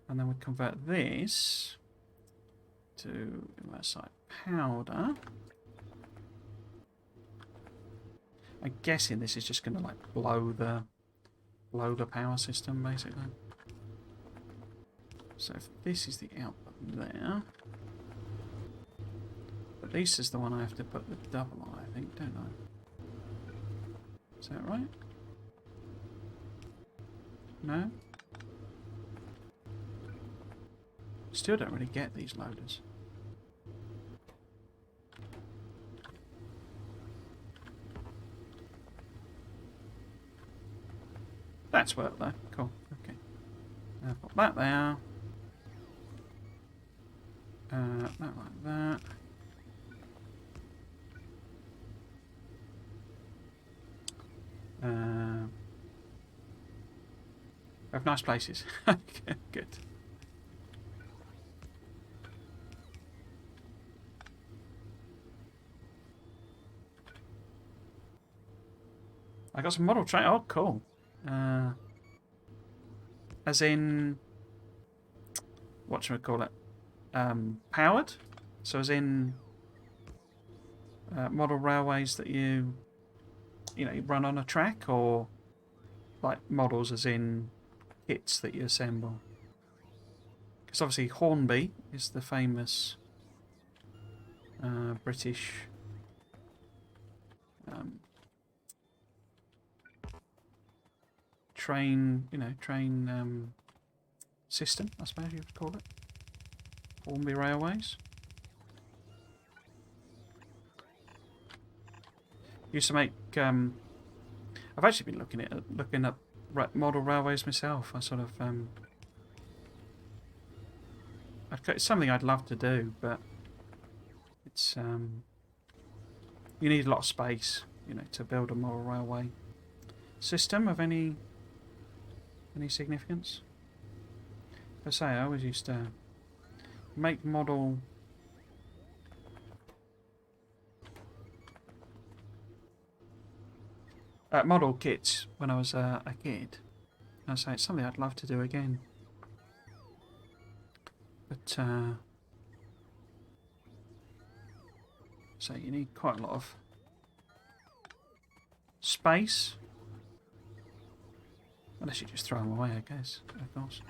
And then we convert this to site powder. I'm guessing this is just going to like blow the power system basically. So if this is the output there, but this is the one I have to put the double on, I think, don't I? Is that right? No? Still don't really get these loaders. That's worked though. Cool. Okay. I'll put that there. That like that. We have nice places. Good. I got some model train. Oh, cool. As in, what should we call it? Powered. So as in model railways that you run on a track, or like models as in kits that you assemble. Because obviously Hornby is the famous British train system, I suppose you would call it. Hornby Railways. Used to make. I've actually been looking up model railways myself. I sort of it's something I'd love to do, but it's you need a lot of space, to build a model railway system of any significance. I say I always used to make model kits when I was a kid. I say it's something I'd love to do again, but so you need quite a lot of space, unless you just throw them away, I guess. Of course.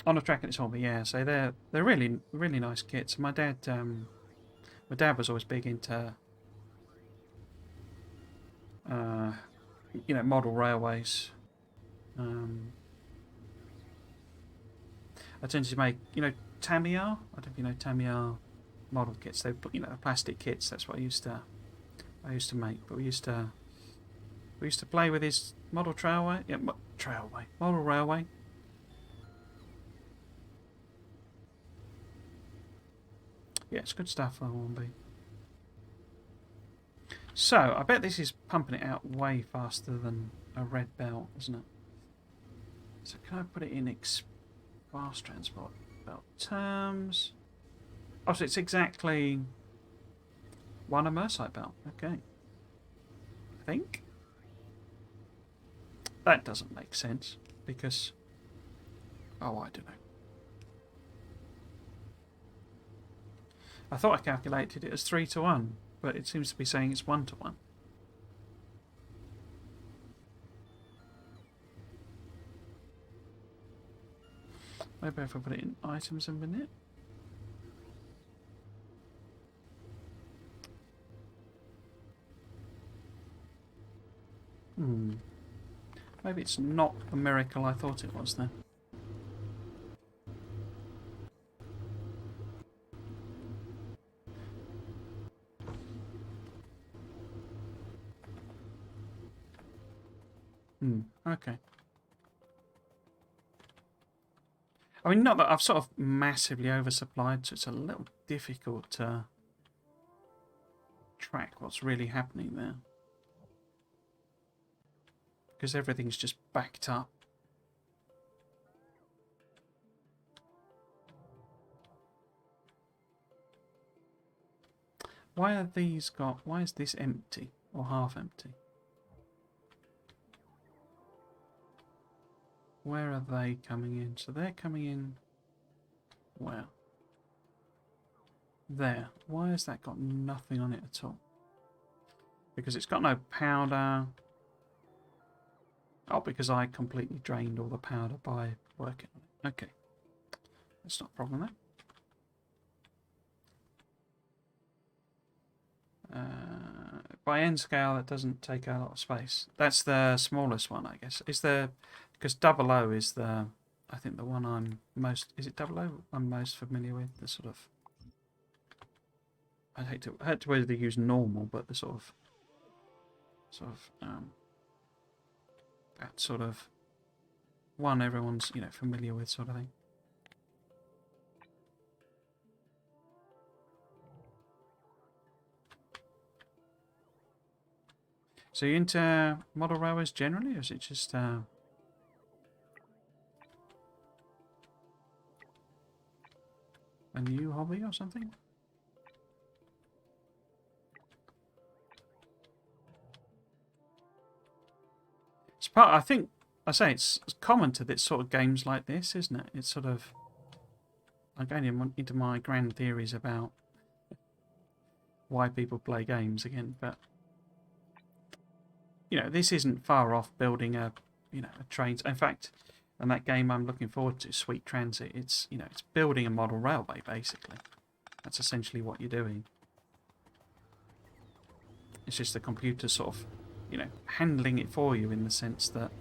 On a track at its Hornby, yeah. So they're really nice kits. My dad was always big into model railways. I tended to make Tamiya. I don't know if you know Tamiya model kits. They plastic kits. That's what I used to make. But we used to play with his model model railway. Yeah, it's good stuff, Hornby. So, I bet this is pumping it out way faster than a red belt, isn't it? So, can I put it in fast transport belt terms? Oh, so it's exactly one immersite belt. Okay. I think. That doesn't make sense because... Oh, I don't know. I thought I calculated it as 3 to 1, but it seems to be saying it's 1 to 1. Maybe if I put it in items a minute. Maybe it's not the miracle I thought it was then. Okay. I mean, not that I've sort of massively oversupplied, so it's a little difficult to track what's really happening there. Because everything's just backed up. Why are these got... Why is this empty? Or half empty? Where are they coming in? So they're coming in... Where? There. Why has that got nothing on it at all? Because it's got no powder. Oh, because I completely drained all the powder by working on it. Okay. That's not a problem there. By N scale, that doesn't take a lot of space. That's the smallest one, I guess. Is there... Because 00 is the... I think the one I'm most... Is it 00 I'm most familiar with? The sort of... I hate to whether they use normal, but the sort of... that sort of one everyone's, you know, familiar with sort of thing. So you into model railways generally, or is it just a new hobby or something? It's part. I think I say it's common to this sort of games like this, isn't it? It's sort of. I'm going into my grand theories about why people play games again, but you know, this isn't far off building a, you know, a train. In fact, and that game I'm looking forward to, Sweet Transit, it's, you know, it's building a model railway basically. That's essentially what you're doing. It's just the computer sort of, you know, handling it for you in the sense that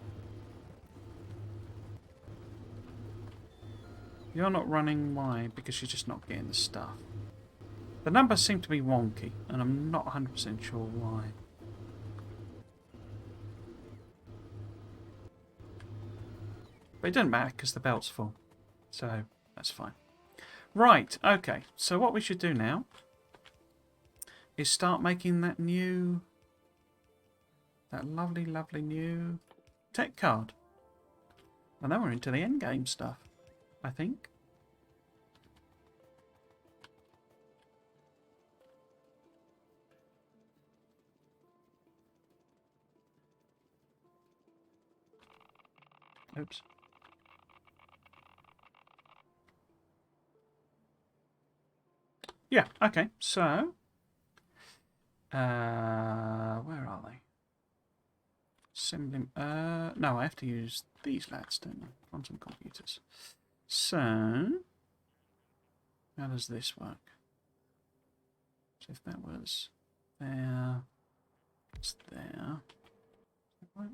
you're not running. Why? Because you're just not getting the stuff. The numbers seem to be wonky, and I'm not 100% sure why. But it doesn't matter because the belt's full. So that's fine. Right, okay. So what we should do now is start making that lovely, lovely new tech card. And then we're into the end game stuff, I think. Oops. Yeah, okay, so where are they? Assembling. No, I have to use these lads, don't I? Quantum computers. So, how does this work? So if that was there, it's there. Right.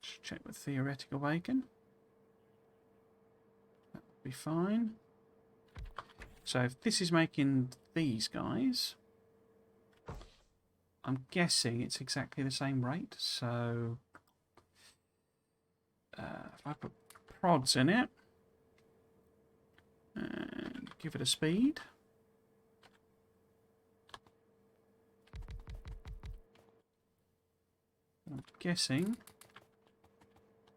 Just check with theoretical bacon. That would be fine. So if this is making these guys, I'm guessing it's exactly the same rate. So if I put prods in it and give it a speed, I'm guessing.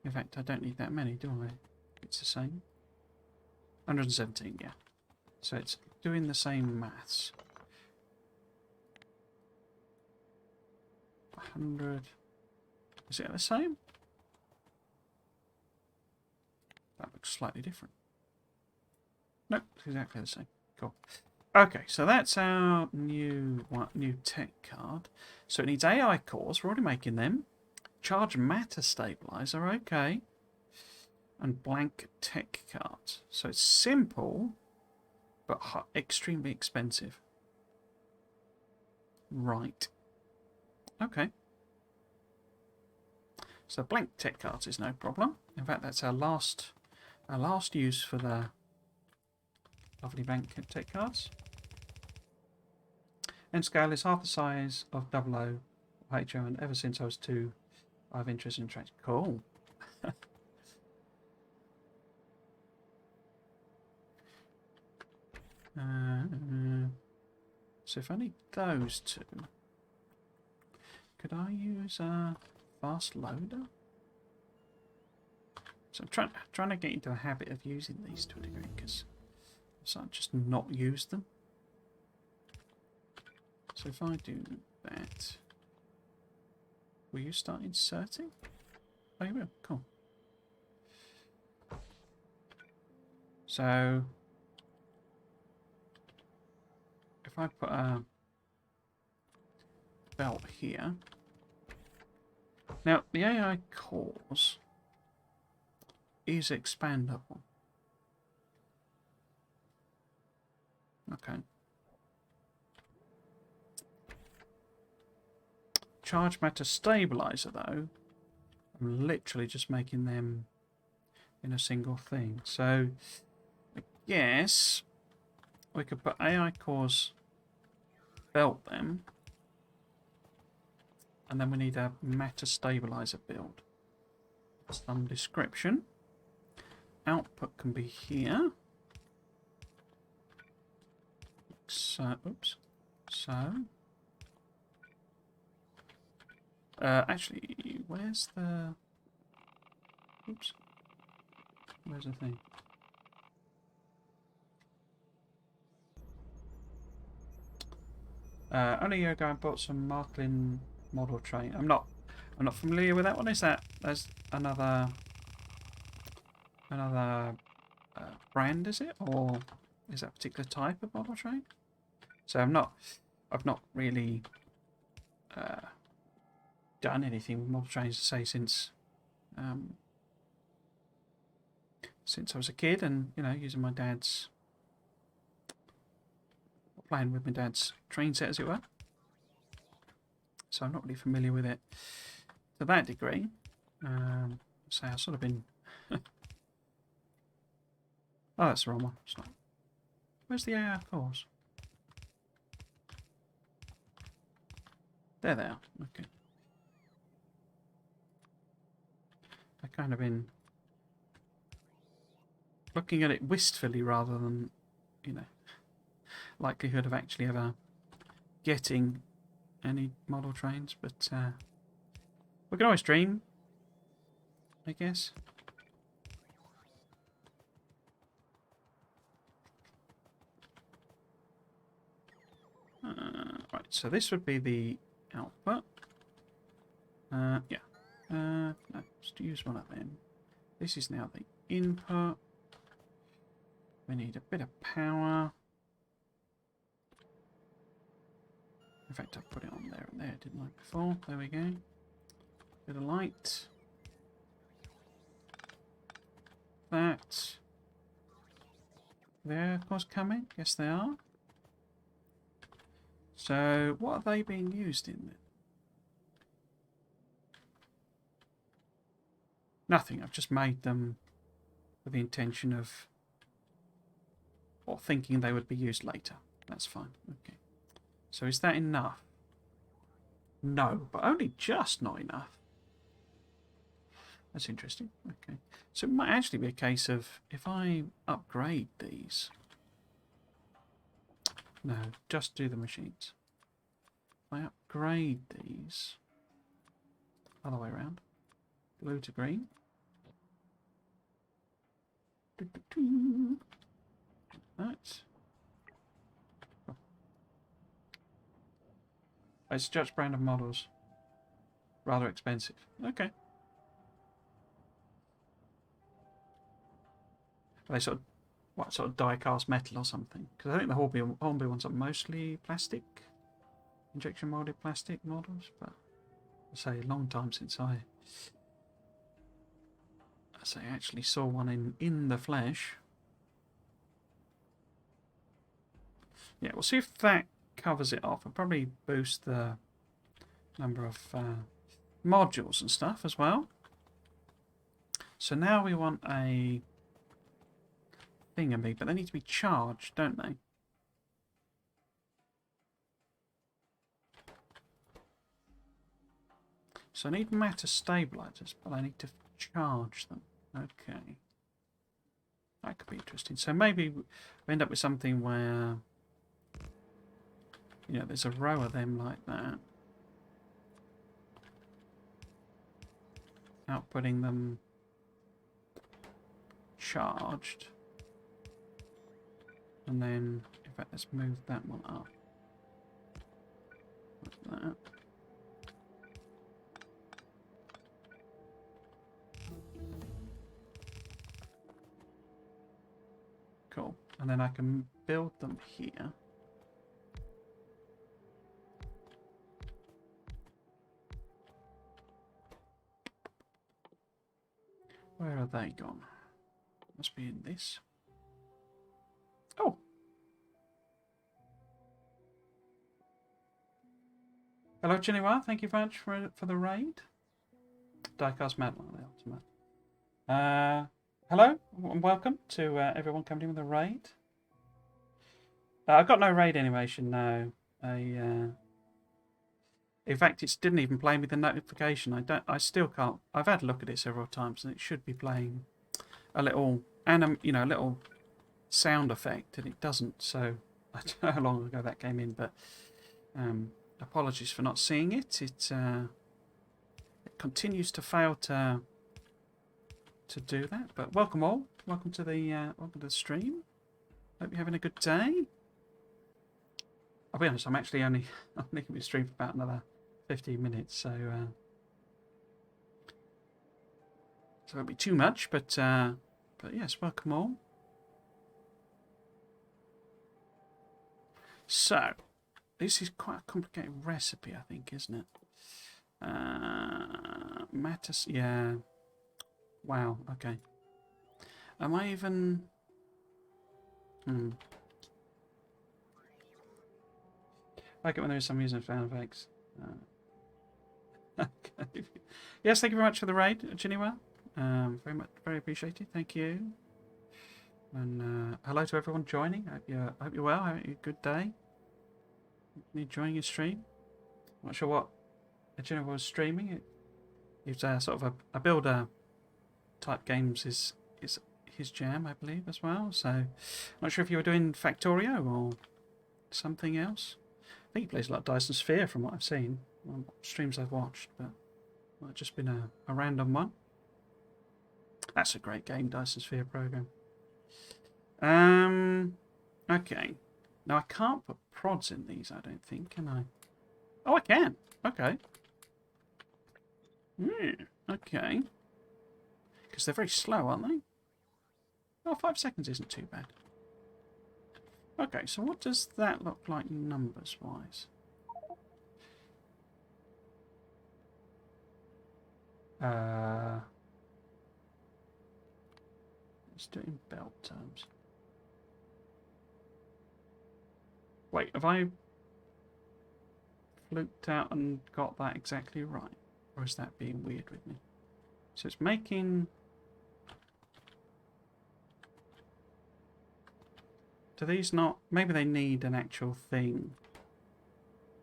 In fact, I don't need that many, do I? It's the same. 117, yeah. So it's doing the same maths. 100. Is it the same? That looks slightly different. Nope, it's exactly the same. Cool. Okay, so that's our new tech card. So it needs AI cores. We're already making them. Charge matter stabilizer. Okay. And blank tech cards. So it's simple, but extremely expensive. Right. Okay. So blank tech cards is no problem. In fact, that's our last use for the lovely blank tech cards. End scale is half the size of 00 HO, and ever since I was 2, I have interest in trades. Cool. So if I need those two, could I use a fast loader? So I'm trying to get into a habit of using these to a degree, because I've just not used them. So if I do that, will you start inserting? Oh, you will. Cool. So if I put a belt here. Now, the AI cores is expandable. Okay. Charge matter stabilizer, though, I'm literally just making them in a single thing. So, I guess we could put AI cores, belt them, and then we need a matter stabilizer build. Some description. Output can be here. So, oops. So, actually, where's the? Oops. Where's the thing? Only a year ago, I bought some Marklin model train. I'm not familiar with that one. Is that? There's another brand, is it, or is that a particular type of model train? So I've not really done anything with model trains to say since I was a kid, and using my dad's, playing with my dad's train set, as it were. So I'm not really familiar with it to that degree. So I've sort of been. Oh, that's the wrong one. It's not. Where's the AI cores? There they are. Okay. I've kind of been looking at it wistfully rather than, likelihood of actually ever getting any model trains. But we can always dream, I guess. Right, so this would be the output. Yeah. No, just use one of them. This is now the input. We need a bit of power. In fact, I put it on there and there, didn't I, before? There we go. Bit of light. That. They're, of course, coming. Yes, they are. So, what are they being used in then? Nothing. I've just made them with the intention of, or thinking they would be used later. That's fine. Okay. So is that enough? No, but only just not enough. That's interesting. Okay. So it might actually be a case of, if I upgrade these. No, just do the machines. If I upgrade these, other way around. Blue to green. Right. Oh. It's Judge brand of models. Rather expensive. Okay. Are they sort of, what, sort of die-cast metal or something? Because I think the Hornby ones are mostly plastic. Injection molded plastic models, but I say a long time since I actually saw one in the flesh. Yeah, we'll see if that covers it off. I'll probably boost the number of modules and stuff as well. So now we want a thingammy, but they need to be charged, don't they? So I need matter stabilizers, but I need to charge them. Okay. That could be interesting. So maybe we end up with something where, you know, there's a row of them like that. Outputting them charged. And then, in fact, let's move that one up. Like that. Cool. And then I can build them here. Where are they gone? Must be in this. Oh! Hello, Chiniwa. Thank you very much for the raid. Diecast Madman, the ultimate. Hello, and welcome to everyone coming in with a raid. I've got no raid animation now. In fact, it didn't even play me the notification. I still can't. I've had a look at it several times, and it should be playing a little a little sound effect, and it doesn't. So I don't know how long ago that came in, but apologies for not seeing it. It continues to fail to do that. But welcome all. Welcome to the stream. Hope you're having a good day. I'll be honest. I'm actually only going to stream for about another 15 minutes, so it won't be too much. But yes, welcome all. So this is quite a complicated recipe, I think, isn't it? Mattis, yeah. Wow. Okay. Am I even? I like it when there's some using sound effects. Okay. Yes, thank you very much for the raid, Chiniwa. Very appreciated. Thank you. And hello to everyone joining. I hope you're well. Having a good day. Enjoying your stream. I'm not sure what Chiniwa was streaming. It's sort of a builder type games is his jam, I believe, as well. So, I'm not sure if you were doing Factorio or something else. I think he plays a lot of Dyson Sphere from what I've seen on streams I've watched, but it might have just been a random one. That's a great game, Dyson Sphere program. Okay. Now I can't put prods in these, I don't think, can I? Oh, I can. Okay. Okay. Because they're very slow, aren't they? Oh, 5 seconds isn't too bad. Okay, so what does that look like numbers-wise? Let's do it in belt terms. Wait, have I fluked out and got that exactly right? Or is that being weird with me? So it's making... Do these not... Maybe they need an actual thing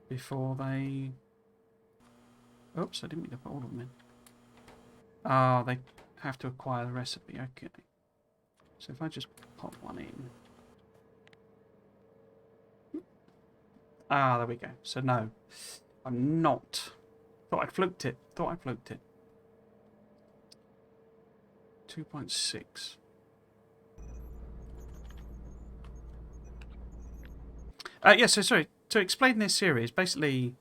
before they... Oops, I didn't mean to put all of them in. Oh, they have to acquire the recipe. Okay. So if I just pop one in... Ah, there we go. So no, I'm not Thought I'd fluked it. 2.6. Yeah, so sorry. To explain this series, basically,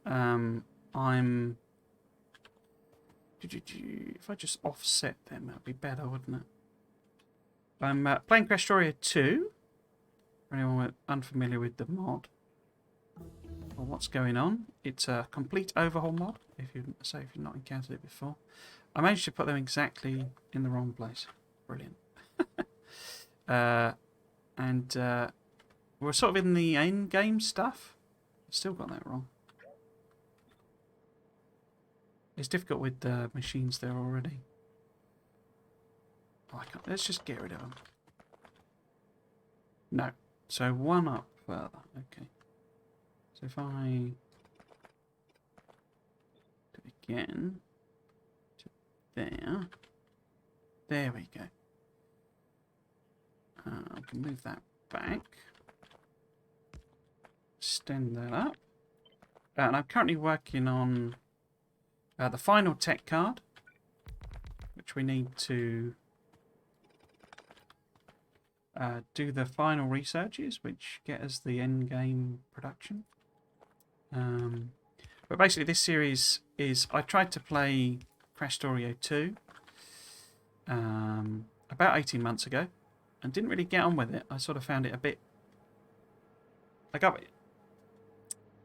I'm... If I just offset them, that would be better, wouldn't it? I'm playing Krastorio 2. For anyone unfamiliar with the mod or what's going on, it's a complete overhaul mod. If you've not encountered it before, I managed to put them exactly in the wrong place. Brilliant. And we're sort of in the end game stuff. Still got that wrong. It's difficult with the machines there already. Oh, I can't. Let's just get rid of them. No. So one up further. Okay. So if I do it again to there. There we go. I can move that back. Extend that up. And I'm currently working on the final tech card, which we need to do the final researches, which get us the end game production. But basically, this series is I tried to play Krastorio 2 about 18 months ago and didn't really get on with it. I sort of found it a bit. I got it.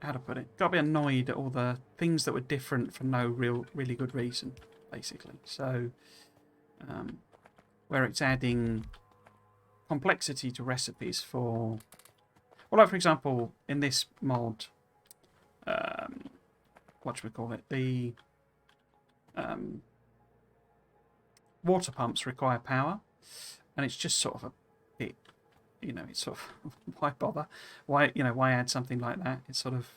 How to put it? Got a bit annoyed at all the things that were different for no really good reason, basically. So, where it's adding complexity to recipes for, well, like for example, in this mod, what should we call it? The water pumps require power, and it's just sort of a bit, it's sort of why bother? Why add something like that? It's sort of,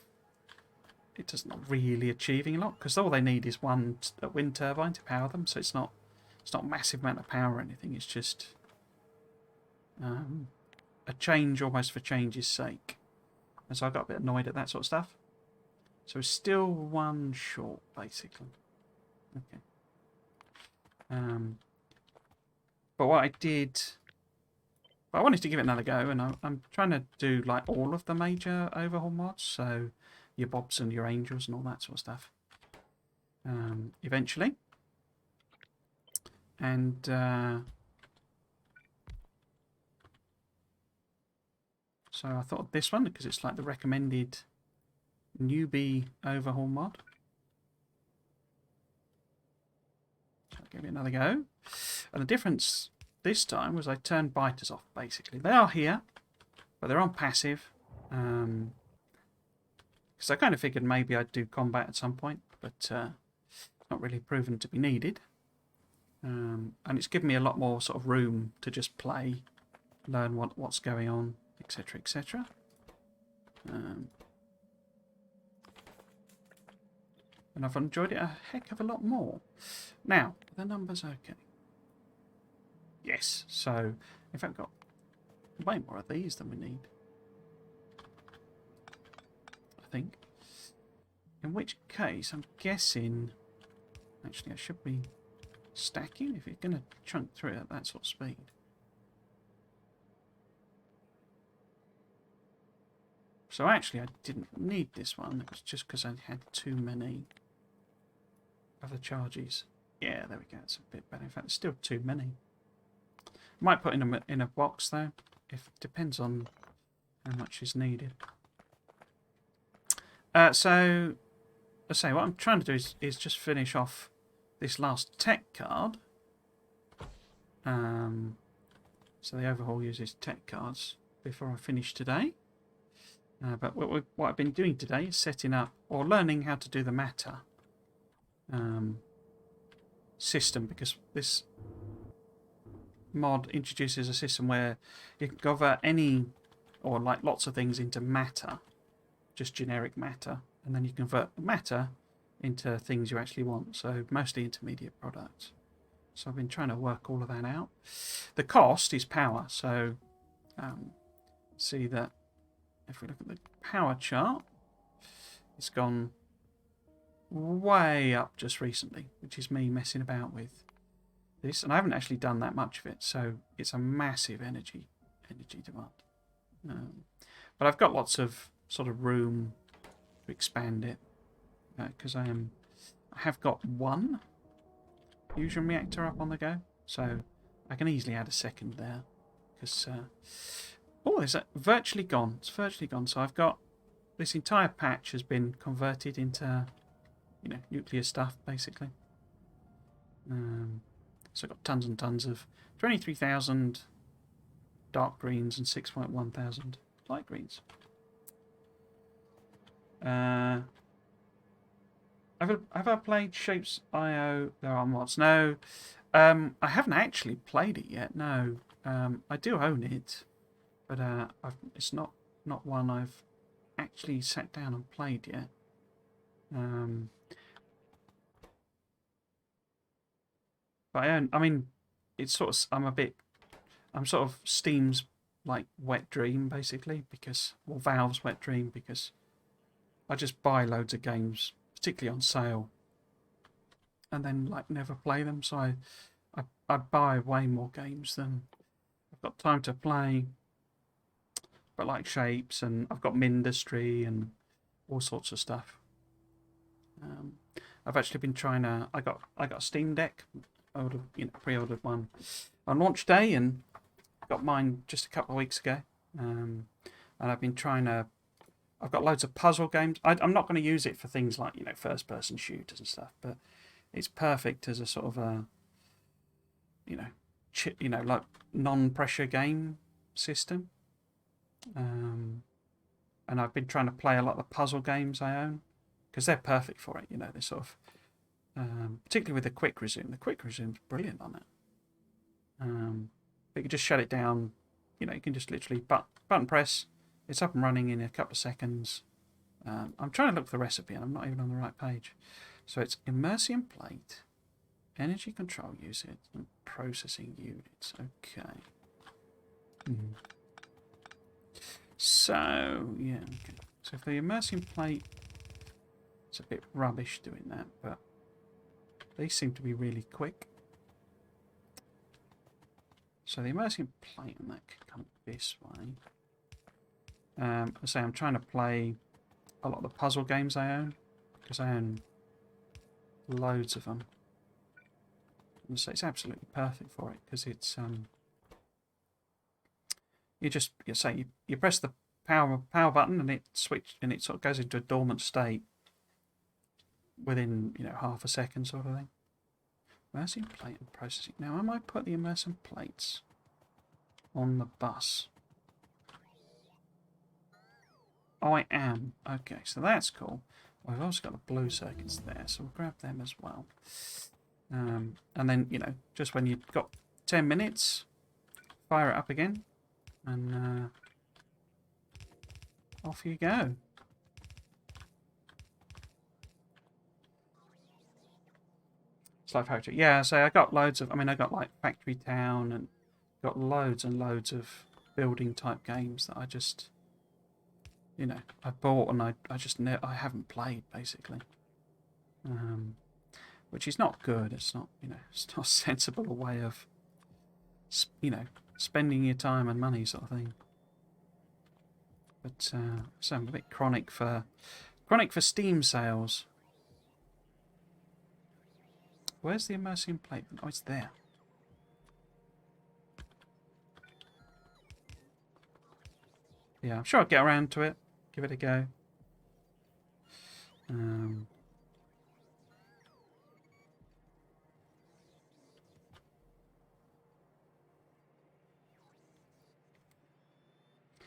it does not really achieving a lot because all they need is one wind turbine to power them, so it's not a massive amount of power or anything. It's just a change almost for change's sake, and so I got a bit annoyed at that sort of stuff. So it's still one short, basically. Okay. But what I did, I wanted to give it another go, and I'm trying to do like all of the major overhaul mods, so your Bobs and your Angels and all that sort of stuff. Eventually, and so I thought of this one because it's like the recommended newbie overhaul mod. So I'll give it another go. And the difference this time was I turned biters off, basically. They are here, but they're on passive. Because I kind of figured maybe I'd do combat at some point, but not really proven to be needed. And it's given me a lot more sort of room to just play, learn what's going on, etc., etc. And I've enjoyed it a heck of a lot more. Now, the numbers okay. Yes, so in fact, got way more of these than we need, I think. In which case, I'm guessing, actually I should be stacking if you're going to chunk through it at that sort of speed. So actually I didn't need this one, it was just because I had too many of the charges. Yeah, there we go, it's a bit better. In fact, it's still too many. Might put in a box though, depends on how much is needed. So, I say what I'm trying to do is just finish off this last tech card. So the overhaul uses tech cards before I finish today. But what I've been doing today is setting up or learning how to do the matter system, because this mod introduces a system where you can convert any or like lots of things into matter, just generic matter, and then you convert matter into things you actually want, so mostly intermediate products. So I've been trying to work all of that out. The cost is power, so see that. If we look at the power chart, it's gone way up just recently, which is me messing about with this, and I haven't actually done that much of it, so it's a massive energy demand. But I've got lots of sort of room to expand it because I have got one fusion reactor up on the go, so I can easily add a second there. Because it's virtually gone. It's virtually gone. So I've got this entire patch has been converted into, nuclear stuff basically. So I've got tons and tons of 23,000 dark greens and 6.1 thousand light greens. Have I played Shapes.io? There are mods. No, I haven't actually played it yet. No, I do own it, but it's not one I've actually sat down and played yet. But I mean, it's sort of I'm sort of Steam's like wet dream basically Valve's wet dream because I just buy loads of games, particularly on sale, and then like never play them. So I buy way more games than I've got time to play. But like Shapes, and I've got Mindustry and all sorts of stuff. I've actually been trying to. I got a Steam Deck. Pre-ordered one on launch day and got mine just a couple of weeks ago. And I've been trying to. I've got loads of puzzle games. I'm not going to use it for things like first-person shooters and stuff, but it's perfect as a sort of a like non-pressure game system. And I've been trying to play a lot of the puzzle games I own because they're perfect for it. They're sort of particularly with the quick resume. The quick resume's brilliant on it. But you can just shut it down. You can just literally button press. It's up and running in a couple of seconds. I'm trying to look for the recipe and I'm not even on the right page. So it's immersion plate, energy control units, and processing units. Okay. So, yeah. Okay. So for the immersion plate, it's a bit rubbish doing that, but they seem to be really quick. So the immersion plate and that can come this way. I say I'm trying to play a lot of the puzzle games I own because I own loads of them. And so it's absolutely perfect for it because it's you press the power button and it sort of goes into a dormant state within half a second sort of thing. Immersion plate and processing. Now I might put the immersion plates on the bus. Oh, I am. Okay, so that's cool. We've also got the blue circuits there, so we'll grab them as well. And then, just when you've got 10 minutes, fire it up again, and off you go. It's like Factory. Yeah, so I got loads of, I got like Factory Town and got loads and loads of building type games that I just, I bought and I haven't played basically. Which is not good. It's not, it's not a sensible way of, spending your time and money sort of thing. But so I'm a bit chronic for Steam sales. Where's the immersion plate? Oh, it's there. Yeah, I'm sure I'll get around to it. Give it a go.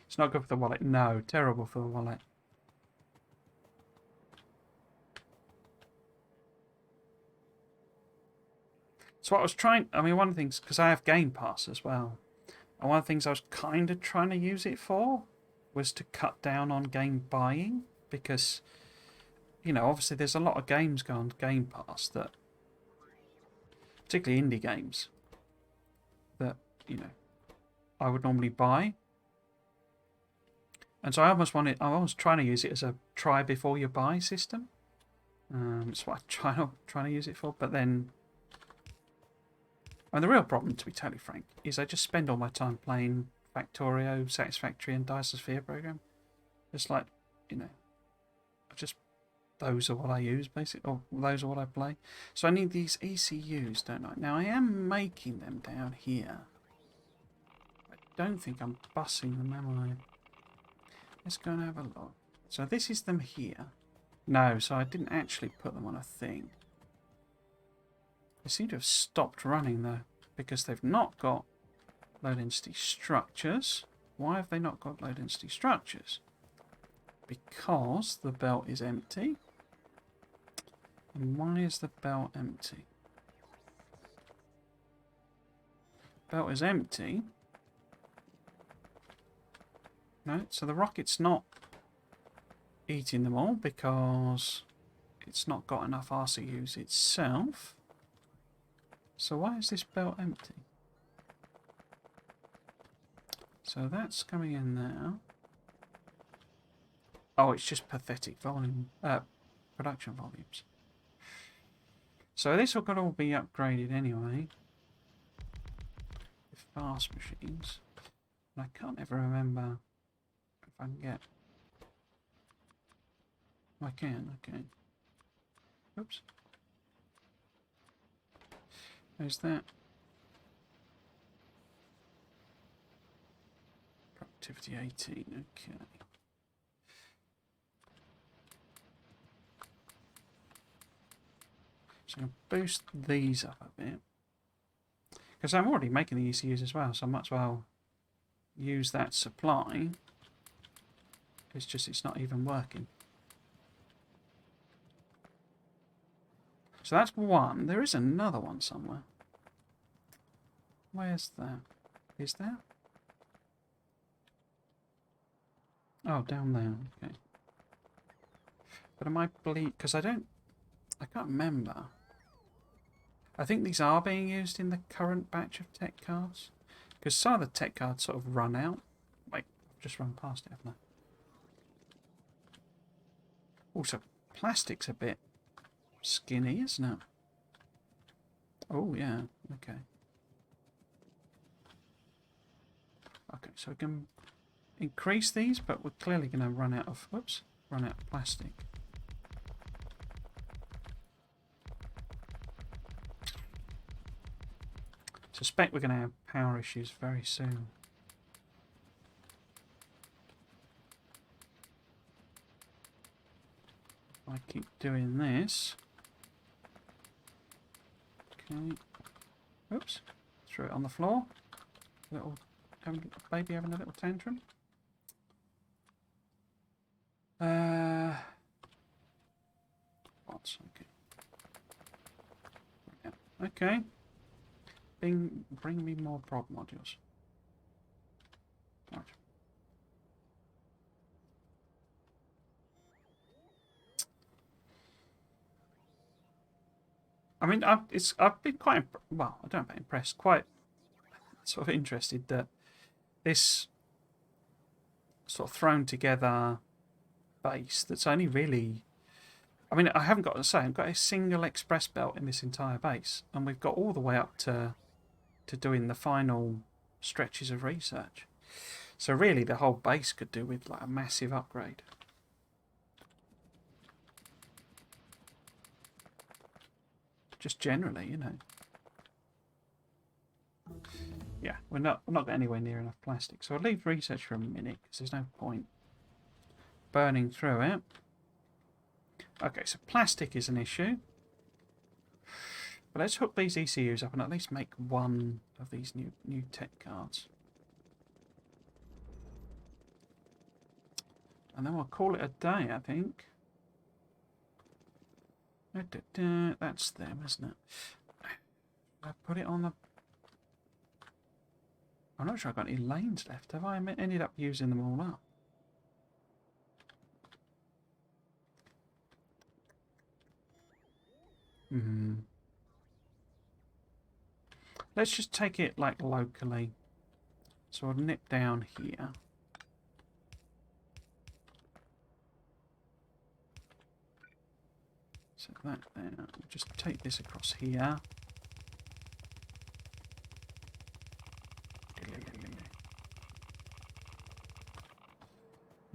It's not good for the wallet. No, terrible for the wallet. So what I was trying, one of the things, because I have Game Pass as well, and one of the things I was kind of trying to use it for was to cut down on game buying, because, obviously there's a lot of games going on Game Pass that, particularly indie games, that, I would normally buy. And so I was trying to use it as a try before you buy system. It's what I'm trying to use it for. But then, and the real problem, to be totally frank, is I just spend all my time playing Factorio, Satisfactory, and Sphere program. It's like, you know, I just those are what I use basically, or those are what I play. So I need these ECUs, don't I? Now I am making them down here. I don't think I'm bussing them, am I? Let's go and have a look. So this is them here. No, so I didn't actually put them on a thing. They seem to have stopped running though, because they've not got low density structures. Why have they not got low density structures? Because the belt is empty. And why is the belt empty? Belt is empty. No, so the rocket's not eating them all because it's not got enough RCUs itself. So why is this belt empty? So that's coming in now. Oh, it's just pathetic volume, production volumes. So this will got to all be upgraded anyway. With fast machines. And I can't ever remember if I can get... I can, okay. Oops. There's that. Productivity 18, okay. So I'm going to boost these up a bit. Because I'm already making the ECUs as well, so I might as well use that supply. It's just it's not even working. So that's one. There is another one somewhere. Where's that? Is that? Oh, down there. Okay. But am I bleed? Because I can't remember. I think these are being used in the current batch of tech cards. Because some of the tech cards sort of run out. Wait, I've just run past it, haven't I? Also, plastic's a bit skinny, isn't it? Oh, yeah. Okay. Okay, so we can increase these, but we're clearly going to run out of... Whoops. Run out of plastic. Suspect we're going to have power issues very soon. I keep doing this. Okay. Oops. Threw it on the floor. Baby having a little tantrum. What's okay? Yeah. Okay. Bring me more prop modules. Right. I mean, I've been quite well. I don't know, impressed. Quite sort of interested that this sort of thrown together base that's only really. I mean, I haven't got to say I've got a single express belt in this entire base, and we've got all the way up to doing the final stretches of research. So really, the whole base could do with like a massive upgrade. Just generally, you know. Yeah, we're not anywhere near enough plastic. So I'll leave research for a minute because there's no point burning through it. Okay, so plastic is an issue. But let's hook these ECUs up and at least make one of these new tech cards. And then we'll call it a day, I think. That's them, isn't it? I put it on the... I'm not sure I've got any lanes left. Have I ended up using them all up? Let's just take it like locally. So I'll nip down here. So that there. We'll just take this across here.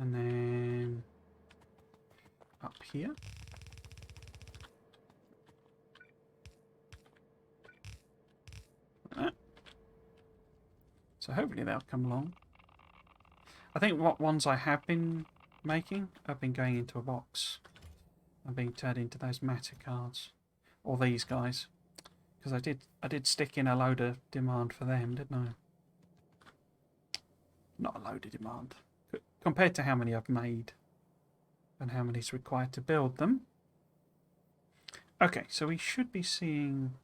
And then up here. Like that. So hopefully they'll come along. I think what ones I have been making have been going into a box and being turned into those matter cards. Or these guys. Because I did stick in a load of demand for them, didn't I? Not a load of demand. Compared to how many I've made and how many is required to build them. Okay, so we should be seeing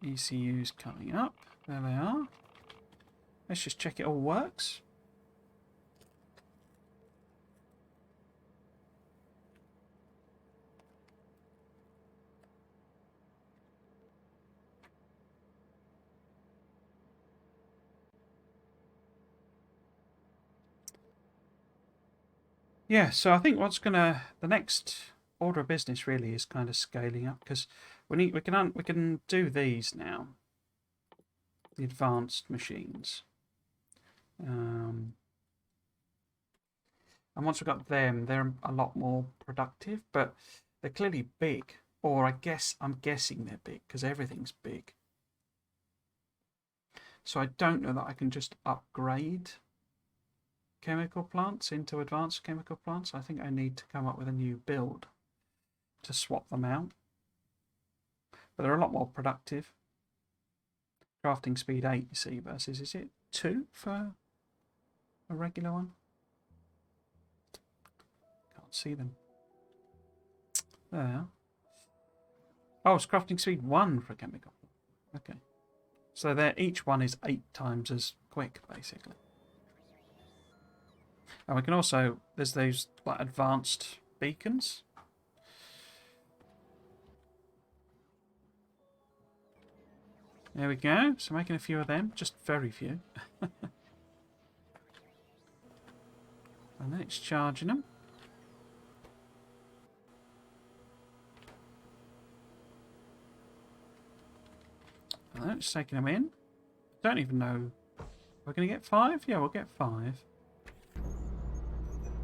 ECUs coming up. There they are. Let's just check it all works. Yeah, so I think the next order of business really is kind of scaling up, because we can do these now, the advanced machines, and once we've got them, they're a lot more productive, but they're clearly big, or I'm guessing they're big because everything's big. So I don't know that I can just upgrade chemical plants into advanced chemical plants. I think I need to come up with a new build to swap them out. But they're a lot more productive. Crafting speed 8, you see, versus, is it 2 for a regular one? Can't see them. There they are. Oh, it's crafting speed 1 for a chemical. Okay. So each one is 8 times as quick, basically. And we can also, there's those like advanced beacons. There we go. So making a few of them, just very few. And then it's charging them. And then it's taking them in. Don't even know. We're going to get 5? Yeah, we'll get 5.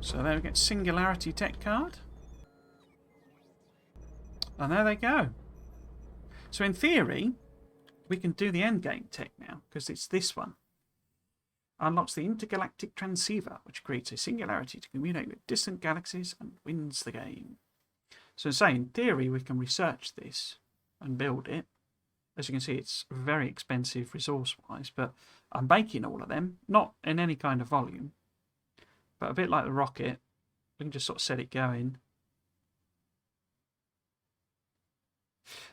So there we get Singularity Tech card. And there they go. So in theory, we can do the endgame tech now, because it's this one. Unlocks the Intergalactic Transceiver, which creates a singularity to communicate with distant galaxies and wins the game. So in theory, we can research this and build it. As you can see, it's very expensive resource-wise, but I'm baking all of them, not in any kind of volume. But a bit like the rocket, we can just sort of set it going.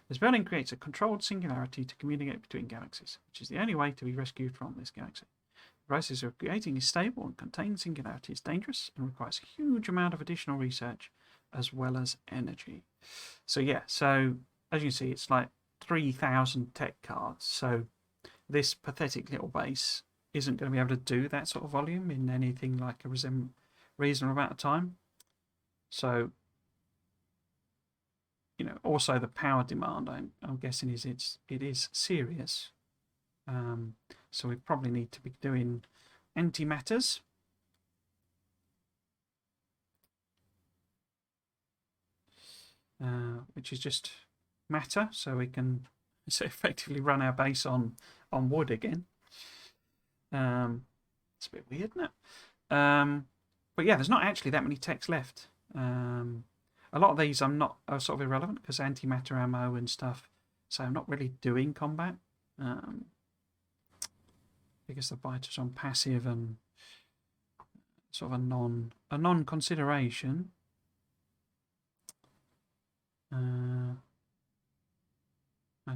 This building creates a controlled singularity to communicate between galaxies, which is the only way to be rescued from this galaxy. The process of creating a stable and contained singularity is dangerous and requires a huge amount of additional research as well as energy. So yeah, so as you can see, it's like 3,000 tech cards. So this pathetic little base isn't going to be able to do that sort of volume in anything like a reasonable amount of time. So, you know, also the power demand, I'm guessing it is serious. So we probably need to be doing antimatters. Which is just matter, so we can effectively run our base on wood again. It's a bit weird, isn't it? But yeah, there's not actually that many techs left. A lot of these are sort of irrelevant because antimatter ammo and stuff. So I'm not really doing combat. Because the biter's on passive and sort of a non-consideration. And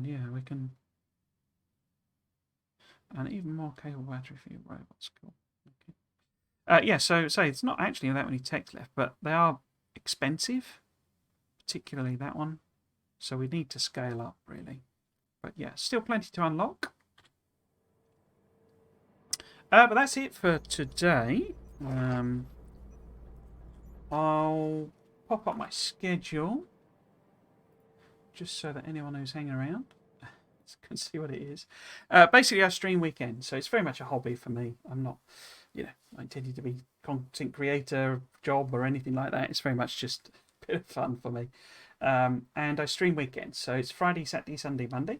yeah, we can. And even more cable battery for your robots. Cool. Okay. Yeah, so it's not actually that many techs left, but they are expensive, particularly that one. So we need to scale up, really. But yeah, still plenty to unlock. But that's it for today. I'll pop up my schedule just so that anyone who's hanging around can see what it is. Basically, I stream weekends, so it's very much a hobby for me. I'm not, not intending to be content creator, job, or anything like that. It's very much just a bit of fun for me. And I stream weekends, so it's Friday, Saturday, Sunday, Monday.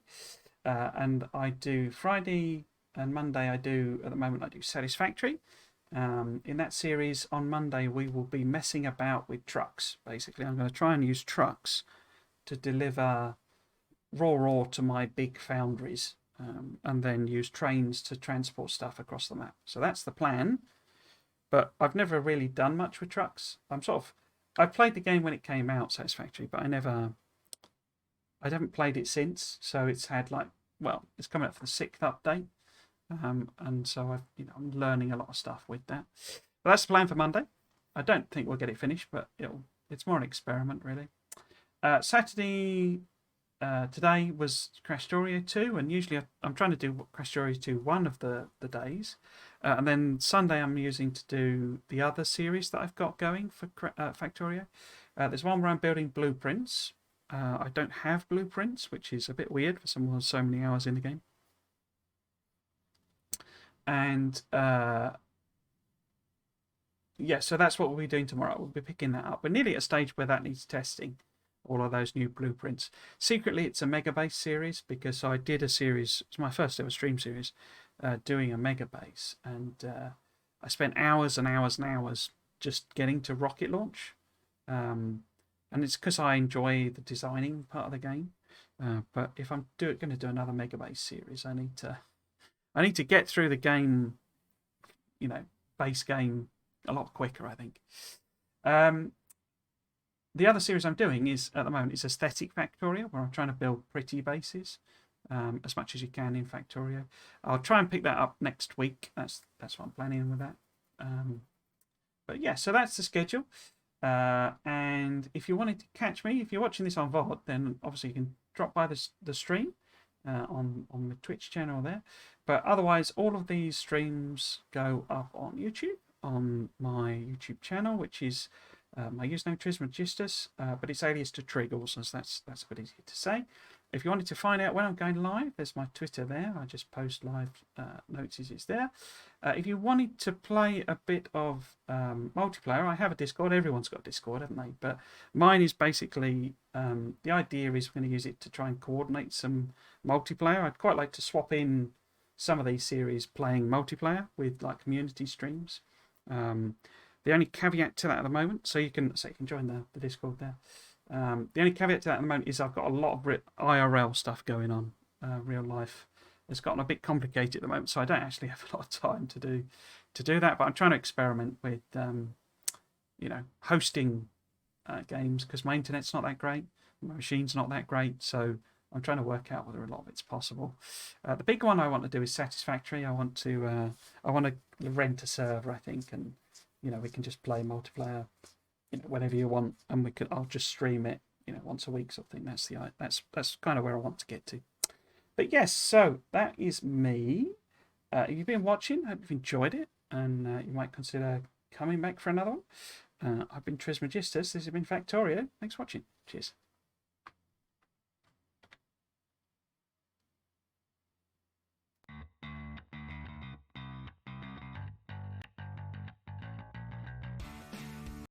And I do Friday and Monday, at the moment, I do Satisfactory. In that series, on Monday, we will be messing about with trucks. Basically, I'm going to try and use trucks to deliver raw ore to my big foundries, and then use trains to transport stuff across the map. So that's the plan. But I've never really done much with trucks. I played the game when it came out, Satisfactory, but I haven't played it since. So it's had it's coming out for the 6th update. And so I'm learning a lot of stuff with that. But that's the plan for Monday. I don't think we'll get it finished, but it's more an experiment, really. Saturday, today was Krastorio 2, and usually I'm trying to do Krastorio 2 one of the days. And then Sunday I'm using to do the other series that I've got going for Factorio. There's one where I'm building blueprints. I don't have blueprints, which is a bit weird for someone with so many hours in the game. And so that's what we'll be doing tomorrow. We'll be picking that up. We're nearly at a stage where that needs testing, all of those new blueprints. Secretly, it's a mega base series because I did a series, it's my first ever stream series, doing a mega base. And I spent hours and hours and hours just getting to rocket launch. And it's because I enjoy the designing part of the game. But if I'm going to do another mega base series, I need to get through the game, base game a lot quicker, I think. The other series I'm doing is, at the moment, is Aesthetic Factorio, where I'm trying to build pretty bases as much as you can in Factorio. I'll try and pick that up next week. That's what I'm planning with that. But yeah, so that's the schedule. And if you wanted to catch me, if you're watching this on VOD, then obviously you can drop by the stream on the Twitch channel there. But otherwise, all of these streams go up on YouTube, on my YouTube channel, which is my username Trismegistus, but it's alias to Triggles, as that's a bit easier to say. If you wanted to find out when I'm going live, there's my Twitter there. I just post live notices, it's there. If you wanted to play a bit of multiplayer, I have a Discord. Everyone's got a Discord, haven't they? But mine is basically, the idea is we're going to use it to try and coordinate some multiplayer. I'd quite like to swap in some of these series playing multiplayer with community streams. The only caveat to that at the moment, so you can join the Discord there. The only caveat to that at the moment is I've got a lot of IRL stuff going on, real life. It's gotten a bit complicated at the moment, so I don't actually have a lot of time to do that. But I'm trying to experiment with, hosting games because my internet's not that great, my machine's not that great, so I'm trying to work out whether a lot of it's possible. The big one I want to do is Satisfactory. I want to rent a server, I think, and we can just play multiplayer, whenever you want, and I'll just stream it, once a week sort of thing. That's kind of where I want to get to. But yes, so that is me. If you've been watching, I hope you've enjoyed it, and you might consider coming back for another one. I've been Trismegistus. This has been Factorio. Thanks for watching. Cheers.